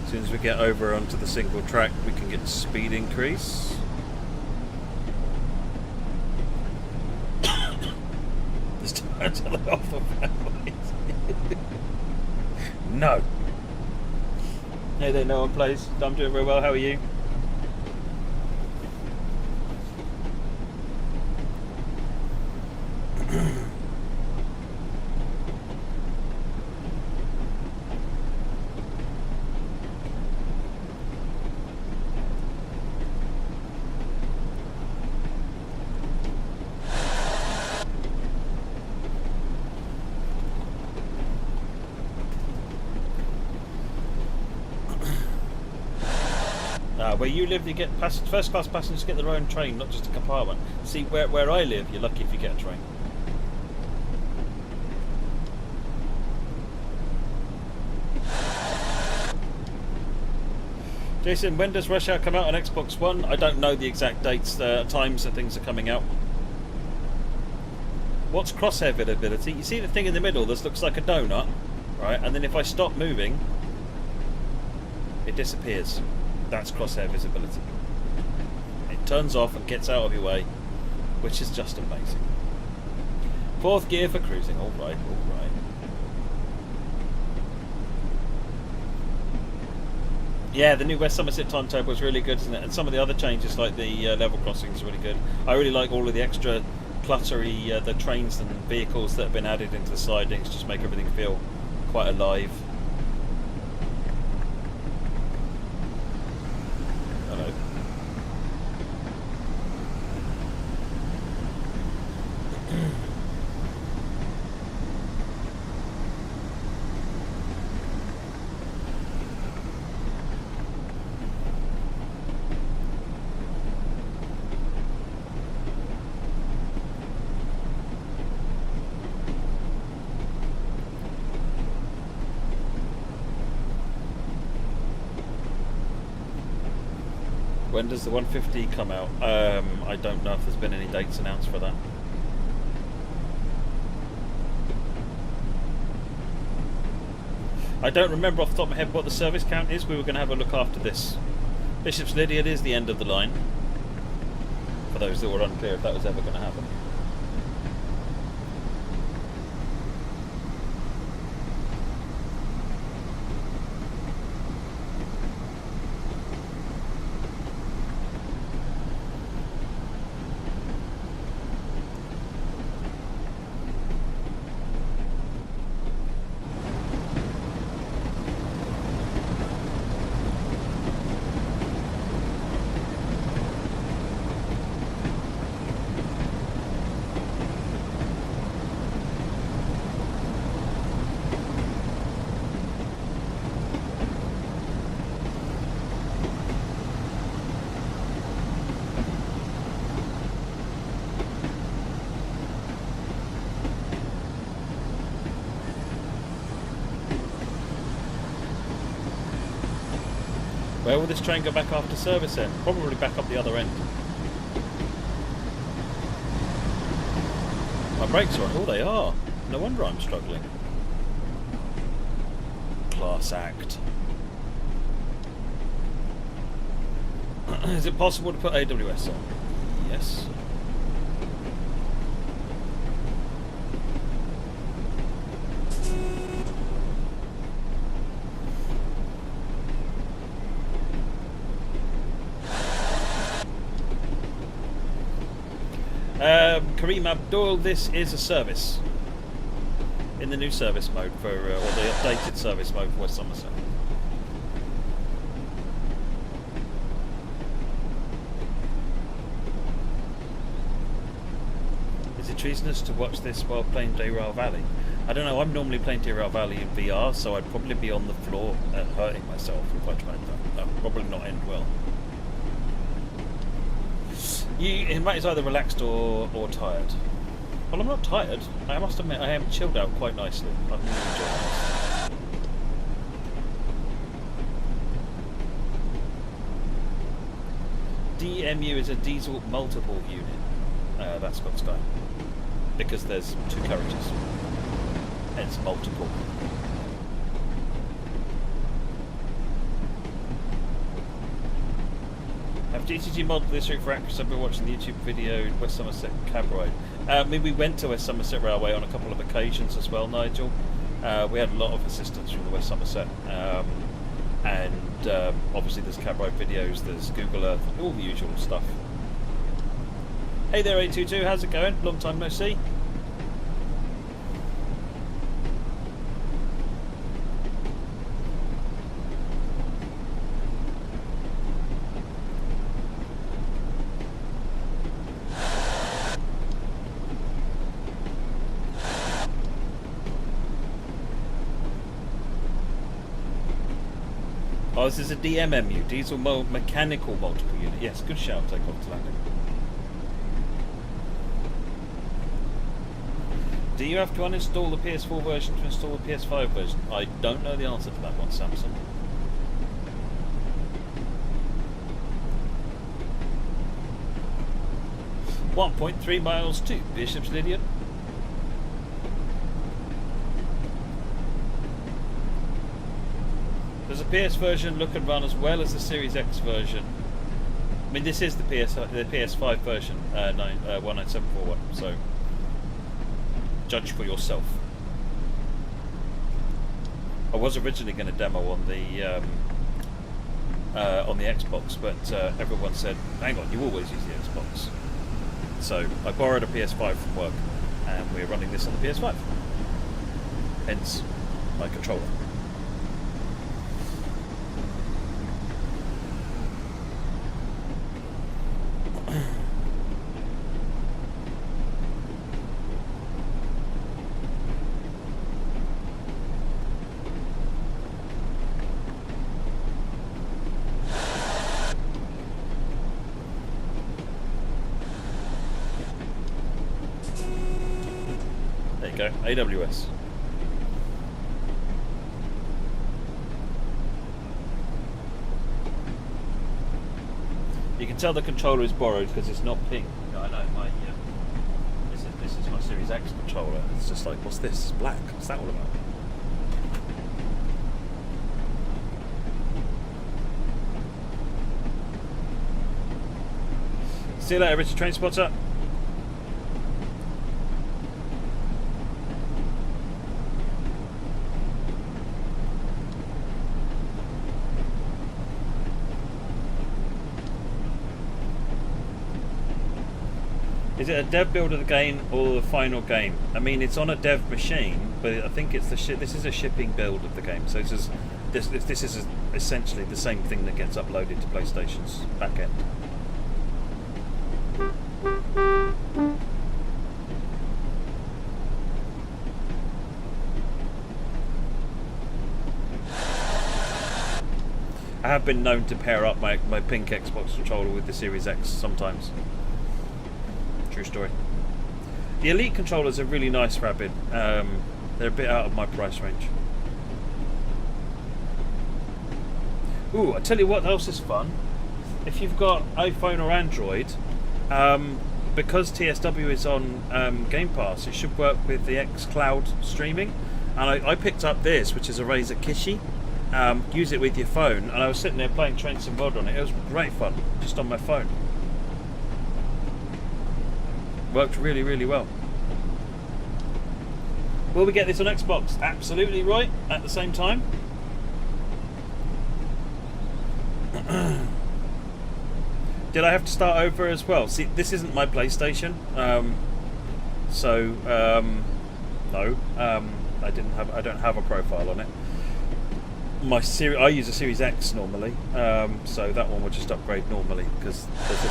As soon as we get over onto the single track, we can get speed increase. until they offer families. No. Hey there, no one plays. I'm doing very well. How are you? Where you live, you get first class passengers get their own train, not just a compartment. See, where I live, you're lucky if you get a train. Jason, when does Rush Hour come out on Xbox One? I don't know the exact dates, times that things are coming out. What's crosshair availability? You see the thing in the middle that looks like a donut, right? And then if I stop moving, it disappears. That's crosshair visibility. It turns off and gets out of your way, which is just amazing. Fourth gear for cruising. All right, all right. Yeah, the new West Somerset timetable is really good, isn't it? And some of the other changes, like the level crossing, is really good. I really like all of the extra cluttery, the trains and vehicles that have been added into the sidings, just make everything feel quite alive. When does the 150 come out? I don't know if there's been any dates announced for that. I don't remember off the top of my head what the service count is. We were going to have a look after this. Bishop's Lydia is the end of the line. For those that were unclear if that was ever going to happen. Where will this train go back after service then? Probably back up the other end. My brakes are on. Oh, they are. No wonder I'm struggling. Class act. Is it possible to put AWS on? Yes. Kareem Abdul, this is a service in the new service mode for, or the updated service mode for West Somerset. Is it treasonous to watch this while playing Derail Valley? I don't know, I'm normally playing Derail Valley in VR, so I'd probably be on the floor hurting myself if I tried that. That would probably not end well. It might be either relaxed or tired. Well, I'm not tired. I must admit, I am chilled out quite nicely. I'm really enjoying this. DMU is a diesel multiple unit. That's got Sky. Because there's two characters. Hence multiple. Have GTG modded this route for actors? I've been watching the YouTube video West Somerset cab ride. I mean, we went to West Somerset Railway on a couple of occasions as well, Nigel. We had a lot of assistance from the West Somerset. And obviously there's cab ride videos, there's Google Earth, all the usual stuff. Hey there 822, how's it going? Long time no see. Oh, this is a DMMU, diesel mechanical multiple unit. Yes, good shout, take off to landing. Do you have to uninstall the PS4 version to install the PS5 version? I don't know the answer to that one, Samson. .3 miles to Bishop's Lydian. Does the PS version look and run as well as the Series X version? I mean, this is the PS5 version, 19741, so judge for yourself. I was originally going to demo on the Xbox, but everyone said, hang on, you always use the Xbox. So I borrowed a PS5 from work, and we're running this on the PS5. Hence my controller. Go AWS. You can tell the controller is borrowed because it's not pink. No, I know. This is my Series X controller. It's just like, what's this? It's black. What's that all about? See you later, Richard Train Spotter. Is it a dev build of the game or the final game? I mean, it's on a dev machine, but I think it's this is a shipping build of the game. So this is essentially the same thing that gets uploaded to PlayStation's back end. I have been known to pair up my pink Xbox controller with the Series X sometimes. True story. The Elite controllers are really nice, Rabid. They're a bit out of my price range. Ooh, I tell you what else is fun. If you've got iPhone or Android, because TSW is on Game Pass, it should work with the xCloud streaming. And I picked up this, which is a Razer Kishi. Use it with your phone, and I was sitting there playing Train Sim World on it. It was great fun, just on my phone. Worked really, really well. Will we get this on Xbox? Absolutely, right. At the same time. Did I have to start over as well? See, this isn't my PlayStation, no. I don't have a profile on it. I use a Series X normally, so that one will just upgrade normally because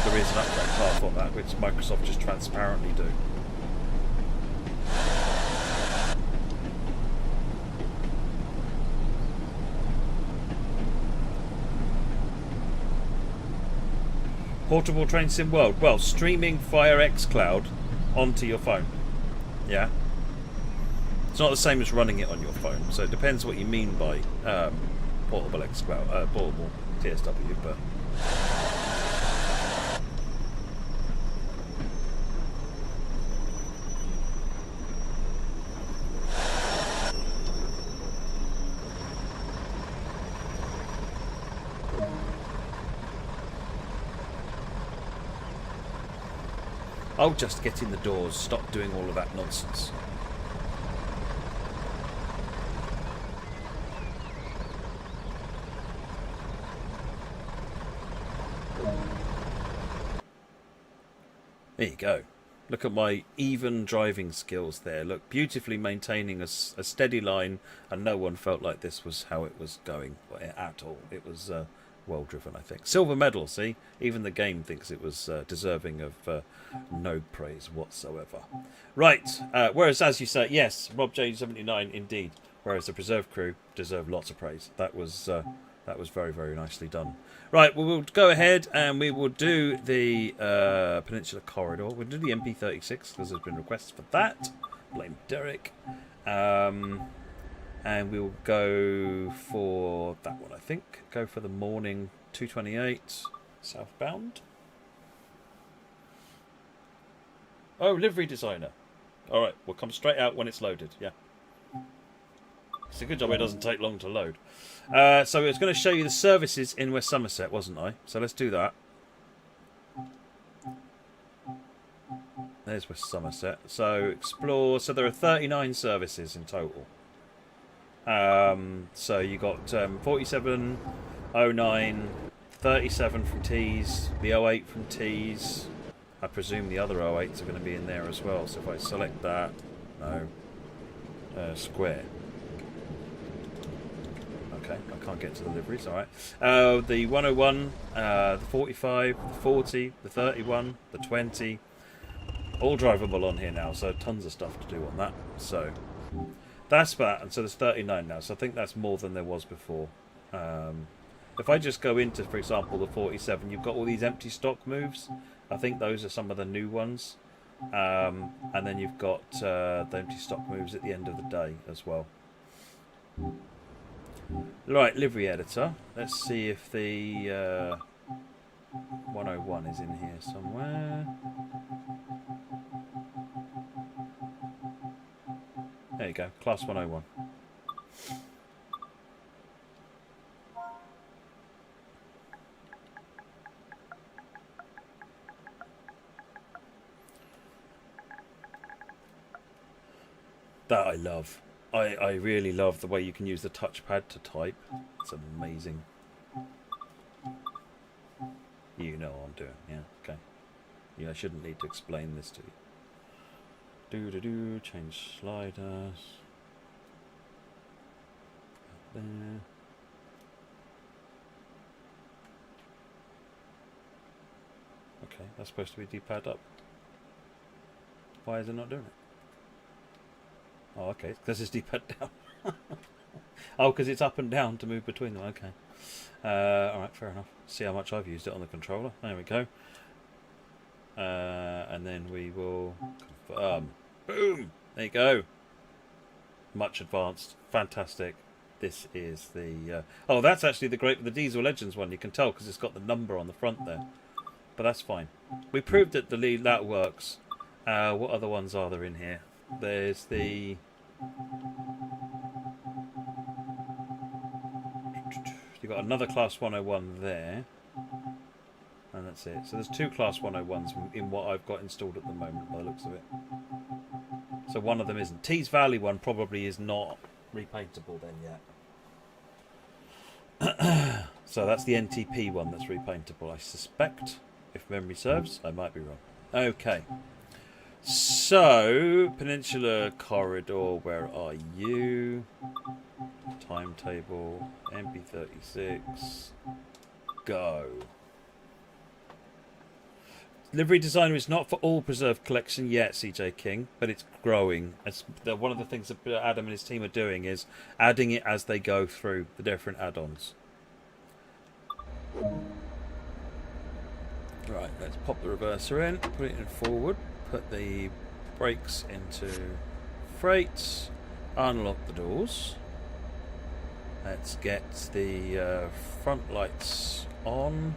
there is an upgrade path on that, which Microsoft just transparently do. Portable Train Sim World. Well, streaming via xCloud onto your phone. Yeah. It's not the same as running it on your phone, so it depends what you mean by portable xCloud, portable TSW. But Oh, just get in the doors. Stop doing all of that nonsense. There you go. Look at my even driving skills there. Look, beautifully maintaining a steady line, and no one felt like this was how it was going at all. It was well driven, I think. Silver medal, see? Even the game thinks it was deserving of no praise whatsoever. Right, whereas, as you say, yes, Rob J79, indeed. Whereas the Preserve crew deserve lots of praise. That was very, very nicely done. Right, well, we'll go ahead and we will do the Peninsula Corridor. We'll do the MP36 because there's been requests for that. Blame Derek. And we'll go for that one, I think. Go for the morning 228 southbound. Oh, livery designer. All right, we'll come straight out when it's loaded. Yeah. It's a good job it doesn't take long to load. So I was going to show you the services in West Somerset, wasn't I? So let's do that. There's West Somerset. So explore. So there are 39 services in total. So you got 47, 09, 37 from T's, the 08 from T's. I presume the other 08s are going to be in there as well. So if I select that, no, square. Okay, I can't get to the liveries, alright. The 101, the 45, the 40, the 31, the 20, all drivable on here now, so tons of stuff to do on that. So that's that, and so there's 39 now, so I think that's more than there was before. If I just go into, for example, the 47, you've got all these empty stock moves. I think those are some of the new ones. And then you've got the empty stock moves at the end of the day as well. Right, livery editor. Let's see if the 101 is in here somewhere. There you go, class 101. That I love. I really love the way you can use the touchpad to type. It's amazing. You know what I'm doing, yeah, okay. Yeah, I shouldn't need to explain this to you. Change sliders. There. Okay, that's supposed to be D-pad up. Why is it not doing it? Oh, okay, because it's D-pad down. Oh, because it's up and down to move between them. Okay. Alright, fair enough. See how much I've used it on the controller. There we go. And then we will confirm. Boom! There you go. Much advanced. Fantastic. This is the... oh, that's actually the Diesel Legends one. You can tell because it's got the number on the front there. But that's fine. We proved that that works. What other ones are there in here? There's the... You've got another Class 101 there. And that's it. So there's two Class 101s in what I've got installed at the moment, by the looks of it. So one of them isn't. Tees Valley one probably is not repaintable then yet. So that's the NTP one that's repaintable, I suspect. If memory serves, I might be wrong. Okay. So, Peninsula Corridor, where are you? Timetable, MP36, go. Livery designer is not for all preserved collection yet, CJ King, but it's growing. One of the things that Adam and his team are doing is adding it as they go through the different add-ons. Right, let's pop the reverser in, put it in forward. Put the brakes into freight, unlock the doors. Let's get the front lights on.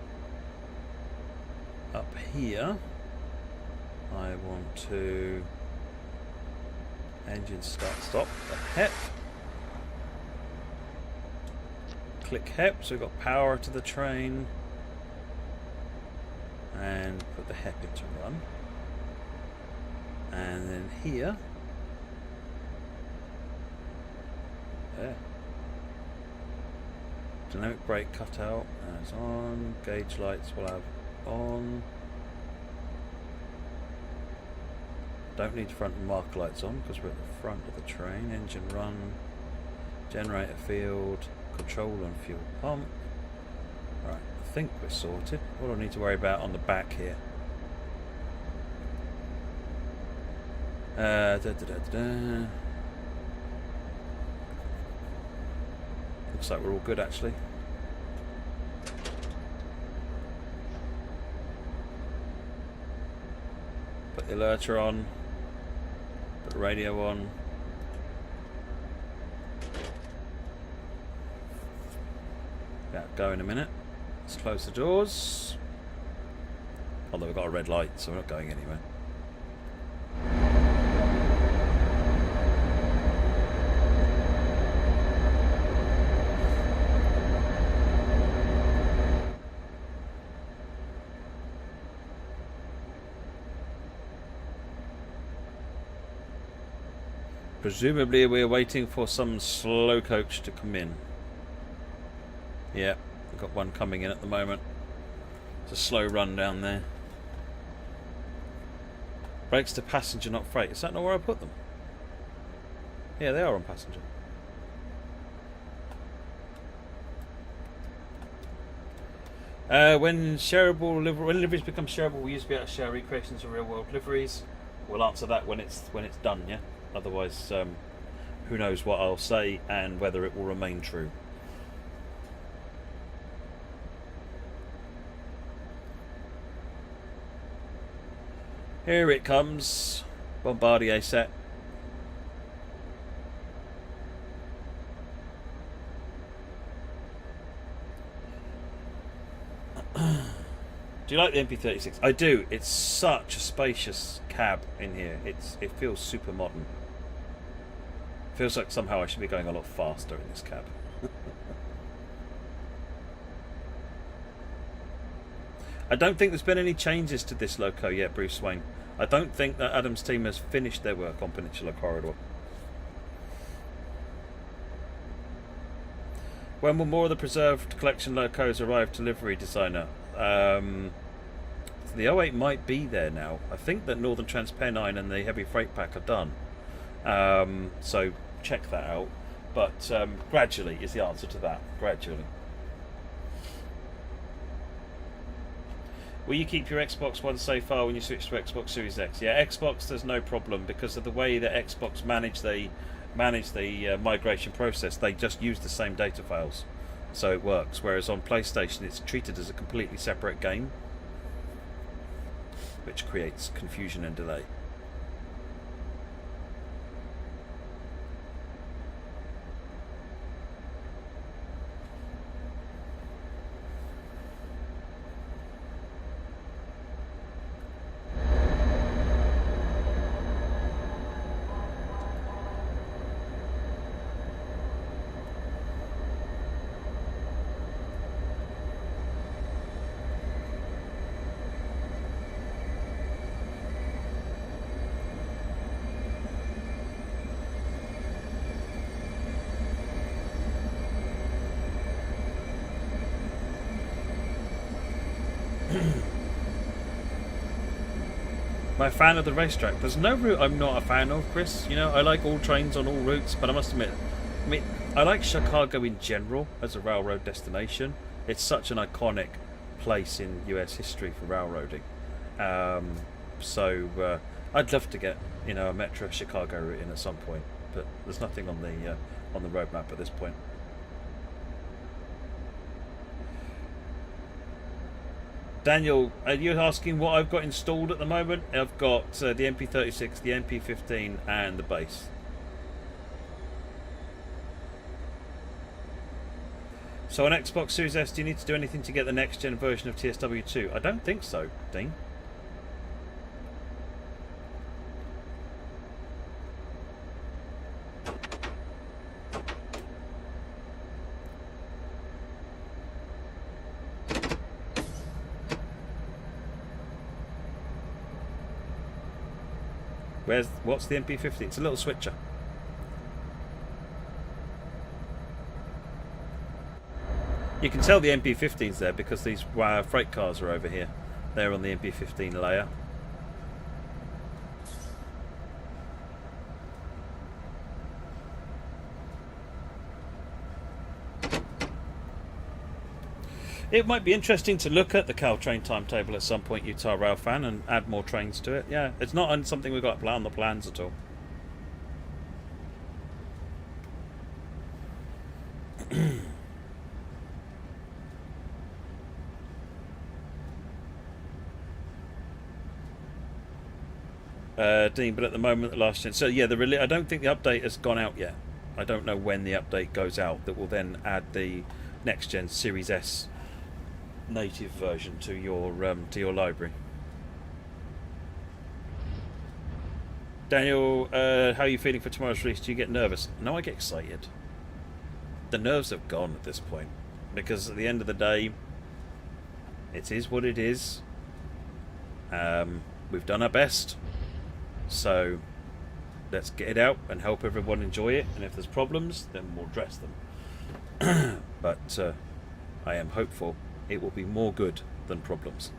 Up here, I want to engine stop the HEP. Click HEP, so we've got power to the train. And put the HEP into run. And then here, there. Dynamic brake cutout is on. Gauge lights will have on. Don't need front and marker lights on because we're at the front of the train. Engine run, generator field, control and fuel pump. Right, I think we're sorted. What do I need to worry about on the back here? Looks like we're all good actually. Put the alerter on. Put the radio on. Yeah, go in a minute. Let's close the doors. Although we've got a red light, so we're not going anywhere. Presumably we're waiting for some slow coach to come in. Yeah, we've got one coming in at the moment. It's a slow run down there. Brakes to passenger, not freight. Is that not where I put them? Yeah, they are on passenger. When liveries become shareable, we used to be able to share recreations of real world liveries. We'll answer that when it's done, yeah? Otherwise, who knows what I'll say and whether it will remain true. Here it comes. Bombardier set. Do you like the MP36? I do. It's such a spacious cab in here. It feels super modern. Feels like somehow I should be going a lot faster in this cab. I don't think there's been any changes to this loco yet, Bruce Wayne. I don't think that Adam's team has finished their work on Peninsula Corridor. When will more of the preserved collection locos arrive to livery designer? The 08 might be there now. I think that Northern Transpennine and the heavy freight pack are done. So check that out. But gradually is the answer to that. Gradually. Will you keep your Xbox One save file when you switch to Xbox Series X? Yeah, Xbox there's no problem because of the way that Xbox manage the migration process. They just use the same data files, so it works. Whereas on PlayStation, it's treated as a completely separate game, which creates confusion and delay. Am I a fan of the racetrack? There's no route I'm not a fan of, Chris. You know, I like all trains on all routes, but I must admit, I like Chicago in general as a railroad destination. It's such an iconic place in US history for railroading. So I'd love to get, you know, a Metro Chicago route in at some point, but there's nothing on the roadmap at this point. Daniel, are you asking what I've got installed at the moment? I've got the MP36, the MP15 and the base. So on Xbox Series S, do you need to do anything to get the next gen version of TSW2? I don't think so, Dean. What's the MP50? It's a little switcher. You can tell the MP15's there because these freight cars are over here. They're on the MP15 layer. It might be interesting to look at the Caltrain timetable at some point, Utah Rail fan, and add more trains to it. Yeah, it's not on something we've got on the plans at all. Dean, but at the moment, the last gen. So yeah, I don't think the update has gone out yet. I don't know when the update goes out that will then add the next gen Series S native version to your library. Daniel, how are you feeling for tomorrow's release? Do you get nervous? No, I get excited. The nerves have gone at this point because at the end of the day, it is what it is. We've done our best, so let's get it out and help everyone enjoy it. And if there's problems, then we'll address them. But I am hopeful it will be more good than problems.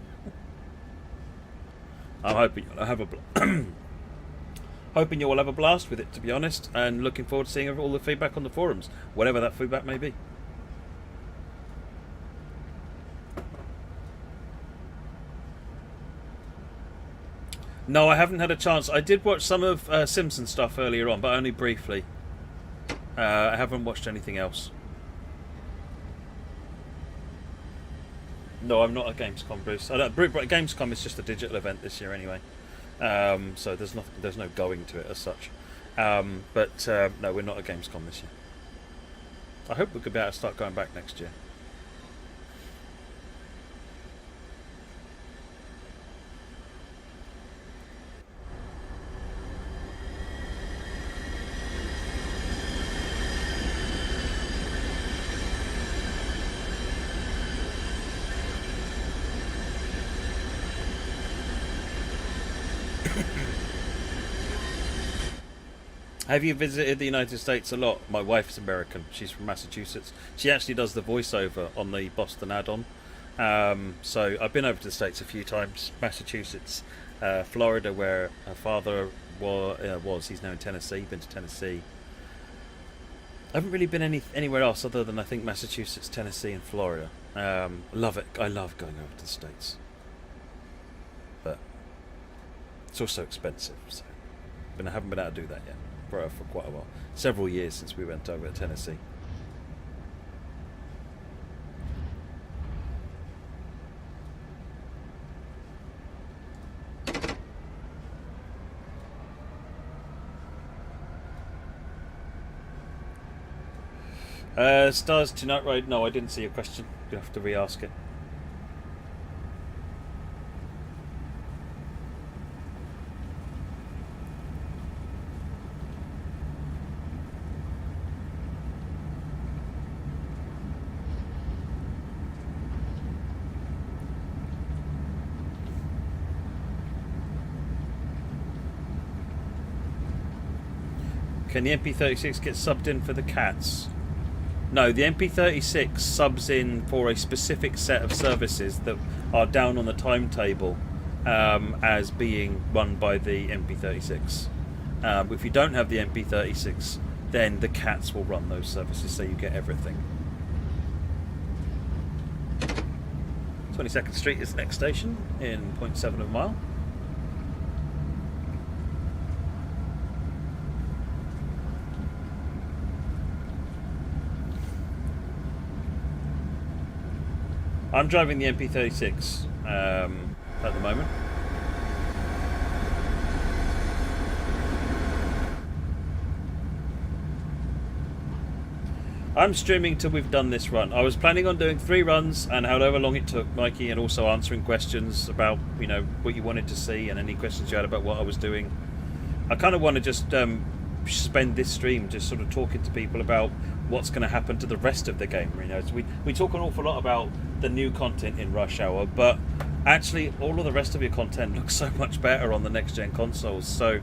I'm hoping you'll have hoping you will have a blast with it, to be honest, and looking forward to seeing all the feedback on the forums, whatever that feedback may be. No, I haven't had a chance. I did watch some of Simpson stuff earlier on, but only briefly. I haven't watched anything else. No, I'm not at Gamescom, Bruce. Gamescom is just a digital event this year anyway, so there's no going to it as such. But no, we're not at Gamescom this year. I hope we could be able to start going back next year. Have you visited the United States a lot? My wife's American. She's from Massachusetts. She actually does the voiceover on the Boston add-on. So I've been over to the States a few times. Massachusetts, Florida, where her father was. He's now in Tennessee. Been to Tennessee. I haven't really been anywhere else other than I think Massachusetts, Tennessee, and Florida. Love it. I love going over to the States. But it's also expensive. So I haven't been able to do that yet. For quite a while. Several years since we went over to Tennessee. Stars Tonight Ride? No, I didn't see your question. You have to re-ask it. Can the MP36 get subbed in for the cats? No, the MP36 subs in for a specific set of services that are down on the timetable as being run by the MP36. If you don't have the MP36, then the cats will run those services, so you get everything. 22nd Street is the next station in 0.7 of a mile. I'm driving the MP36 at the moment. I'm streaming till we've done this run. I was planning on doing 3 runs and however long it took, Mikey, and also answering questions about, you know, what you wanted to see and any questions you had about what I was doing. I kind of want to just spend this stream just sort of talking to people about what's going to happen to the rest of the game. You know, so we talk an awful lot about the new content in Rush Hour, but actually all of the rest of your content looks so much better on the next gen consoles. So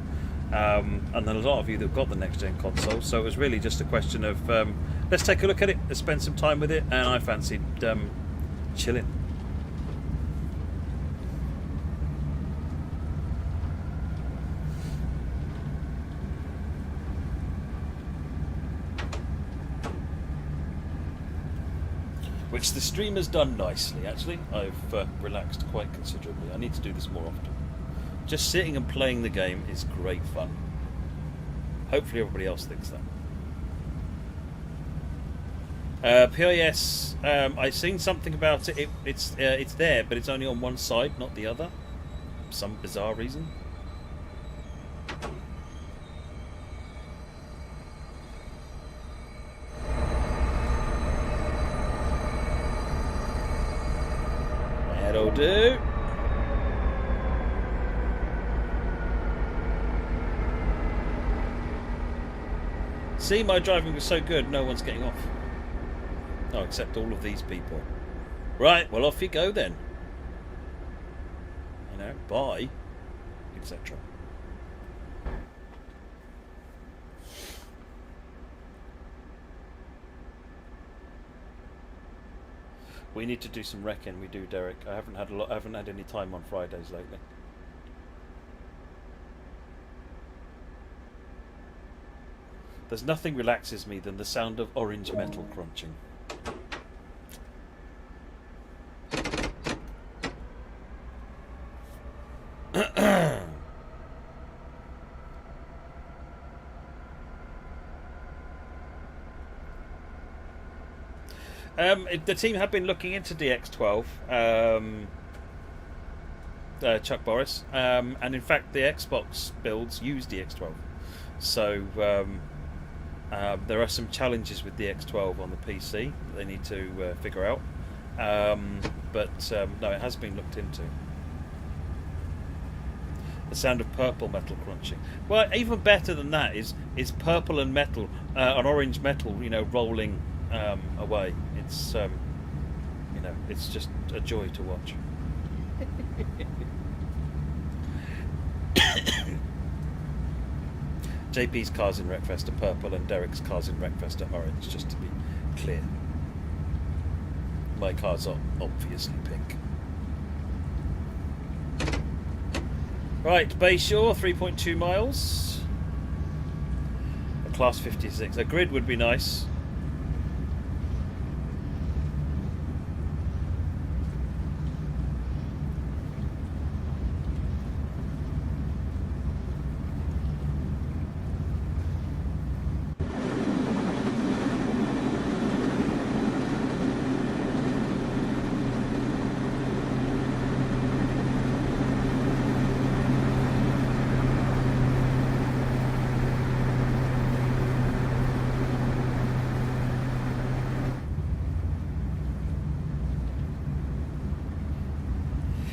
and then a lot of you that got the next gen console. So it was really just a question of let's take a look at it, let's spend some time with it, and I fancied chilling. Which the stream has done nicely, actually. I've relaxed quite considerably. I need to do this more often. Just sitting and playing the game is great fun. Hopefully everybody else thinks that. PIS, I've seen something about it. It's there, but it's only on one side, not the other. Some bizarre reason. That'll do. See, my driving was so good, no one's getting off. Oh, except all of these people. Right, well, off you go then. You know, bye, etc. We need to do some wrecking. We do, Derek. I haven't had any time on Fridays lately. There's nothing relaxes me than the sound of orange metal crunching. The team have been looking into DX12, Chuck Boris, and in fact the Xbox builds use DX12. So there are some challenges with DX12 on the PC that they need to figure out. But no, it has been looked into. The sound of purple metal crunching. Well, even better than that is purple and metal, an orange metal, rolling away. It's it's just a joy to watch. JP's cars in Wreckfest are purple and Derek's cars in Wreckfest are orange, just to be clear. My cars are obviously pink. Right, Bayshore, 3.2 miles. A class 56. A grid would be nice.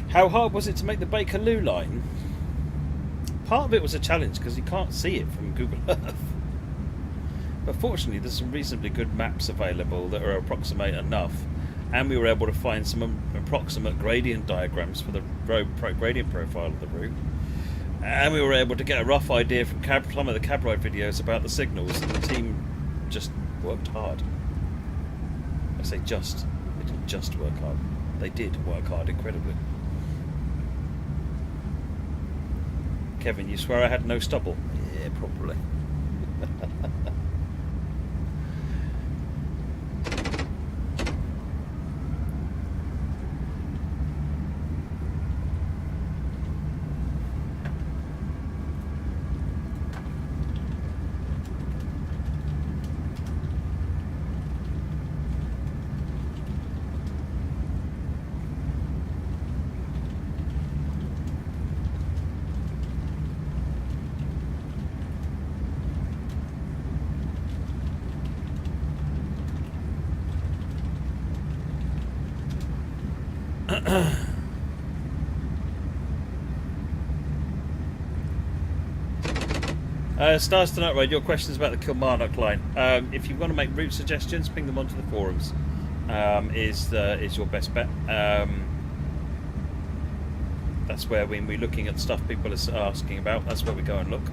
How hard was it to make the Bakerloo line? Part of it was a challenge because you can't see it from Google Earth. But fortunately there's some reasonably good maps available that are approximate enough, and we were able to find some approximate gradient diagrams for the road gradient profile of the route. And we were able to get a rough idea from some of the cab ride videos about the signals, and the team just worked hard. I say just, they didn't just work hard. They did work hard incredibly. Kevin, you swear I had no stubble? Yeah, probably. Stars Tonight Road, your questions about the Kilmarnock line. If you want to make route suggestions, ping them onto the forums. Is your best bet. That's where when we're looking at stuff people are asking about, that's where we go and look.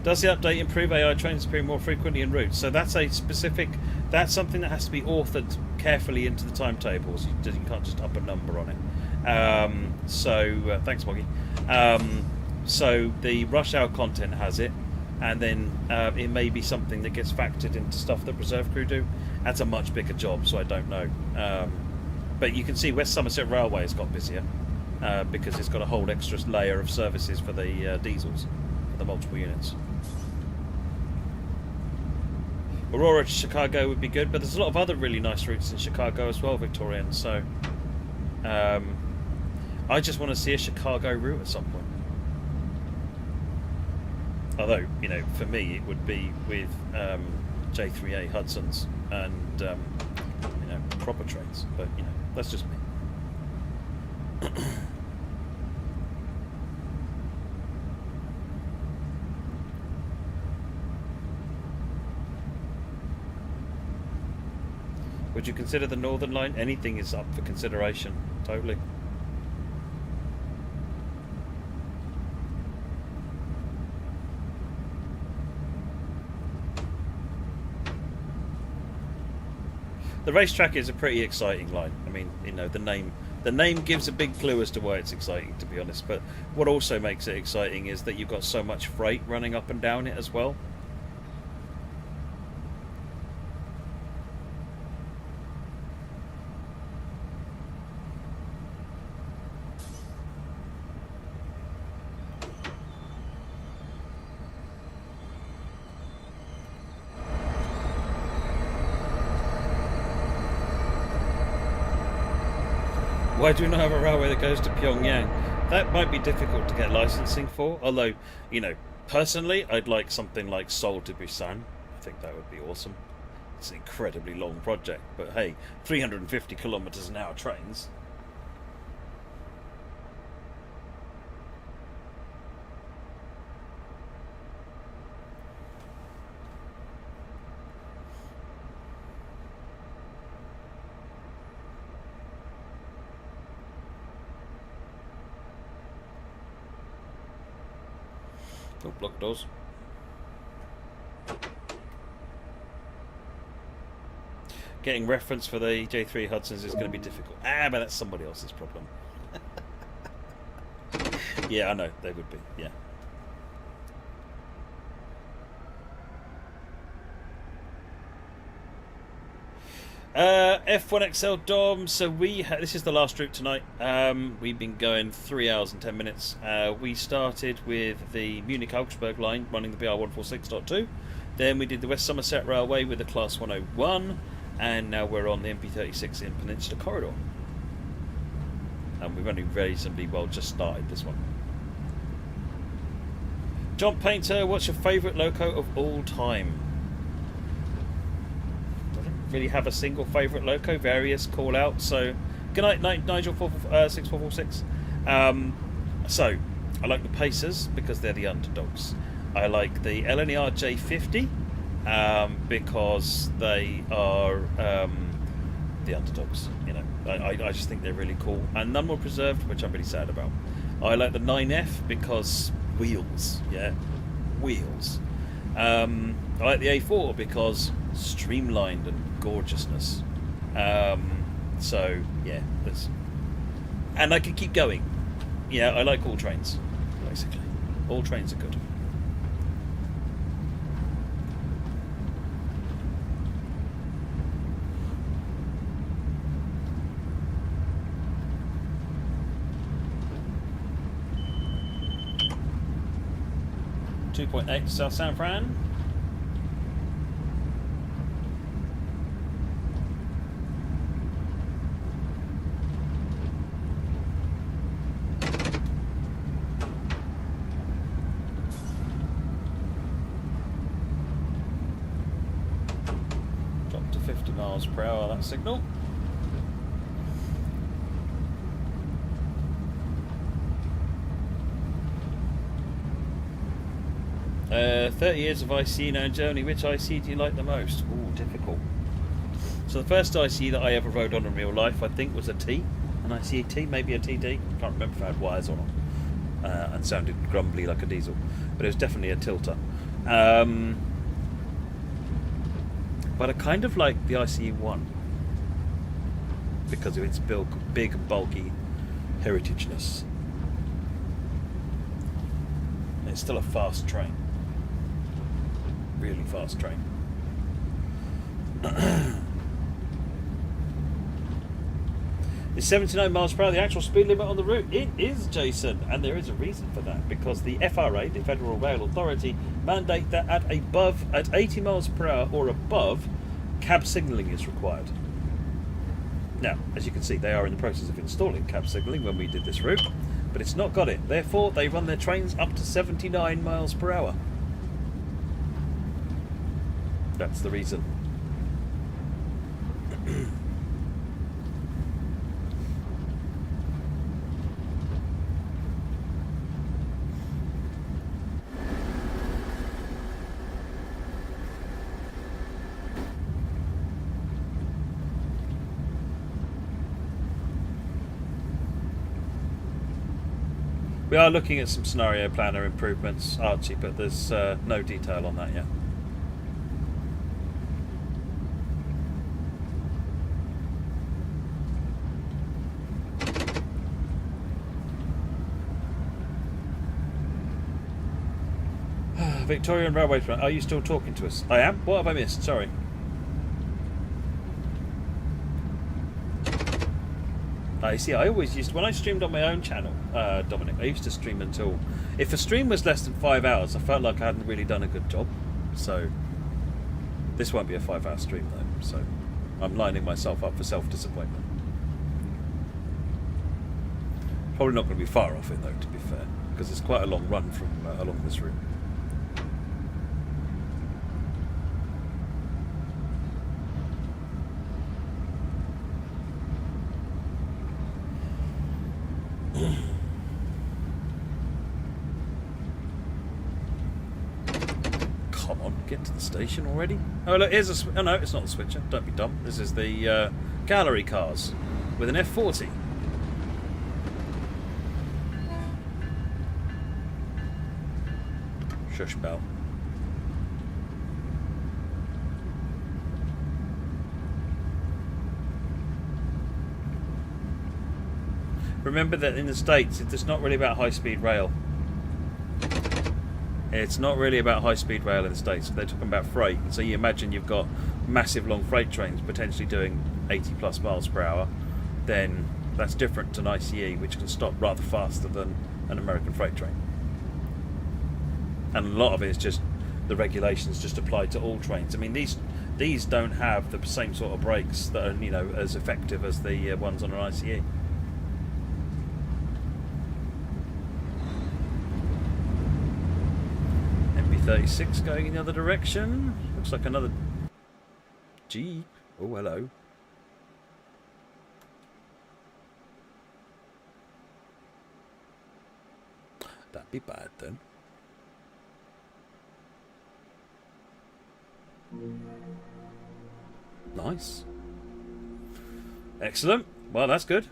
Does the update improve AI trains appearing more frequently en route? So that's that's something that has to be authored carefully into the timetables. You can't just up a number on it. Thanks, Moggy. So the rush hour content has it, and then it may be something that gets factored into stuff that reserve crew do. That's a much bigger job, so I don't know. But you can see West Somerset Railway has got busier because it's got a whole extra layer of services for the diesels, for the multiple units. Aurora to Chicago would be good, but there's a lot of other really nice routes in Chicago as well, Victorian. So I just want to see a Chicago route at some point. Although, for me, it would be with J3A Hudsons and proper trains. But that's just me. Would you consider the Northern Line? Anything is up for consideration. Totally. The racetrack is a pretty exciting line. I mean, the name gives a big clue as to why it's exciting, to be honest. But what also makes it exciting is that you've got so much freight running up and down it as well. Why do we not have a railway that goes to Pyongyang? That might be difficult to get licensing for, although, personally, I'd like something like Seoul to Busan. I think that would be awesome. It's an incredibly long project, but hey, 350 kilometers an hour trains. Oh, block doors. Getting reference for the J3 Hudsons is going to be difficult. But that's somebody else's problem. Yeah, I know, they would be, yeah. F1XL Dom, so this is the last route tonight. We've been going 3 hours and 10 minutes. We started with the Munich Augsburg line running the BR146.2. Then we did the West Somerset Railway with the Class 101, and now we're on the MP36 in Peninsula Corridor. And we've only reasonably well just started this one. John Painter, what's your favourite loco of all time? Really have a single favourite loco, various call out. So good night, Nigel 6446. So I like the Pacers because they're the underdogs. I like the LNER J50 because they are the underdogs. I just think they're really cool, and none were preserved, which I'm really sad about. I like the 9F because wheels, wheels. I like the A4 because streamlined and gorgeousness. So yeah, and I could keep going. Yeah, I like all trains, basically. All trains are good. .8 South San Fran. Drop to 50 miles per hour, that signal. Uh, 30 years of IC now in Germany. Which IC do you like the most? Ooh, difficult. So the first IC that I ever rode on in real life, I think, was a T. An IC T, maybe a TD. Can't remember if it had wires or not. And sounded grumbly like a diesel. But it was definitely a tilter. But I kind of like the ICE-1 because of its big bulky heritageness. It's still a fast train. Really fast train. Is 79 miles per hour the actual speed limit on the route? It is, Jason, and there is a reason for that, because the FRA, the Federal Rail Authority, mandate that at 80 miles per hour or above, cab signalling is required. Now, as you can see, they are in the process of installing cab signalling when we did this route, but it's not got it. Therefore, they run their trains up to 79 miles per hour. That's the reason. We are looking at some scenario planner improvements, Archie, but there's no detail on that yet. Victorian Railway, are you still talking to us? I am? What have I missed? Sorry. I see, I always used, when I streamed on my own channel, Dominic, I used to stream until, if a stream was less than 5 hours, I felt like I hadn't really done a good job. So, this won't be a 5-hour stream though, so I'm lining myself up for self-disappointment. Probably not going to be far off it though, to be fair, because it's quite a long run from along this route. Come on, get to the station already. Oh look, here's a oh no, it's not the switcher, don't be dumb. This is the gallery cars with an F40. Shush bell. Remember that in the States, it's not really about high-speed rail. It's not really about high-speed rail in the States. They're talking about freight. So you imagine you've got massive long freight trains potentially doing 80 plus miles per hour. Then that's different to an ICE, which can stop rather faster than an American freight train. And a lot of it is just the regulations just apply to all trains. I mean, these don't have the same sort of brakes that are, you know, as effective as the ones on an ICE. MB36 going in the other direction. Looks like another Jeep. Oh, hello. That'd be bad then. Nice. Excellent. Well, that's good.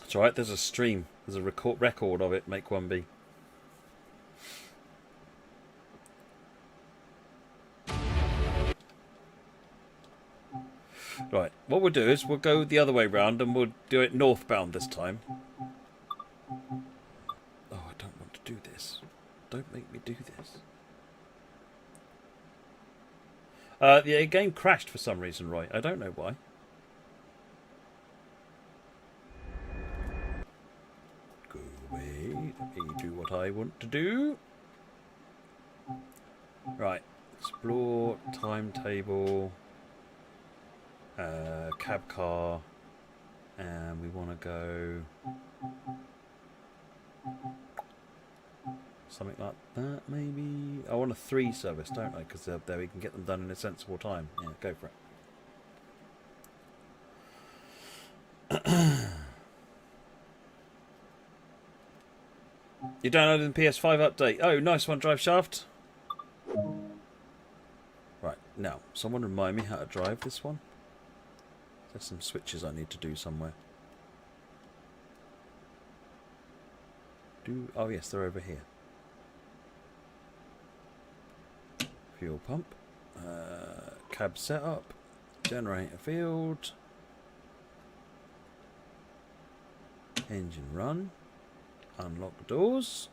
That's right, there's a stream. There's a record of it, make one be. Right, what we'll do is we'll go the other way round and we'll do it northbound this time. Oh, I don't want to do this. Don't make me do this. The game crashed for some reason, Roy. I don't know why. Go away. Let me do what I want to do. Right. Explore, timetable, cab car, and we want to go something like that, maybe. I want a 3 service, don't I? Because there we can get them done in a sensible time. Yeah, go for it. You downloaded the PS5 update. Oh, nice one, Drive Shaft. Right, now, someone remind me how to drive this one. There's some switches I need to do somewhere. Oh yes, they're over here. Fuel pump. Cab setup. Generator field. Engine run. Unlock doors.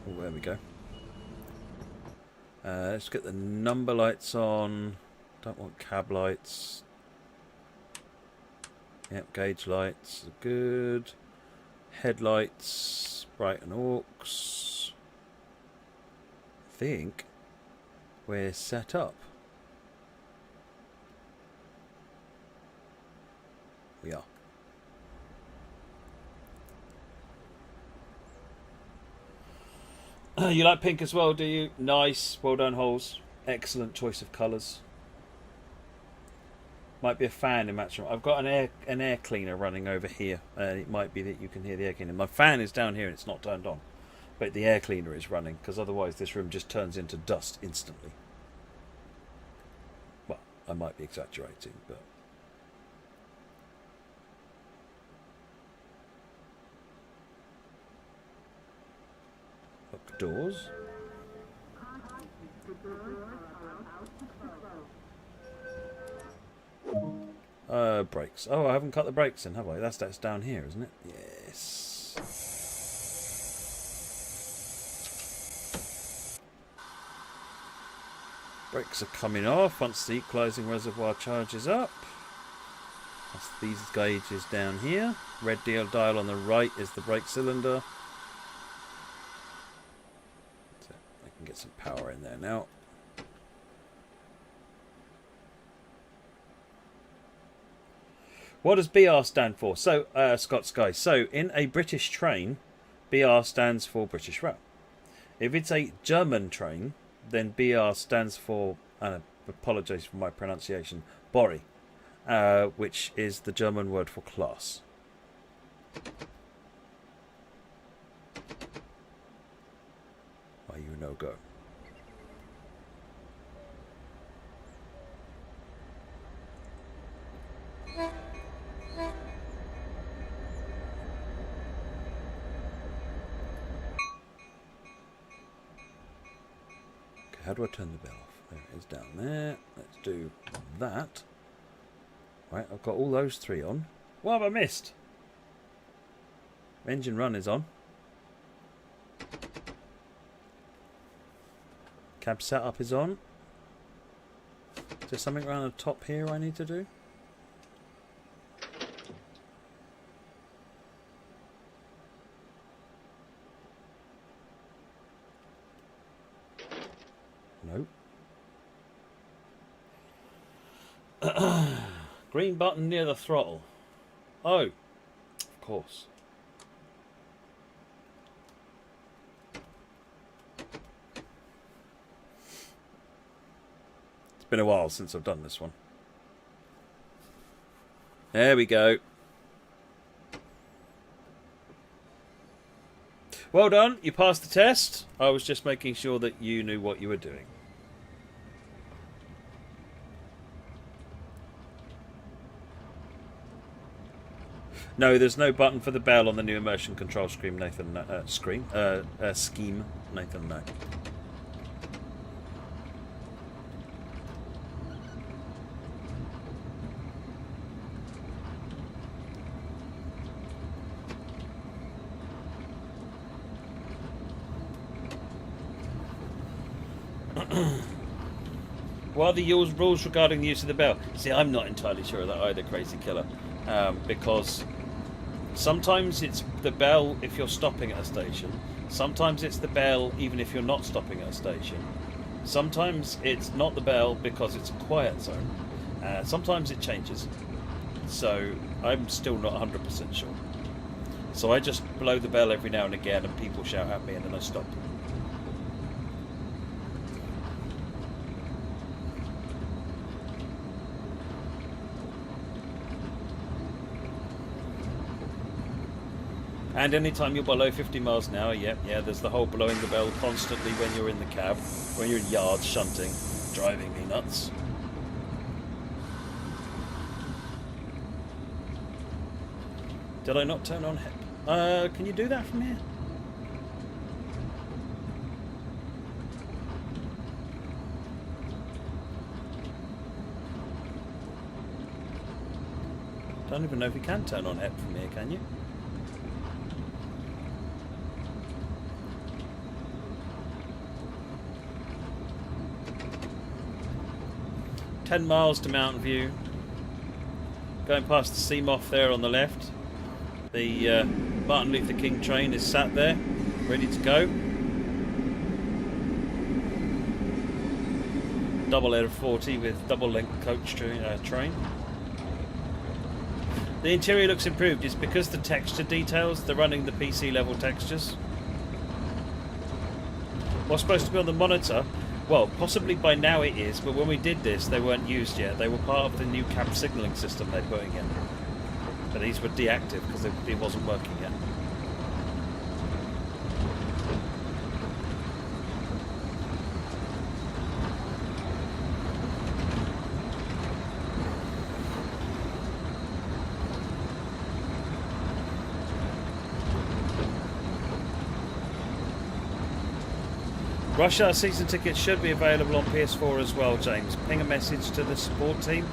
Oh, there we go. Let's get the number lights on. Don't want cab lights. Yep, gauge lights are good. Headlights, bright and aux. I think we're set up. We are. You like pink as well, do you? Nice. Well done, Holes. Excellent choice of colours. Might be a fan in Matchroom. I've got an air cleaner running over here. It might be that you can hear the air cleaner. My fan is down here and it's not turned on. But the air cleaner is running, because otherwise this room just turns into dust instantly. Well, I might be exaggerating, but... Lock doors. Brakes. Oh, I haven't cut the brakes in, have I? That's down here, isn't it? Yes. Brakes are coming off once the equalising reservoir charges up. That's these gauges down here. Red dial on the right is the brake cylinder. So I can get some power in there now. What does BR stand for? So, Scott Sky. So, in a British train, BR stands for British Rail. If it's a German train, then BR stands for, and I apologise for my pronunciation, Borry, which is the German word for class. Why you no go? How do I turn the bell off? There it is down there. Let's do that. Right, I've got all those three on. What have I missed? Engine run is on. Cab setup is on. Is there something around the top here I need to do? Nope. Green button near the throttle. Oh, of course. It's been a while since I've done this one. There we go. Well done, you passed the test. I was just making sure that you knew what you were doing. No, there's no button for the bell on the new immersion control scheme, Nathan. Scheme, Nathan. No. What are the rules regarding the use of the bell? See, I'm not entirely sure of that either, Crazy Killer, because sometimes it's the bell if you're stopping at a station. Sometimes it's the bell even if you're not stopping at a station. Sometimes it's not the bell because it's a quiet zone. Sometimes it changes. So I'm still not 100% sure. So I just blow the bell every now and again and people shout at me and then I stop. And anytime you're below 50 miles an hour, yeah, there's the whole blowing the bell constantly when you're in the cab, when you're in yards shunting, driving me nuts. Did I not turn on HEP? Can you do that from here? Don't even know if you can turn on HEP from here, can you? "10 miles to Mountain View." Going past the Seamoth there on the left. The Martin Luther King train is sat there, ready to go. Double header 40 with double length coach train. The interior looks improved. It's because the texture details, they're running the PC level textures. What's supposed to be on the monitor? Well, possibly by now it is, but when we did this, they weren't used yet. They were part of the new cab signalling system they're putting in. But these were deactive because it wasn't working yet. Rush Hour season tickets should be available on PS4 as well, James. Ping a message to the support team.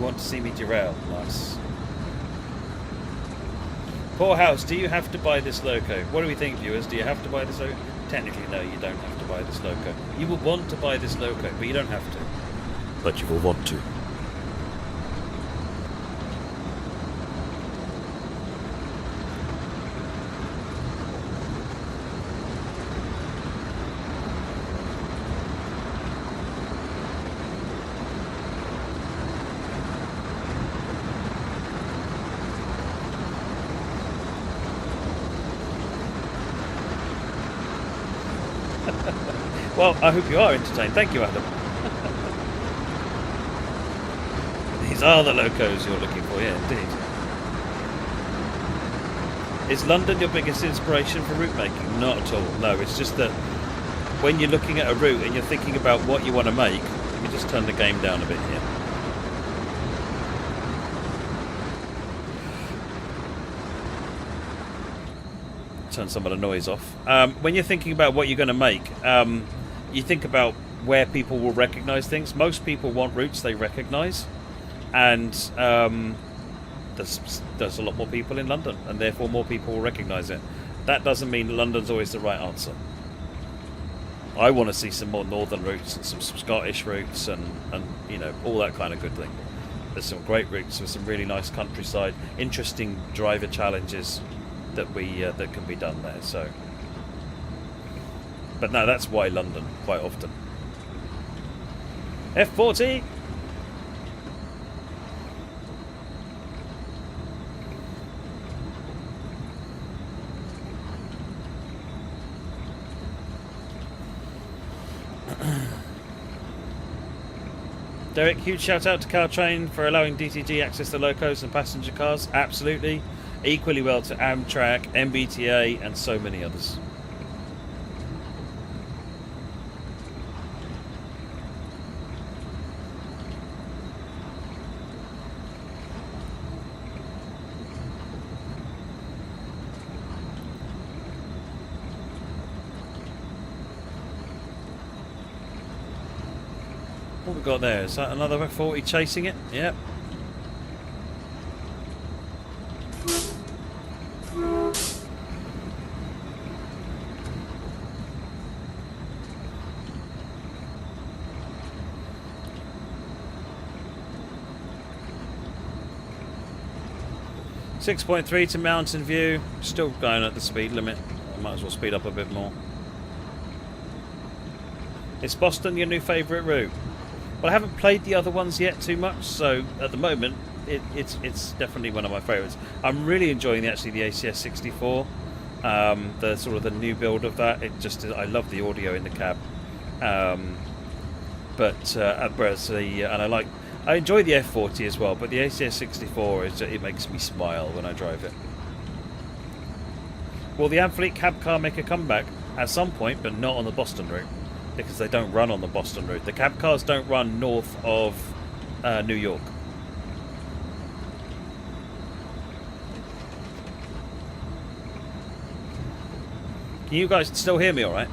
To see me derail. Nice. Poorhouse, do you have to buy this loco? What do we think, viewers? Do you have to buy this loco? Technically, no, you don't have to buy this loco. You will want to buy this loco, but you don't have to. But you will want to. Well, I hope you are entertained. Thank you, Adam. These are the locos you're looking for, yeah, indeed. Is London your biggest inspiration for route making? Not at all. No, it's just that when you're looking at a route and you're thinking about what you want to make, let me just turn the game down a bit here. Turn some of the noise off. When you're thinking about what you're going to make, you think about where people will recognise things. Most people want routes they recognise, and there's a lot more people in London, and therefore more people will recognise it. That doesn't mean London's always the right answer. I want to see some more northern routes and some Scottish routes and you know, all that kind of good thing. There's some great routes with some really nice countryside, interesting driver challenges that that can be done there. So, but no, that's why London quite often. F40. Derek, huge shout out to Caltrain for allowing DTG access to locos and passenger cars. Absolutely. Equally well to Amtrak, MBTA, and so many others. What we got there? Is that another F40 chasing it? Yep. 6.3 to Mountain View. Still going at the speed limit. I might as well speed up a bit more. Is Boston your new favourite route? Well, I haven't played the other ones yet too much, so at the moment it's definitely one of my favourites. I'm really enjoying the ACS 64, the sort of the new build of that. I love the audio in the cab, whereas I enjoy the F40 as well, but the ACS 64 it makes me smile when I drive it. Will the Amfleet cab car make a comeback at some point, but not on the Boston route? Because they don't run on the Boston route. The cab cars don't run north of New York. Can you guys still hear me all right?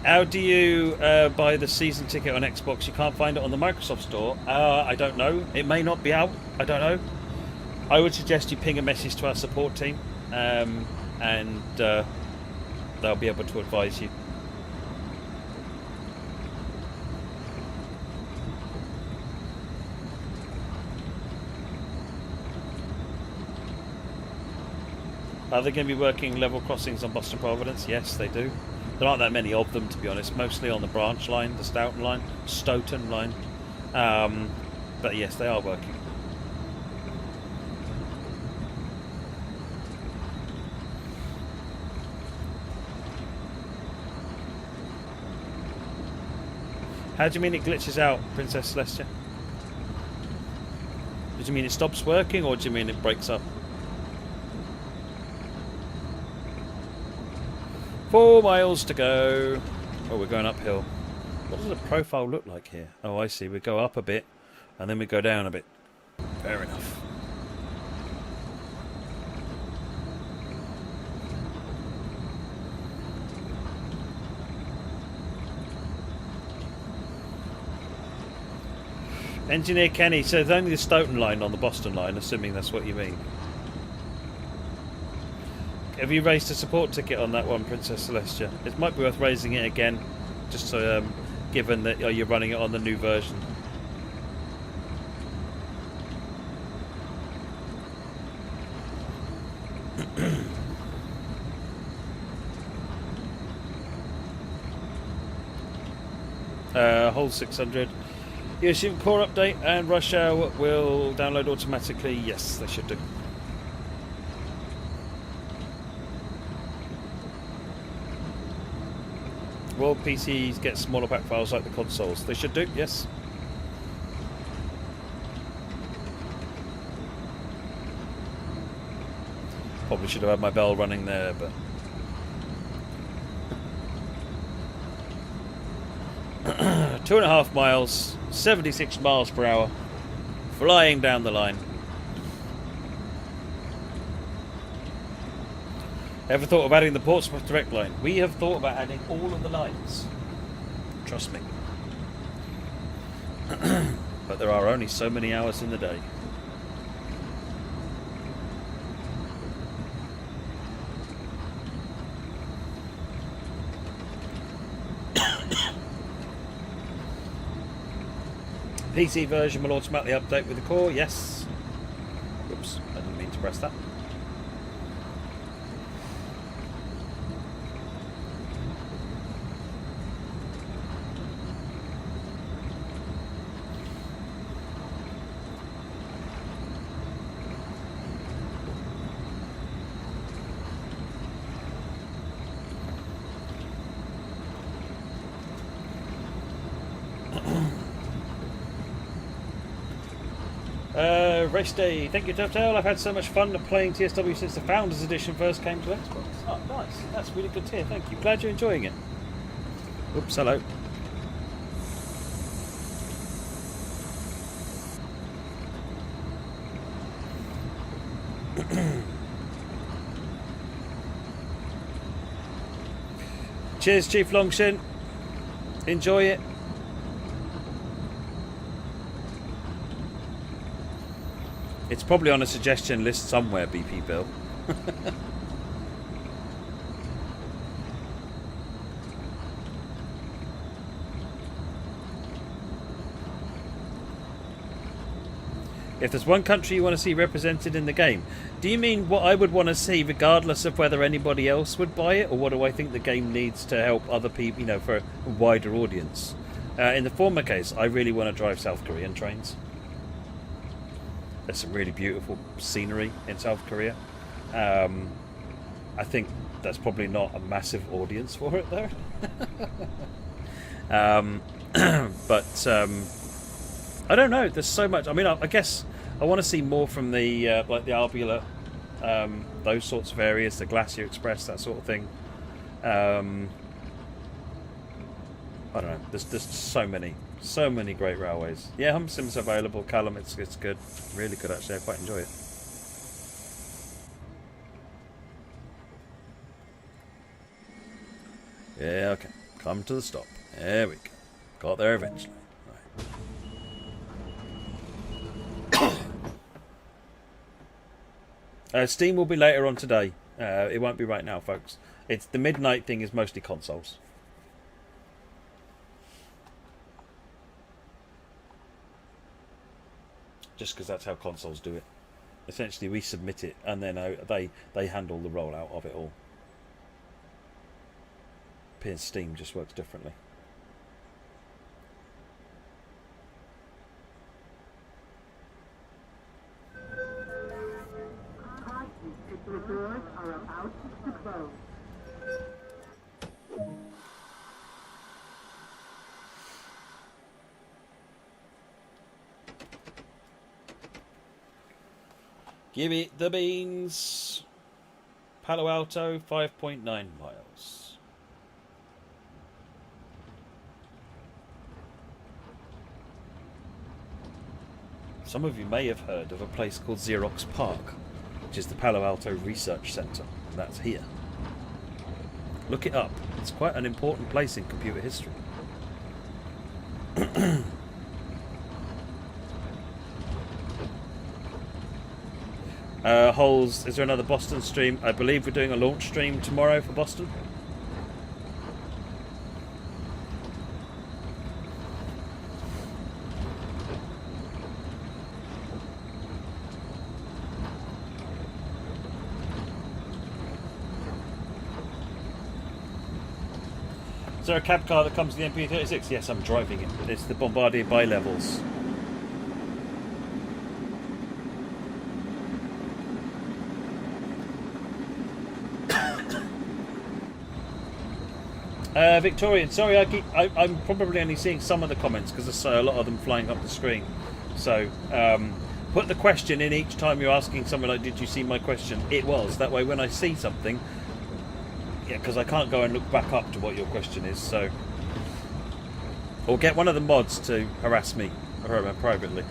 How do you buy the season ticket on Xbox? You can't find it on the Microsoft Store. I don't know. It may not be out. I don't know. I would suggest you ping a message to our support team, and they'll be able to advise you. Are they going to be working level crossings on Boston Providence? Yes, they do. There aren't that many of them, to be honest. Mostly on the branch line, the Stoughton line. But yes, they are working. How do you mean it glitches out, Princess Celestia? Do you mean it stops working, or do you mean it breaks up? 4 miles to go. Oh, we're going uphill. What does the profile look like here? Oh, I see. We go up a bit, and then we go down a bit. Fair enough. Engineer Kenny says only the Stoughton line on the Boston line, assuming that's what you mean. Have you raised a support ticket on that one, Princess Celestia? It might be worth raising it again, just so, given that you're running it on the new version. Hold 600. You assume core update and rush hour will download automatically? Yes, they should do. Will PCs get smaller pack files like the consoles? They should do, yes. Probably should have had my bell running there, but... Two and a half miles, 76 miles per hour, flying down the line. Ever thought of adding the Portsmouth direct line? We have thought about adding all of the lines. Trust me. But there are only so many hours in the day. PC version will automatically update with the core, yes. Oops, I didn't mean to press that. Race day. Thank you, Dovetail. I've had so much fun playing TSW since the Founders Edition first came to Xbox. Oh, nice. That's really good to hear. Thank you. Glad you're enjoying it. Oops, hello. Cheers, Chief Longshin. Enjoy it. It's probably on a suggestion list somewhere, BP Bill. If there's one country you want to see represented in the game, do you mean what I would want to see regardless of whether anybody else would buy it, or what do I think the game needs to help other people, you know, for a wider audience? In the former case, I really want to drive South Korean trains. There's some really beautiful scenery in South Korea. I think there's probably not a massive audience for it though. But I don't know. There's so much. I mean, I guess I want to see more from the like the Albula, those sorts of areas, the Glacier Express, that sort of thing. I don't know. There's so many great railways. Yeah, Hum Sim's available. Callum, it's good, really good actually. I quite enjoy it. Yeah, okay. Come to the stop. There we go. Got there eventually. Right. Steam will be later on today. It won't be right now, folks. It's the midnight thing is mostly consoles. Just because that's how consoles do it. Essentially, we submit it, and then they handle the rollout of it all. Steam just works differently. The doors are about to close. Give it the beans. Palo Alto, 5.9 miles. Some of you may have heard of a place called Xerox Park, which is the Palo Alto Research Centre. That's here. Look it up. It's quite an important place in computer history. Holes, is there another Boston stream? I believe we're doing a launch stream tomorrow for Boston. Is there a cab car that comes with the MP36? Yes, I'm driving it. It's the Bombardier bi-levels. Victorian, sorry, I'm probably only seeing some of the comments because there's a lot of them flying up the screen. So put the question in each time you're asking someone like, did you see my question? It was. That way when I see something, yeah, because I can't go and look back up to what your question is, so... Or get one of the mods to harass me privately.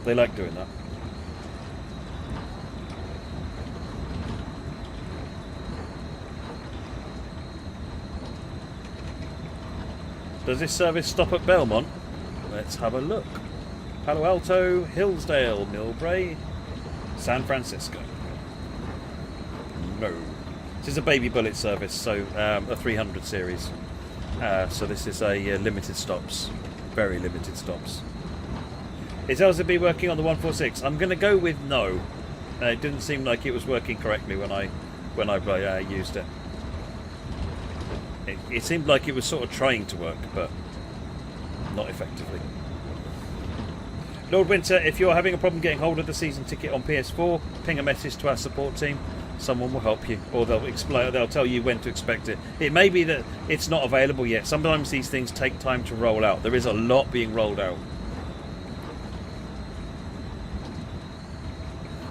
They like doing that. Does this service stop at Belmont? Let's have a look. Palo Alto, Hillsdale, Millbrae, San Francisco. No. This is a baby bullet service, so a 300 series. So this is a limited stops. Very limited stops. Is LZB working on the 146? I'm going to go with no. It didn't seem like it was working correctly when I used it. It seemed like it was sort of trying to work, but not effectively. Lord Winter, if you're having a problem getting hold of the season ticket on PS4, ping a message to our support team. Someone will help you, or they'll explain. They'll tell you when to expect it. It may be that it's not available yet. Sometimes these things take time to roll out. There is a lot being rolled out.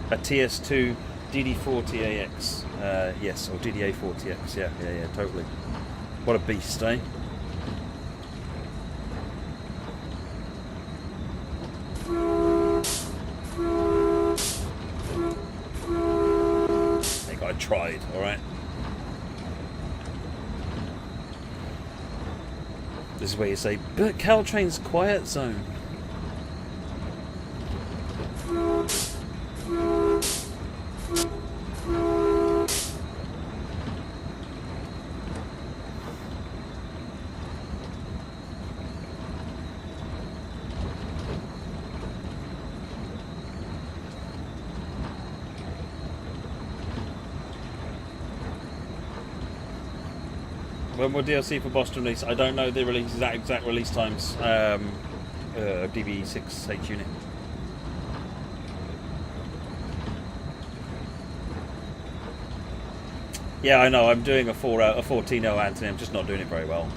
A TS2 DD40AX, yes, or DDA40X. Yeah, totally. What a beast, eh? I tried, alright? This is where you say, but Caltrain's quiet zone. When will DLC for Boston release? I don't know the release exact release times. DB6H unit. Yeah, I know. I'm doing a 14-0 Anthony. I'm just not doing it very well.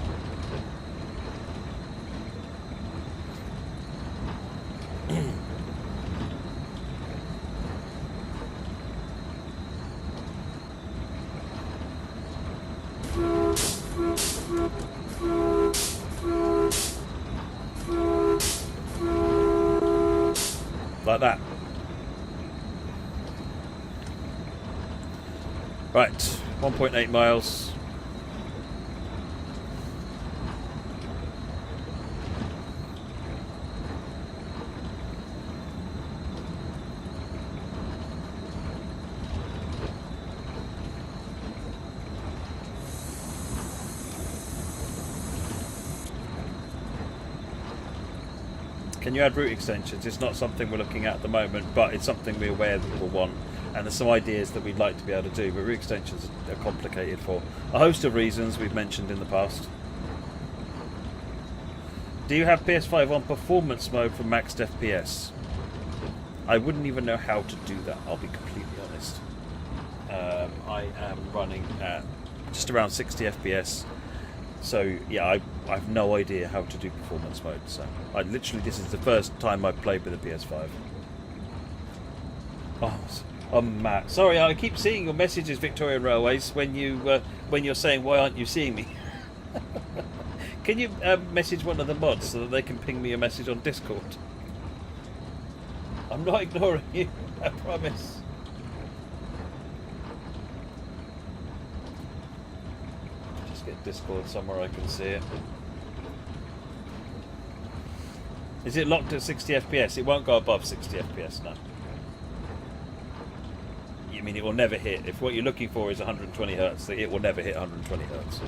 Like that. Right, 1.8 miles. Can you add route extensions? It's not something we're looking at the moment, but it's something we're aware that we'll want. And there's some ideas that we'd like to be able to do, but route extensions are complicated for a host of reasons we've mentioned in the past. Do you have PS5 on performance mode for maxed FPS? I wouldn't even know how to do that, I'll be completely honest. I am running at just around 60 FPS. So yeah, I have no idea how to do performance mode. So I literally, this is the first time I've played with a PS5. Oh, Matt. Sorry, I keep seeing your messages, Victorian Railways, when you're saying why aren't you seeing me? Can you message one of the mods so that they can ping me a message on Discord? I'm not ignoring you, I promise. Get Discord somewhere I can see it. Is it locked at 60 FPS? It won't go above 60 FPS, no. You mean it will never hit? If what you're looking for is 120 Hz, it will never hit 120 Hz.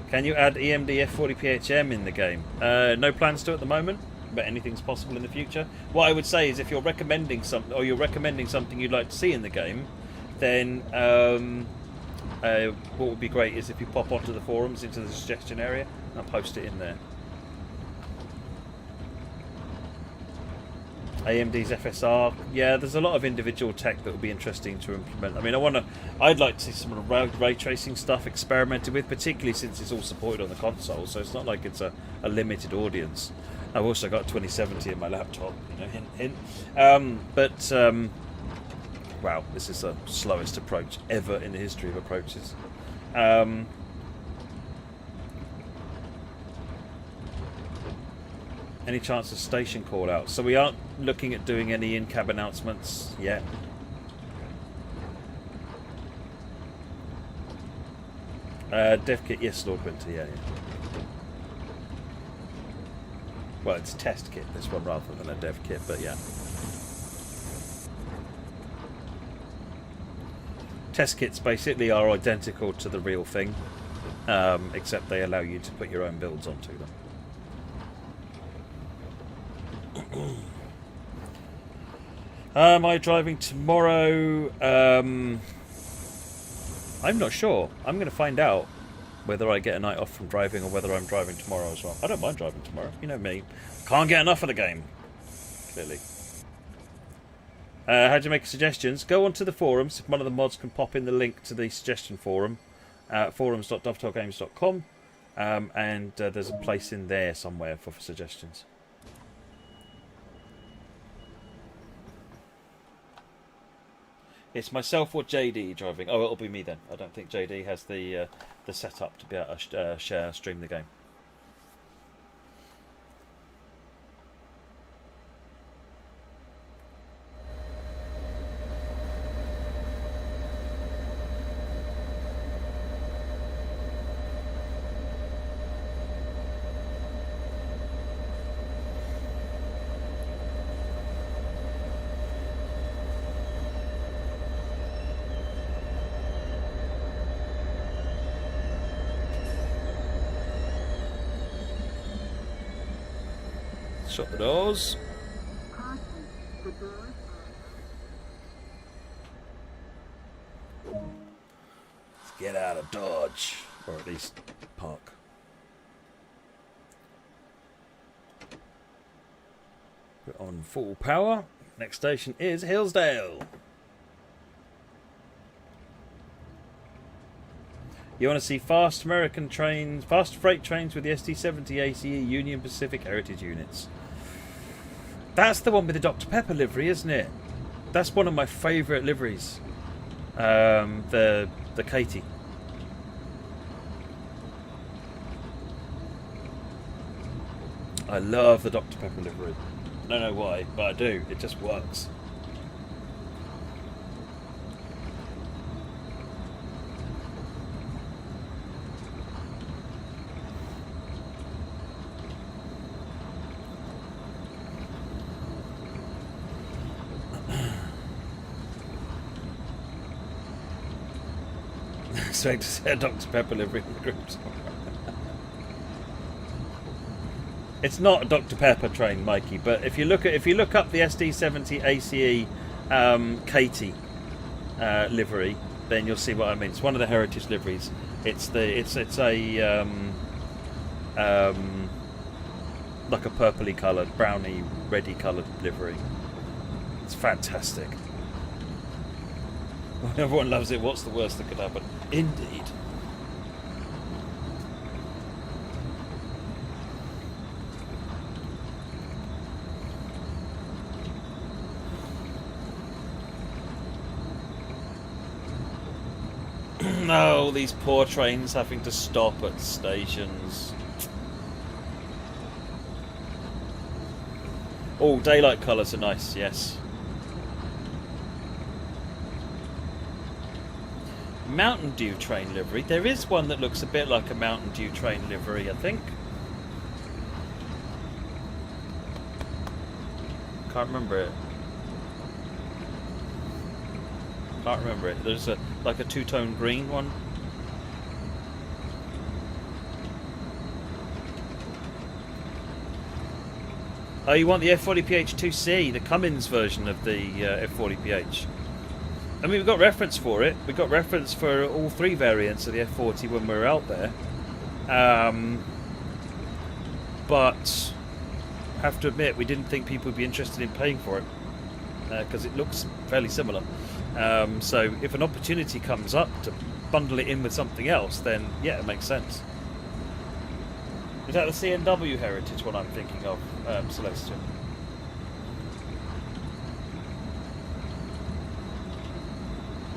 Can you add EMD F40 PHM in the game? No plans to at the moment, but anything's possible in the future. What I would say is if you're recommending something, or you're recommending something you'd like to see in the game, then what would be great is if you pop onto the forums, into the suggestion area, and I'll post it in there. AMD's FSR, yeah, there's a lot of individual tech that would be interesting to implement. I mean, I'd like to see some of the ray tracing stuff experimented with, particularly since it's all supported on the console, so it's not like it's a limited audience. I've also got 2070 in my laptop, you know, hint, hint. Wow, this is the slowest approach ever in the history of approaches. Any chance of station call-outs? So we aren't looking at doing any in-cab announcements yet. Dev kit, yes, Lord Winter, yeah. Well, it's a test kit, this one, rather than a dev kit, but yeah. Test kits basically are identical to the real thing, except they allow you to put your own builds onto them. Am I driving tomorrow? I'm not sure. I'm going to find out whether I get a night off from driving or whether I'm driving tomorrow as well. I don't mind driving tomorrow. You know me. Can't get enough of the game. Clearly. How do you make suggestions? Go onto the forums. If one of the mods can pop in the link to the suggestion forum, forums.dovetailgames.com, and there's a place in there somewhere for suggestions. It's myself or JD driving. Oh, it'll be me then. I don't think JD has the setup to be able to stream the game. Shut the doors. Caution, the doors are... Get out of Dodge. Or at least park. Put on full power. Next station is Hillsdale. You want to see fast American trains, fast freight trains with the ST70 ACE Union Pacific Heritage units. That's the one with the Dr. Pepper livery, isn't it? That's one of my favourite liveries. The Katie. I love the Dr. Pepper livery. I don't know why, but I do. It just works. Expect to see a Dr. Pepper livery in the groups. It's not a Dr. Pepper train, Mikey, but if you look up the SD70 ACE Katie livery, then you'll see what I mean. It's one of the heritage liveries. It's a like a purpley coloured, browny, reddy coloured livery. It's fantastic. Everyone loves it. What's the worst that could happen? Indeed. No, these poor trains having to stop at stations. Oh, daylight colours are nice, yes. Mountain Dew train livery. There is one that looks a bit like a Mountain Dew train livery, I think. Can't remember it. Can't remember it. There's like a two-tone green one. Oh, you want the F40PH 2C, the Cummins version of the F40PH. I mean, we've got reference for it. We got reference for all three variants of the F40 when we were out there. But I have to admit, we didn't think people would be interested in paying for it because it looks fairly similar. So if an opportunity comes up to bundle it in with something else, then yeah, it makes sense. Is that the CNW Heritage one I'm thinking of, Celestial?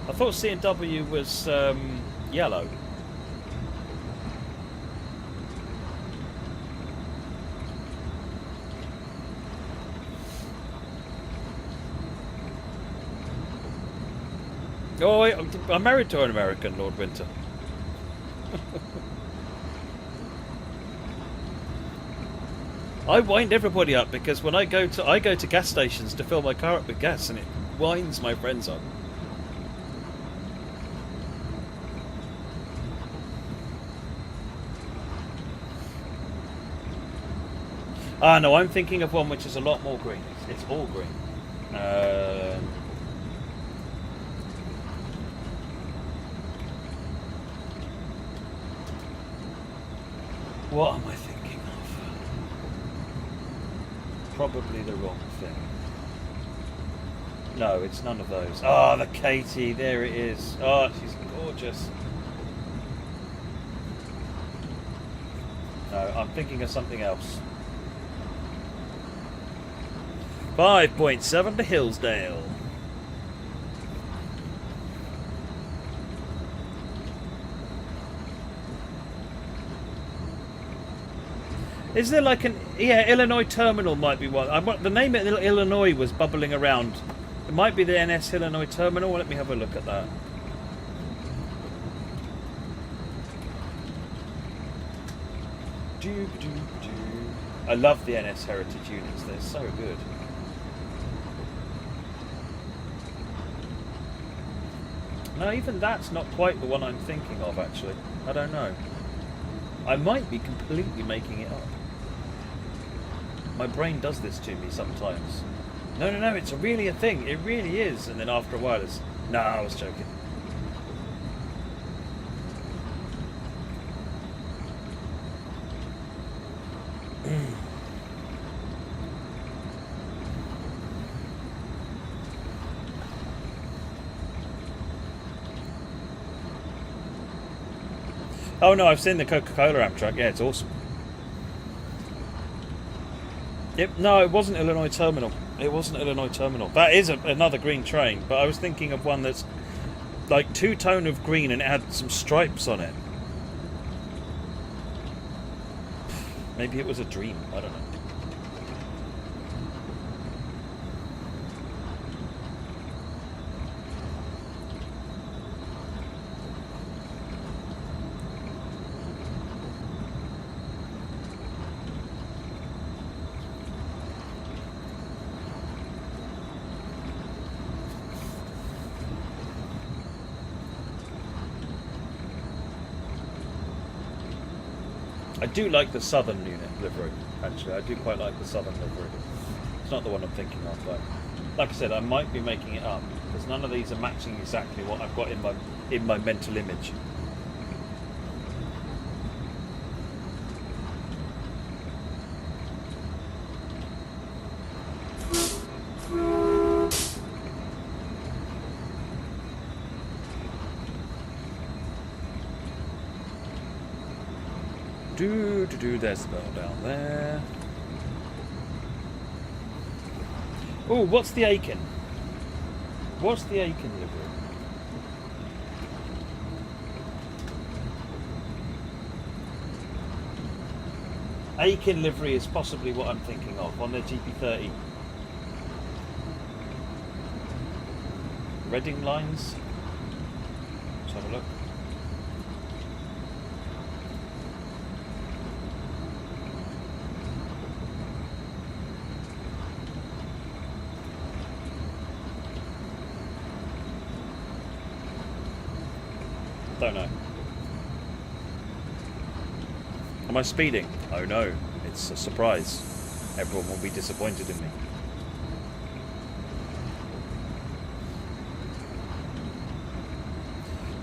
I thought CNW was yellow. Oh, I'm married to an American, Lord Winter. I wind everybody up because when I go to gas stations to fill my car up with gas, and it winds my friends up. Ah, no, I'm thinking of one which is a lot more green. It's all green. What am I thinking of? Probably the wrong thing. No, it's none of those. Oh, the Katie, there it is. Oh, she's gorgeous. No, I'm thinking of something else. 5.7 to Hillsdale. Is there like an... Yeah, Illinois Terminal might be one. The name of Illinois was bubbling around. It might be the NS Illinois Terminal. Let me have a look at that. I love the NS Heritage units. They're so good. No, even that's not quite the one I'm thinking of, actually. I don't know. I might be completely making it up. My brain does this to me sometimes. No, it's really a thing. It really is. And then after a while it's... No, I was joking. Oh no, I've seen the Coca-Cola Amtrak. Yeah, it's awesome. Yep. No, it wasn't Illinois Terminal. It wasn't Illinois Terminal. That is another green train, but I was thinking of one that's like two-tone of green and it had some stripes on it. Maybe it was a dream. I don't know. I do like the southern unit livery, actually. I do quite like the southern livery. It's not the one I'm thinking of, though. Like I said, I might be making it up, because none of these are matching exactly what I've got in my mental image. There's the bell down there. Oh, what's the Aiken? What's the Aiken livery? Aiken livery is possibly what I'm thinking of on their GP30. Reading lines. Let's have a look. Don't know. Am I speeding? Oh no, it's a surprise. Everyone will be disappointed in me.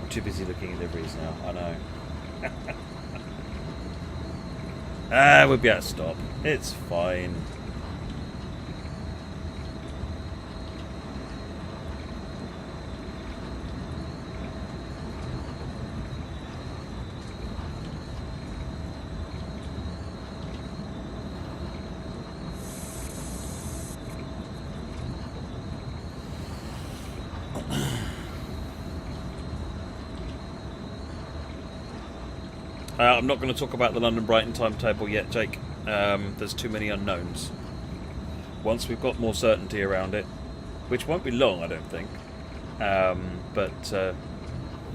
I'm too busy looking at liveries now, I know. We'll be able to stop. It's fine. I'm not going to talk about the London-Brighton timetable yet, Jake. There's too many unknowns. Once we've got more certainty around it, which won't be long, I don't think, but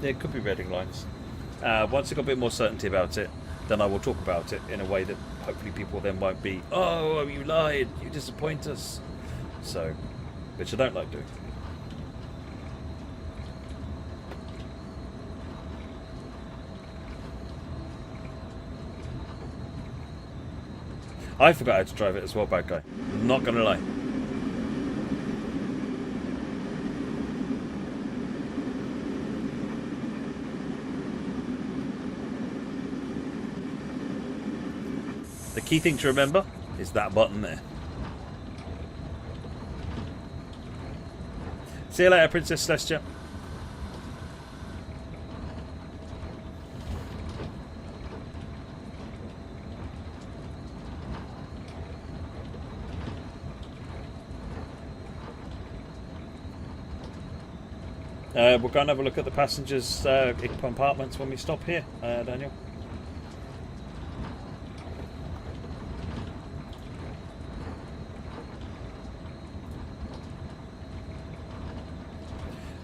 it could be Reading lines. Once I've got a bit more certainty about it, then I will talk about it in a way that hopefully people then won't be, oh, you lied, you disappoint us. So, which I don't like doing. I forgot how to drive it as well, bad guy. Not gonna lie. The key thing to remember is that button there. See you later, Princess Celestia. We'll go and have a look at the passengers' compartments when we stop here, Daniel.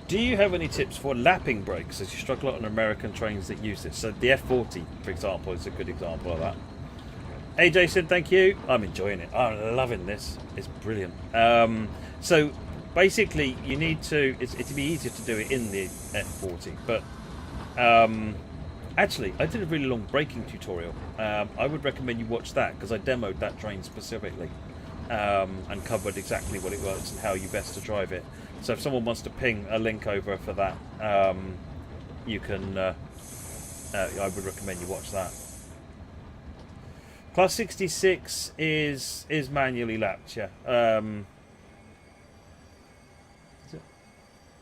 Do you have any tips for lapping brakes as you struggle on American trains that use this? So the F40, for example, is a good example of that. Hey Jason, thank you. I'm enjoying it. I'm loving this. It's brilliant. So basically, you need to. It'd be easier to do it in the F40, but actually, I did a really long braking tutorial. I would recommend you watch that because I demoed that train specifically and covered exactly what it was and how you best to drive it. So if someone wants to ping a link over for that, you can. I would recommend you watch that. Class 66 is manually lapped, yeah. Is it?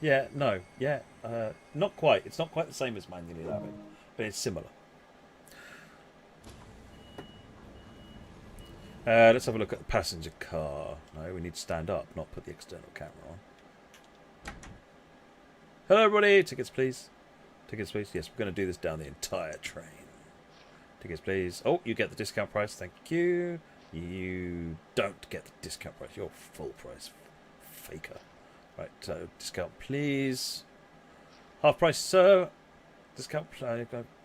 Yeah, no, yeah, not quite. It's not quite the same as manually lapping, but it's similar. Let's have a look at the passenger car. No, we need to stand up, not put the external camera on. Hello, everybody. Tickets, please. Tickets, please. Yes, we're going to do this down the entire train. Tickets, please. Oh, you get the discount price. Thank you. You don't get the discount price. You're full price. Faker. Right, so discount, please. Half price, sir. Discount,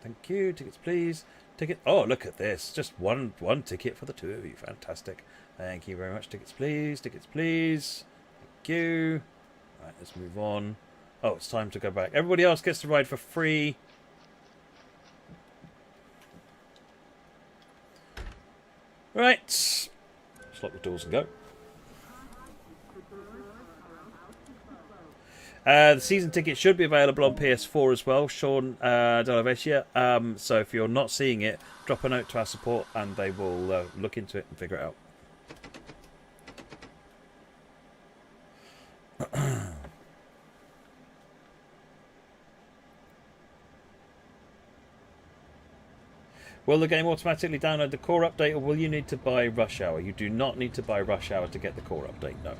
thank you. Tickets, please. Ticket. Oh, look at this. Just one ticket for the two of you. Fantastic. Thank you very much. Tickets, please. Tickets, please. Thank you. Right, let's move on. Oh, it's time to go back. Everybody else gets to ride for free. Right. Let's lock the doors and go. The season ticket should be available on PS4 as well, Sean Delavesia. So if you're not seeing it, drop a note to our support and they will look into it and figure it out. Will the game automatically download the core update, or will you need to buy Rush Hour? You do not need to buy Rush Hour to get the core update, no.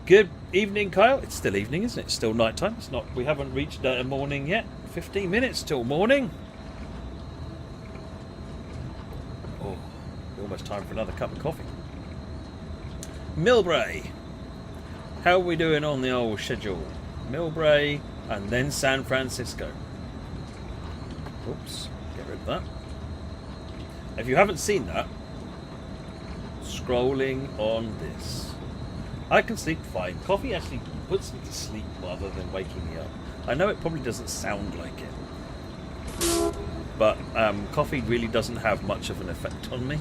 Good evening, Kyle. It's still evening, isn't it? It's still night time. It's not. We haven't reached morning yet. 15 minutes till morning. Oh, almost time for another cup of coffee. Millbrae. How are we doing on the old schedule? Millbrae and then San Francisco. Oops, get rid of that. If you haven't seen that, scrolling on this. I can sleep fine. Coffee actually puts me to sleep rather than waking me up. I know it probably doesn't sound like it, but coffee really doesn't have much of an effect on me.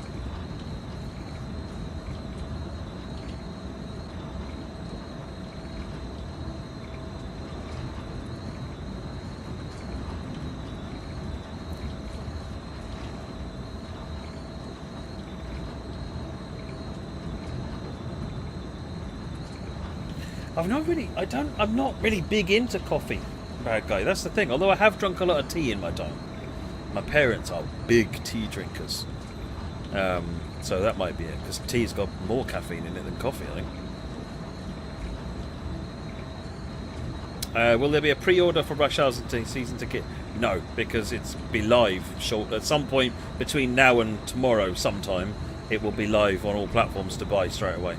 I'm not really big into coffee, bad guy. That's the thing. Although I have drunk a lot of tea in my time. My parents are big tea drinkers. So that might be it, because tea's got more caffeine in it than coffee, I think. Will there be a pre-order for Rush Hour's season ticket? No, because it's be live short at some point between now and tomorrow sometime. It will be live on all platforms to buy straight away.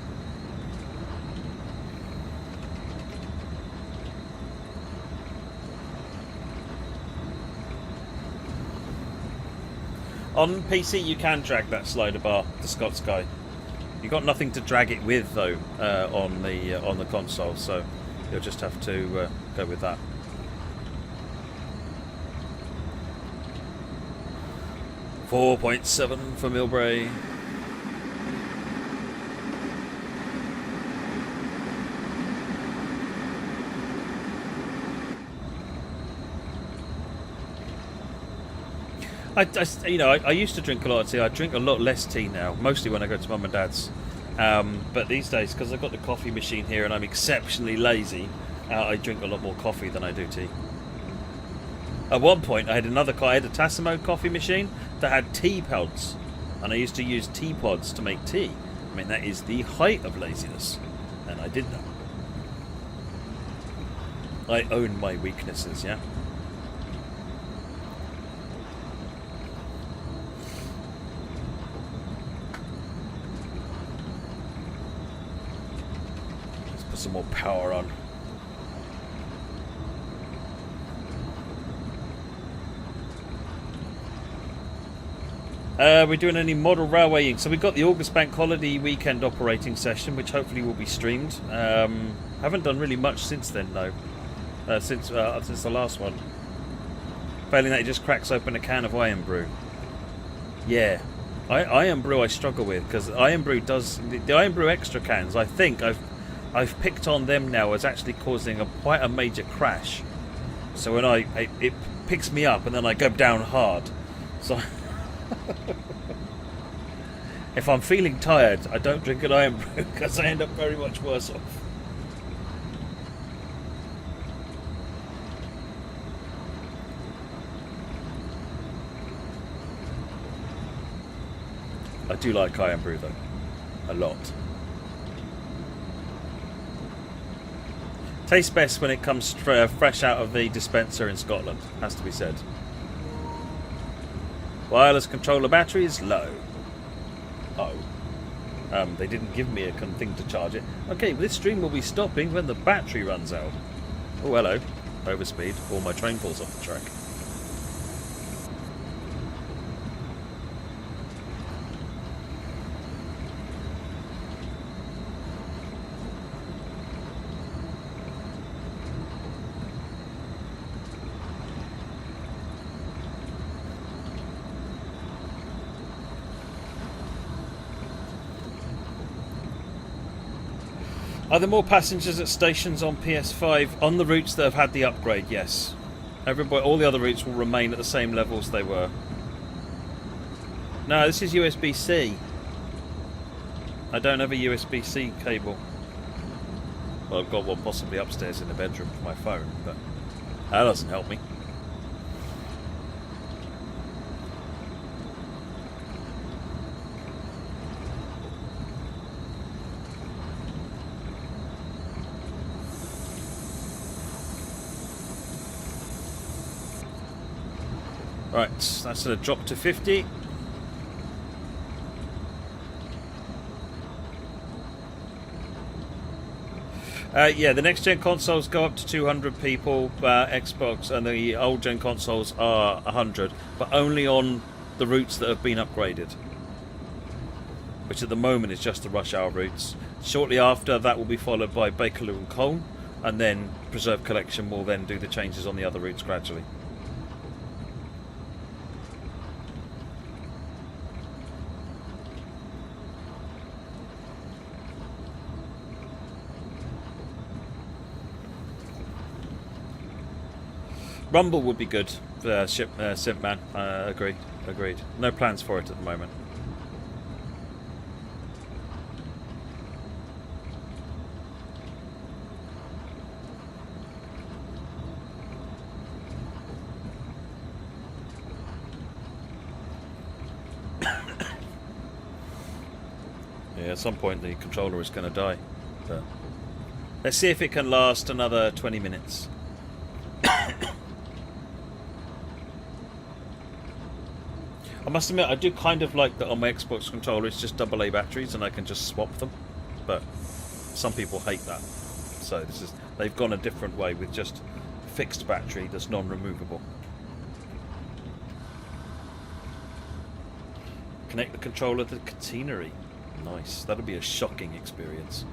On PC, you can drag that slider bar, the Scott Sky. You've got nothing to drag it with, though, on the console, so you'll just have to go with that. $4.7 for Millbrae. I used to drink a lot of tea. I drink a lot less tea now, mostly when I go to mum and dad's. But these days, because I've got the coffee machine here and I'm exceptionally lazy, I drink a lot more coffee than I do tea. At one point, I had a Tassimo coffee machine that had tea pods, and I used to use tea pods to make tea. I mean, that is the height of laziness, and I did that. I own my weaknesses, yeah? Some more power on. We're doing any model railwaying. So we've got the August Bank Holiday weekend operating session, which hopefully will be streamed. Haven't done really much since then, though. Since the last one. Failing that, it just cracks open a can of Iron Brew. Yeah, Iron Brew I struggle with, because Iron Brew does the Iron Brew extra cans. I think I've picked on them now as actually causing quite a major crash. So when it picks me up and then I go down hard. So if I'm feeling tired, I don't drink an Iron Brew because I end up very much worse off. I do like Iron Brew though, a lot. Tastes best when it comes fresh out of the dispenser in Scotland, has to be said. Wireless controller battery is low. Oh. They didn't give me a thing to charge it. Okay, this stream will be stopping when the battery runs out. Oh, hello. Overspeed. Or my train falls off the track. Are there more passengers at stations on PS5 on the routes that have had the upgrade? Yes. All the other routes will remain at the same levels they were. No, this is USB-C. I don't have a USB-C cable. Well, I've got one possibly upstairs in the bedroom for my phone, but that doesn't help me. Right, that's going to drop to 50. Yeah, the next gen consoles go up to 200 people, Xbox, and the old gen consoles are 100, but only on the routes that have been upgraded, which at the moment is just the rush hour routes. Shortly after, that will be followed by Bakerloo and Colne, and then Preserve Collection will then do the changes on the other routes gradually. Rumble would be good for Simpman. Agreed. No plans for it at the moment. Yeah, at some point the controller is going to die. But let's see if it can last another 20 minutes. I must admit, I do kind of like that on my Xbox controller it's just AA batteries and I can just swap them, but some people hate that. So they've gone a different way with just fixed battery that's non-removable. Connect the controller to the catenary. Nice, that'll be a shocking experience.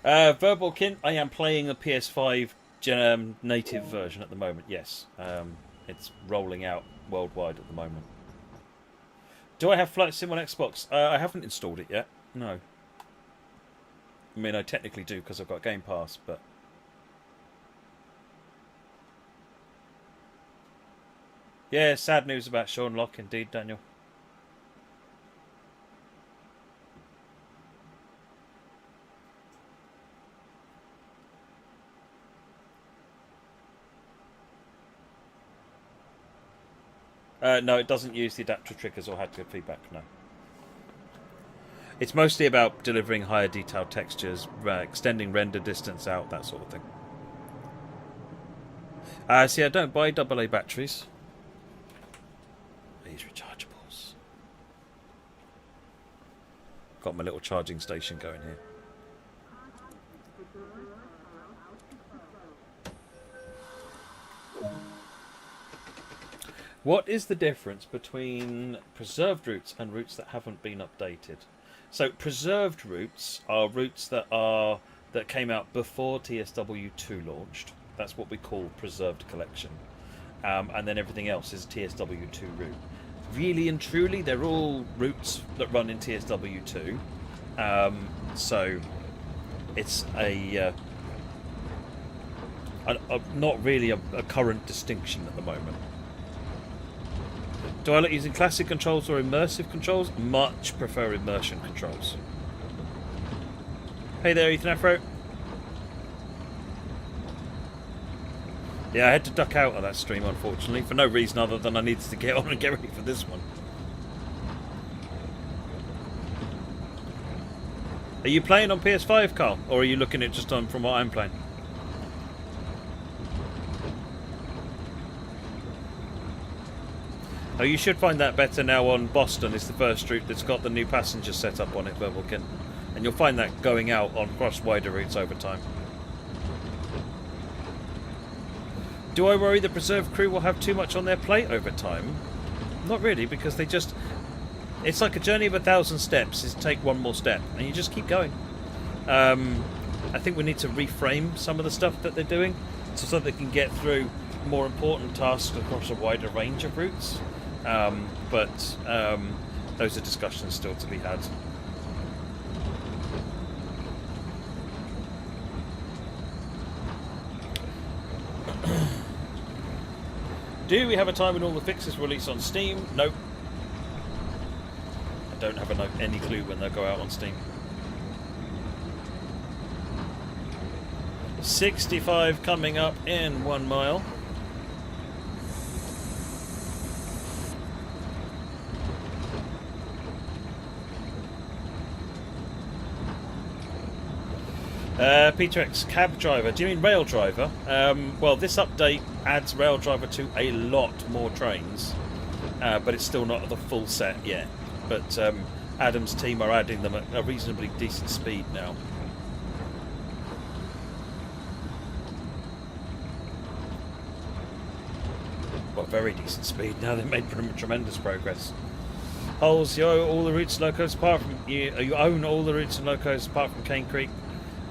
Verbalkin, I am playing a PS5 native version at the moment, yes. It's rolling out worldwide at the moment. Do I have Flight Sim on Xbox? I haven't installed it yet, no. I mean, I technically do because I've got Game Pass, but... Yeah, sad news about Sean Locke indeed, Daniel. No, it doesn't use the adapter triggers or haptic feedback, no. It's mostly about delivering higher detailed textures, extending render distance out, that sort of thing. See, I don't buy AA batteries. These rechargeables. Got my little charging station going here. What is the difference between preserved routes and routes that haven't been updated? So preserved routes are routes that came out before TSW2 launched. That's what we call preserved collection. And then everything else is a TSW2 route. Really and truly, they're all routes that run in TSW2. So it's not really a current distinction at the moment. Do I like using classic controls or immersive controls? Much prefer immersion controls. Hey there, Ethan Afro. Yeah, I had to duck out of that stream, unfortunately, for no reason other than I needed to get on and get ready for this one. Are you playing on PS5, Carl? Or are you looking at just on from what I'm playing? Oh, you should find that better now on Boston. It's the first route that's got the new passenger setup on it, Verbalkin. And you'll find that going out on across wider routes over time. Do I worry the preserve crew will have too much on their plate over time? Not really, because they just... It's like a journey of 1,000 steps. Is take one more step, and you just keep going. I think we need to reframe some of the stuff that they're doing so they can get through more important tasks across a wider range of routes. But those are discussions still to be had. Do we have a time when all the fixes release on Steam? Nope. I don't have any clue when they'll go out on Steam. 65 coming up in 1 mile. Peter X, cab driver. Do you mean rail driver? Well, this update adds rail driver to a lot more trains, but it's still not at the full set yet. But Adam's team are adding them at a reasonably decent speed now. Well, very decent speed now. They've made tremendous progress. Holes, you own all the routes and locos apart from you own all the routes and locos apart from Cane Creek.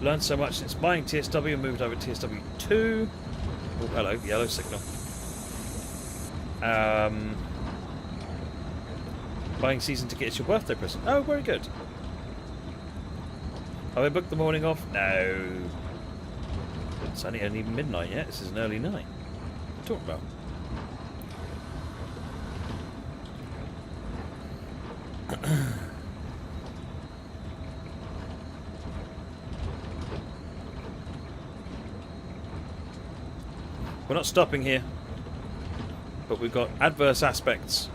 Learned so much since buying TSW and moved over to TSW2. Oh, hello, yellow signal. Buying season ticket is your birthday present. Oh, very good. Have I booked the morning off? No. It's only midnight yet. This is an early night. What are you talking about? We're not stopping here, but we've got adverse aspects.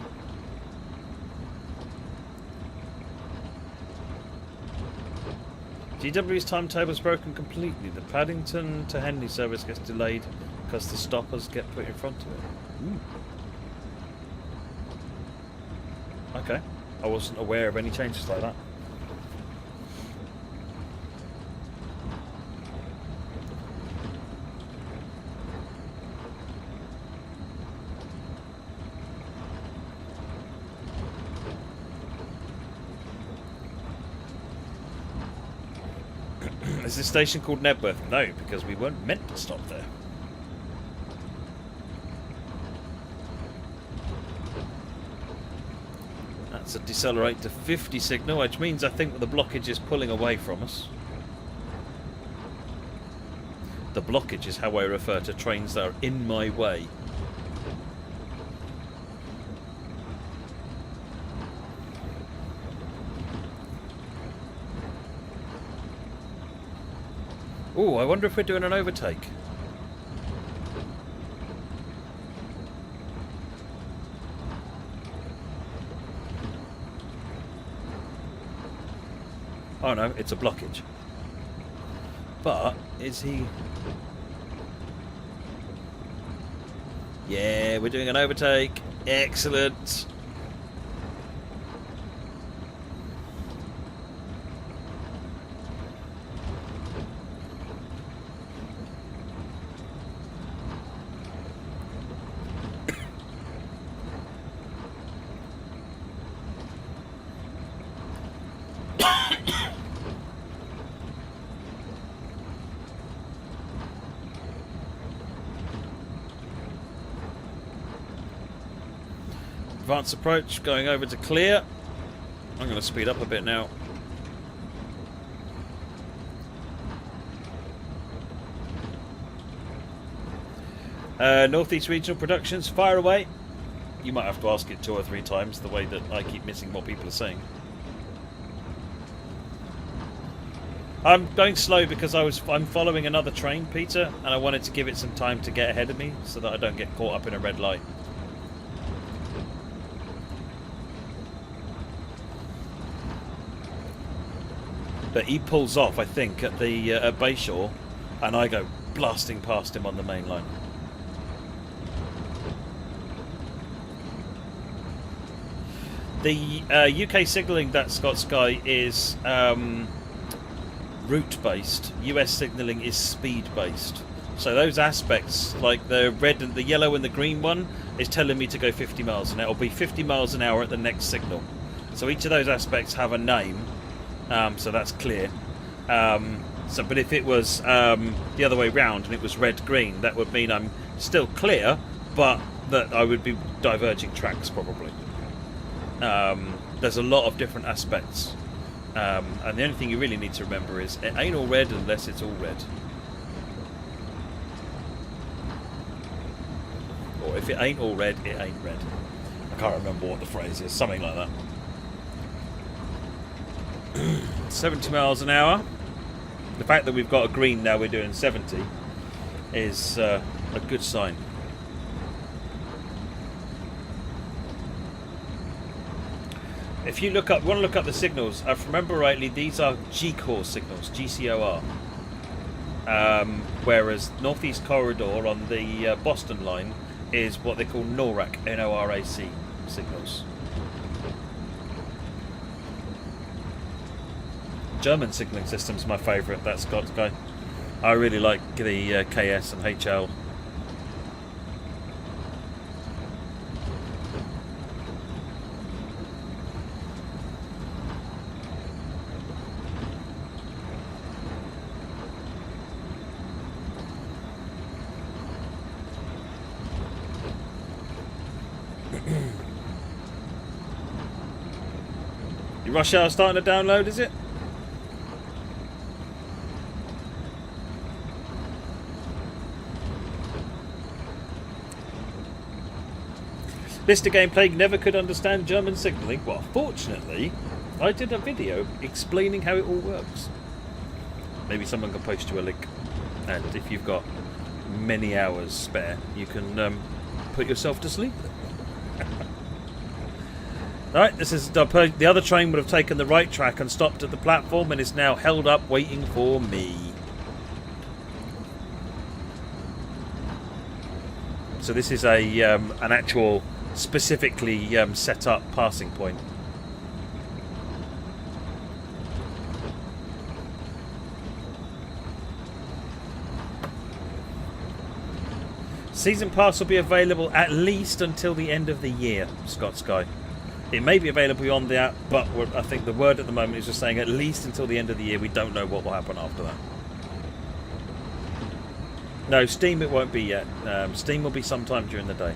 GW's timetable is broken completely. The Paddington to Henley service gets delayed because the stoppers get put in front of it. Okay, I wasn't aware of any changes like that. Is this station called Nebworth? No, because we weren't meant to stop there. That's a decelerate to 50 signal, which means I think the blockage is pulling away from us. The blockage is how I refer to trains that are in my way. Oh, I wonder if we're doing an overtake. Oh no, it's a blockage. But, is he... Yeah, we're doing an overtake. Excellent. Advanced approach, going over to clear. I'm going to speed up a bit now. Northeast Regional Productions, fire away. You might have to ask it 2 or 3 times, the way that I keep missing what people are saying. I'm going slow because I'm following another train, Peter, and I wanted to give it some time to get ahead of me so that I don't get caught up in a red light. But he pulls off, I think, at the at Bayshore, and I go blasting past him on the main line. The UK signalling that Scott Sky is route-based. US signalling is speed-based. So those aspects, like the red and the yellow and the green one, is telling me to go 50 miles an hour. It'll be 50 miles an hour at the next signal. So each of those aspects have a name, so that's clear. But if it was the other way round and it was red-green, that would mean I'm still clear, but that I would be diverging tracks probably. There's a lot of different aspects. And the only thing you really need to remember is it ain't all red unless it's all red. Or if it ain't all red, it ain't red. I can't remember what the phrase is, something like that. 70 miles an hour. The fact that we've got a green now we're doing 70 is a good sign. If you want to look up the signals, if I remember rightly, these are GCOR signals, GCOR. Whereas Northeast Corridor on the Boston line is what they call NORAC, N-O-R-A-C signals. German signalling system's my favourite, that's Scott's guy. I really like the KS and HL. Your rush hour starting to download, is it? Mr. Gameplay never could understand German signalling. Well, fortunately, I did a video explaining how it all works. Maybe someone can post you a link. And if you've got many hours spare, you can put yourself to sleep. Alright, this is the other train would have taken the right track and stopped at the platform and is now held up waiting for me. So this is a an actual specifically set up passing point. Season pass will be available at least until the end of the year, Scott Sky. It may be available beyond that, but I think the word at the moment is just saying at least until the end of the year. We don't know what will happen after that. No, Steam it won't be yet. Steam will be sometime during the day.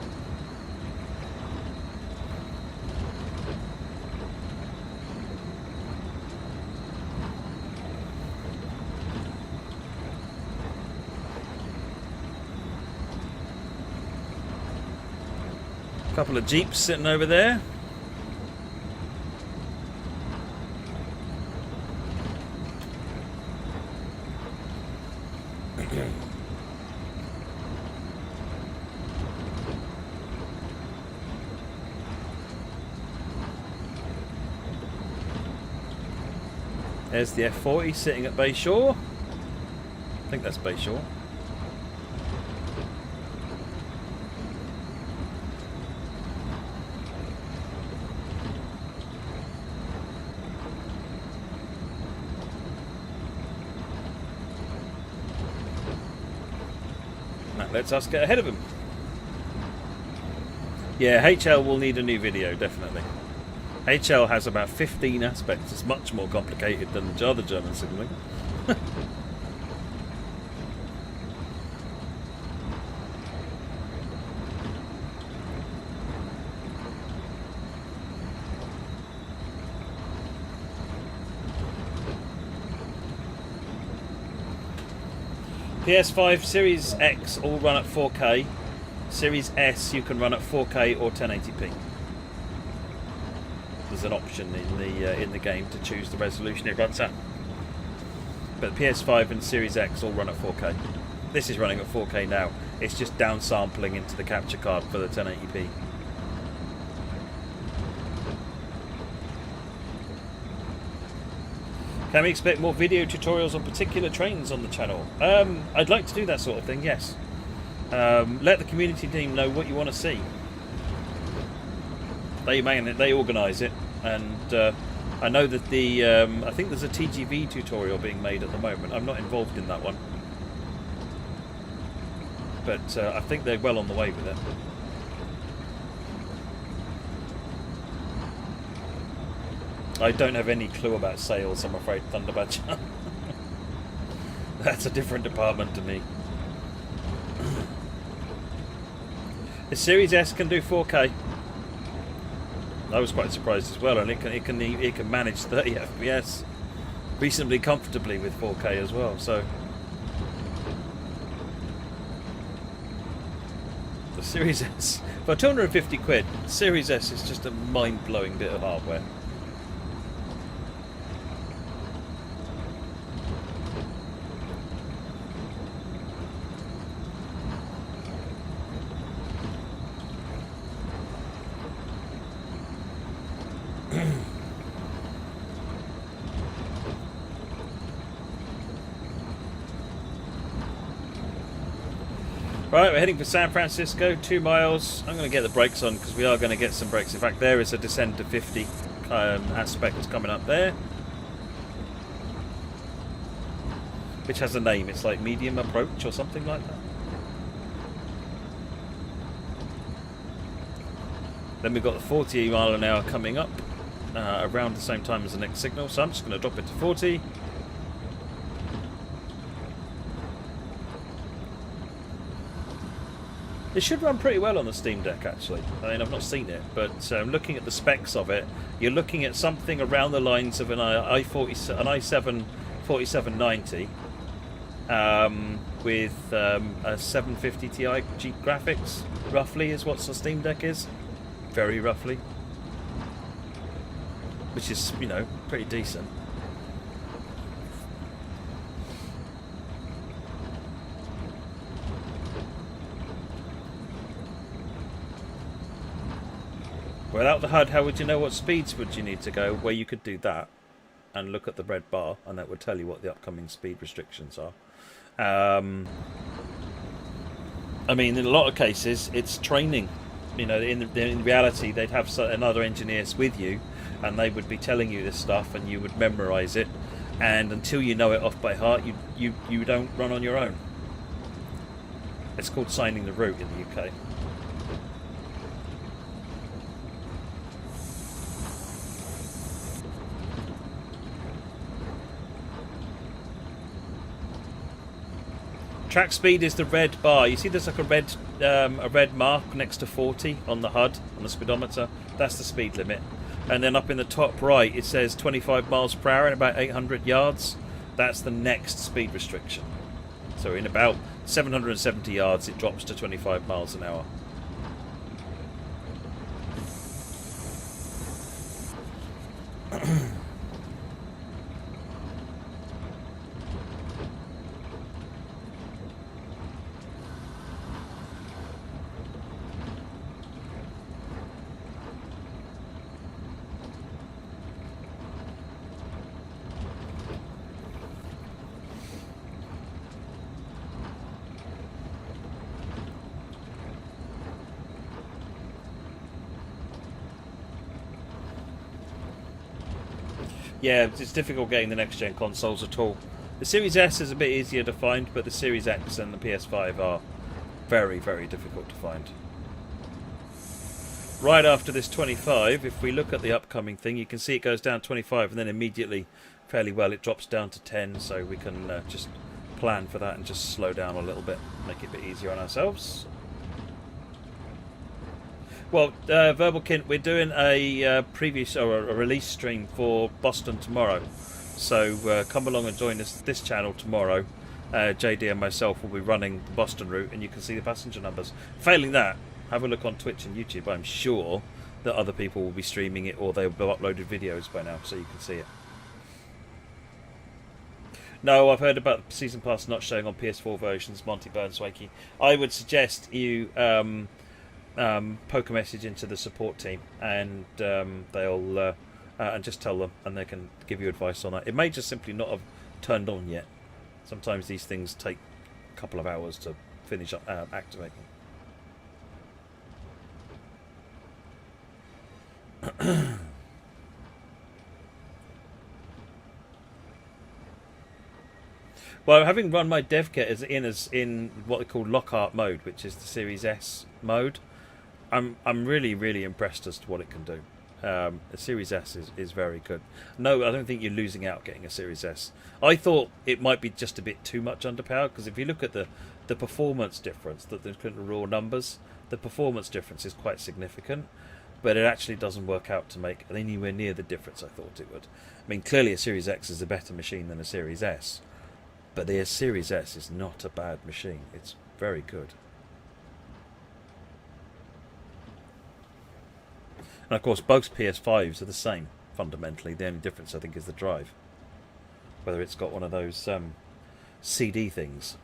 A couple of Jeeps sitting over there. There's the F40 sitting at Bayshore. I think that's Bayshore. That lets us get ahead of him. Yeah, HL will need a new video, definitely. HL has about 15 aspects. It's much more complicated than the other German signalling. PS5 Series X all run at 4K. Series S you can run at 4K or 1080p. There's an option in the game to choose the resolution it runs at. But PS5 and Series X all run at 4K. This is running at 4K now. It's just downsampling into the capture card for the 1080p. Can we expect more video tutorials on particular trains on the channel? I'd like to do that sort of thing, yes. Let the community team know what you want to see. They organise it, and I know that I think there's a TGV tutorial being made at the moment. I'm not involved in that one, but I think they're well on the way with it. I don't have any clue about sales, I'm afraid, Thunderbadger. That's a different department to me. The Series S can do 4K. I was quite surprised as well, and it can manage 30 FPS reasonably comfortably with 4K as well. So the Series S for 250 quid, Series S is just a mind-blowing bit of hardware. Right, we're heading for San Francisco, 2 miles. I'm going to get the brakes on because we are going to get some brakes. In fact, there is a descend to 50 aspect coming up there, which has a name. It's like medium approach or something like that. Then we've got the 40 mile an hour coming up around the same time as the next signal. So I'm just going to drop it to 40. It should run pretty well on the Steam Deck, actually. I mean, I've not seen it, but looking at the specs of it, you're looking at something around the lines of an i7 4790 with a 750 Ti graphics, roughly, is what the Steam Deck is. Very roughly. Which is, you know, pretty decent. Without the HUD, how would you know what speeds would you need to go? Well, you could do that and look at the red bar, and that would tell you what the upcoming speed restrictions are. I mean, in a lot of cases, it's training. You know, in reality, they'd have another engineers with you, and they would be telling you this stuff, and you would memorise it. And until you know it off by heart, you don't run on your own. It's called signing the route in the UK. Track speed is the red bar. You see there's like a red mark next to 40 on the HUD, on the speedometer. That's the speed limit. And then up in the top right it says 25 miles per hour and about 800 yards. That's the next speed restriction. So in about 770 yards it drops to 25 miles an hour. Yeah, it's difficult getting the next-gen consoles at all. The Series S is a bit easier to find, but the Series X and the PS5 are very, very difficult to find. Right after this 25, if we look at the upcoming thing, you can see it goes down 25 and then immediately, fairly well, it drops down to 10, so we can just plan for that and just slow down a little bit, make it a bit easier on ourselves. Well, Verbalkint, we're doing a previous or a release stream for Boston tomorrow, so come along and join us this channel tomorrow, JD and myself will be running the Boston route, and you can see the passenger numbers. Failing that, have a look on Twitch and YouTube. I'm sure that other people will be streaming it, or they'll have uploaded videos by now, so you can see it. No, I've heard about the Season Pass not showing on PS4 versions, Monty Burnswakey. I would suggest you poke a message into the support team, and they'll and just tell them, and they can give you advice on that. It may just simply not have turned on yet. Sometimes these things take a couple of hours to finish up activating. Well, having run my dev kit as in what they call Lockhart mode, which is the Series S mode, I'm really impressed as to what it can do. The Series S is very good. No, I don't think you're losing out getting a Series S. I thought it might be just a bit too much underpowered, because if you look at the performance difference, that the raw numbers, the performance difference is quite significant, but it actually doesn't work out to make anywhere near the difference I thought it would. I mean, clearly a Series X is a better machine than a Series S, but the Series S is not a bad machine. It's very good. And of course, both PS5s are the same, fundamentally. The only difference, I think, is the drive. Whether it's got one of those CD things.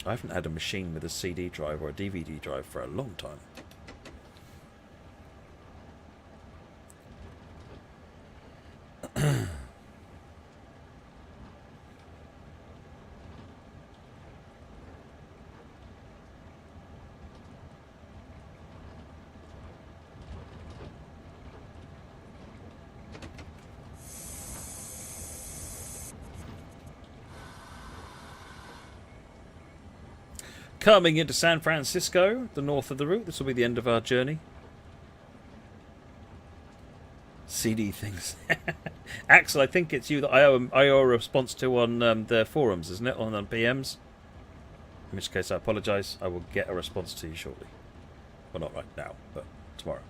I haven't had a machine with a CD drive or a DVD drive for a long time. Coming into San Francisco, the north of the route. This will be the end of our journey. CD things. Axel, I think it's you that I owe a response to on the forums, isn't it? On PMs. In which case, I apologise. I will get a response to you shortly. Well, not right now, but tomorrow.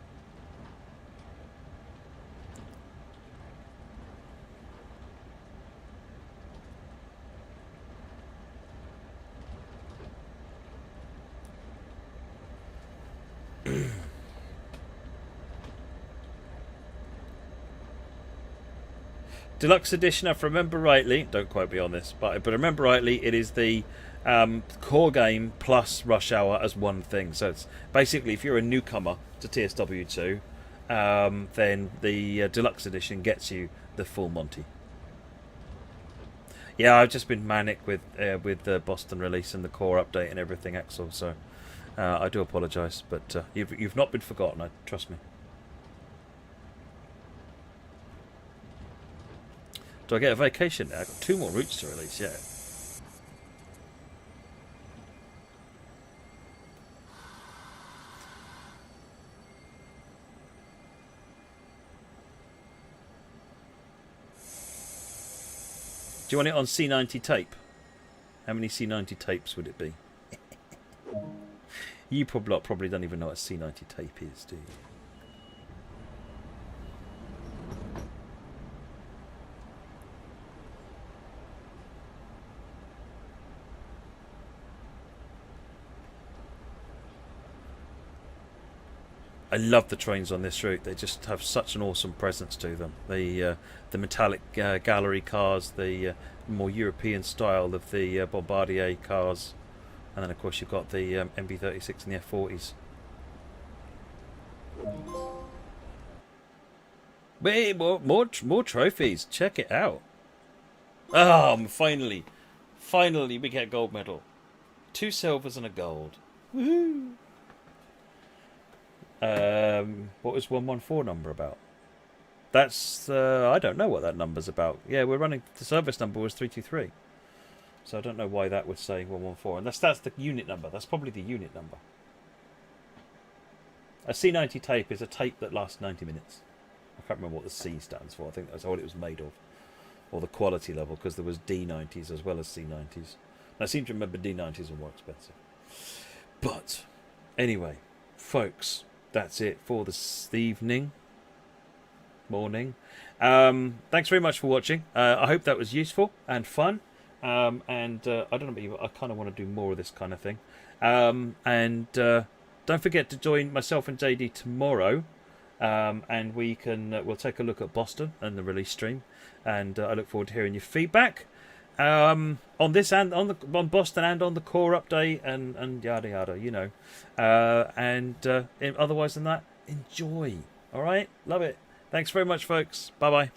Deluxe edition, if I remember rightly, don't quote me on this, but remember rightly, it is the core game plus Rush Hour as one thing. So it's basically, if you're a newcomer to TSW2, then the deluxe edition gets you the full Monty. Yeah, I've just been manic with the Boston release and the core update and everything, Axel. So I do apologise, but you've not been forgotten. Trust me. Do I get a vacation now? I've got 2 more routes to release, yeah. Do you want it on C90 tape? How many C90 tapes would it be? You probably don't even know what C90 tape is, do you? I love the trains on this route. They just have such an awesome presence to them. The metallic gallery cars, the more European style of the Bombardier cars, and then of course you've got the MB36 and the F40s. Wait, more trophies. Check it out. Finally we get a gold medal. 2 silvers and a gold. Woohoo! What was 114 number about? That's I don't know what that number's about. Yeah, we're running. The service number was 323, so I don't know why that was saying 114. And that's the unit number. That's probably the unit number. A C90 tape is a tape that lasts 90 minutes. I can't remember what the C stands for. I think that's what it was made of, or the quality level, because there was D90s as well as C90s. And I seem to remember D90s are more expensive. But anyway, folks. That's it for this evening. morning. Thanks very much for watching. I hope that was useful and fun. I don't know about you, but I kind of want to do more of this kind of thing. Don't forget to join myself and JD tomorrow, and we'll take a look at Boston and the release stream, and I look forward to hearing your feedback on this and on Boston and on the core update and yada yada, you know. Otherwise than that, enjoy. All right, love it. Thanks very much, folks. Bye bye.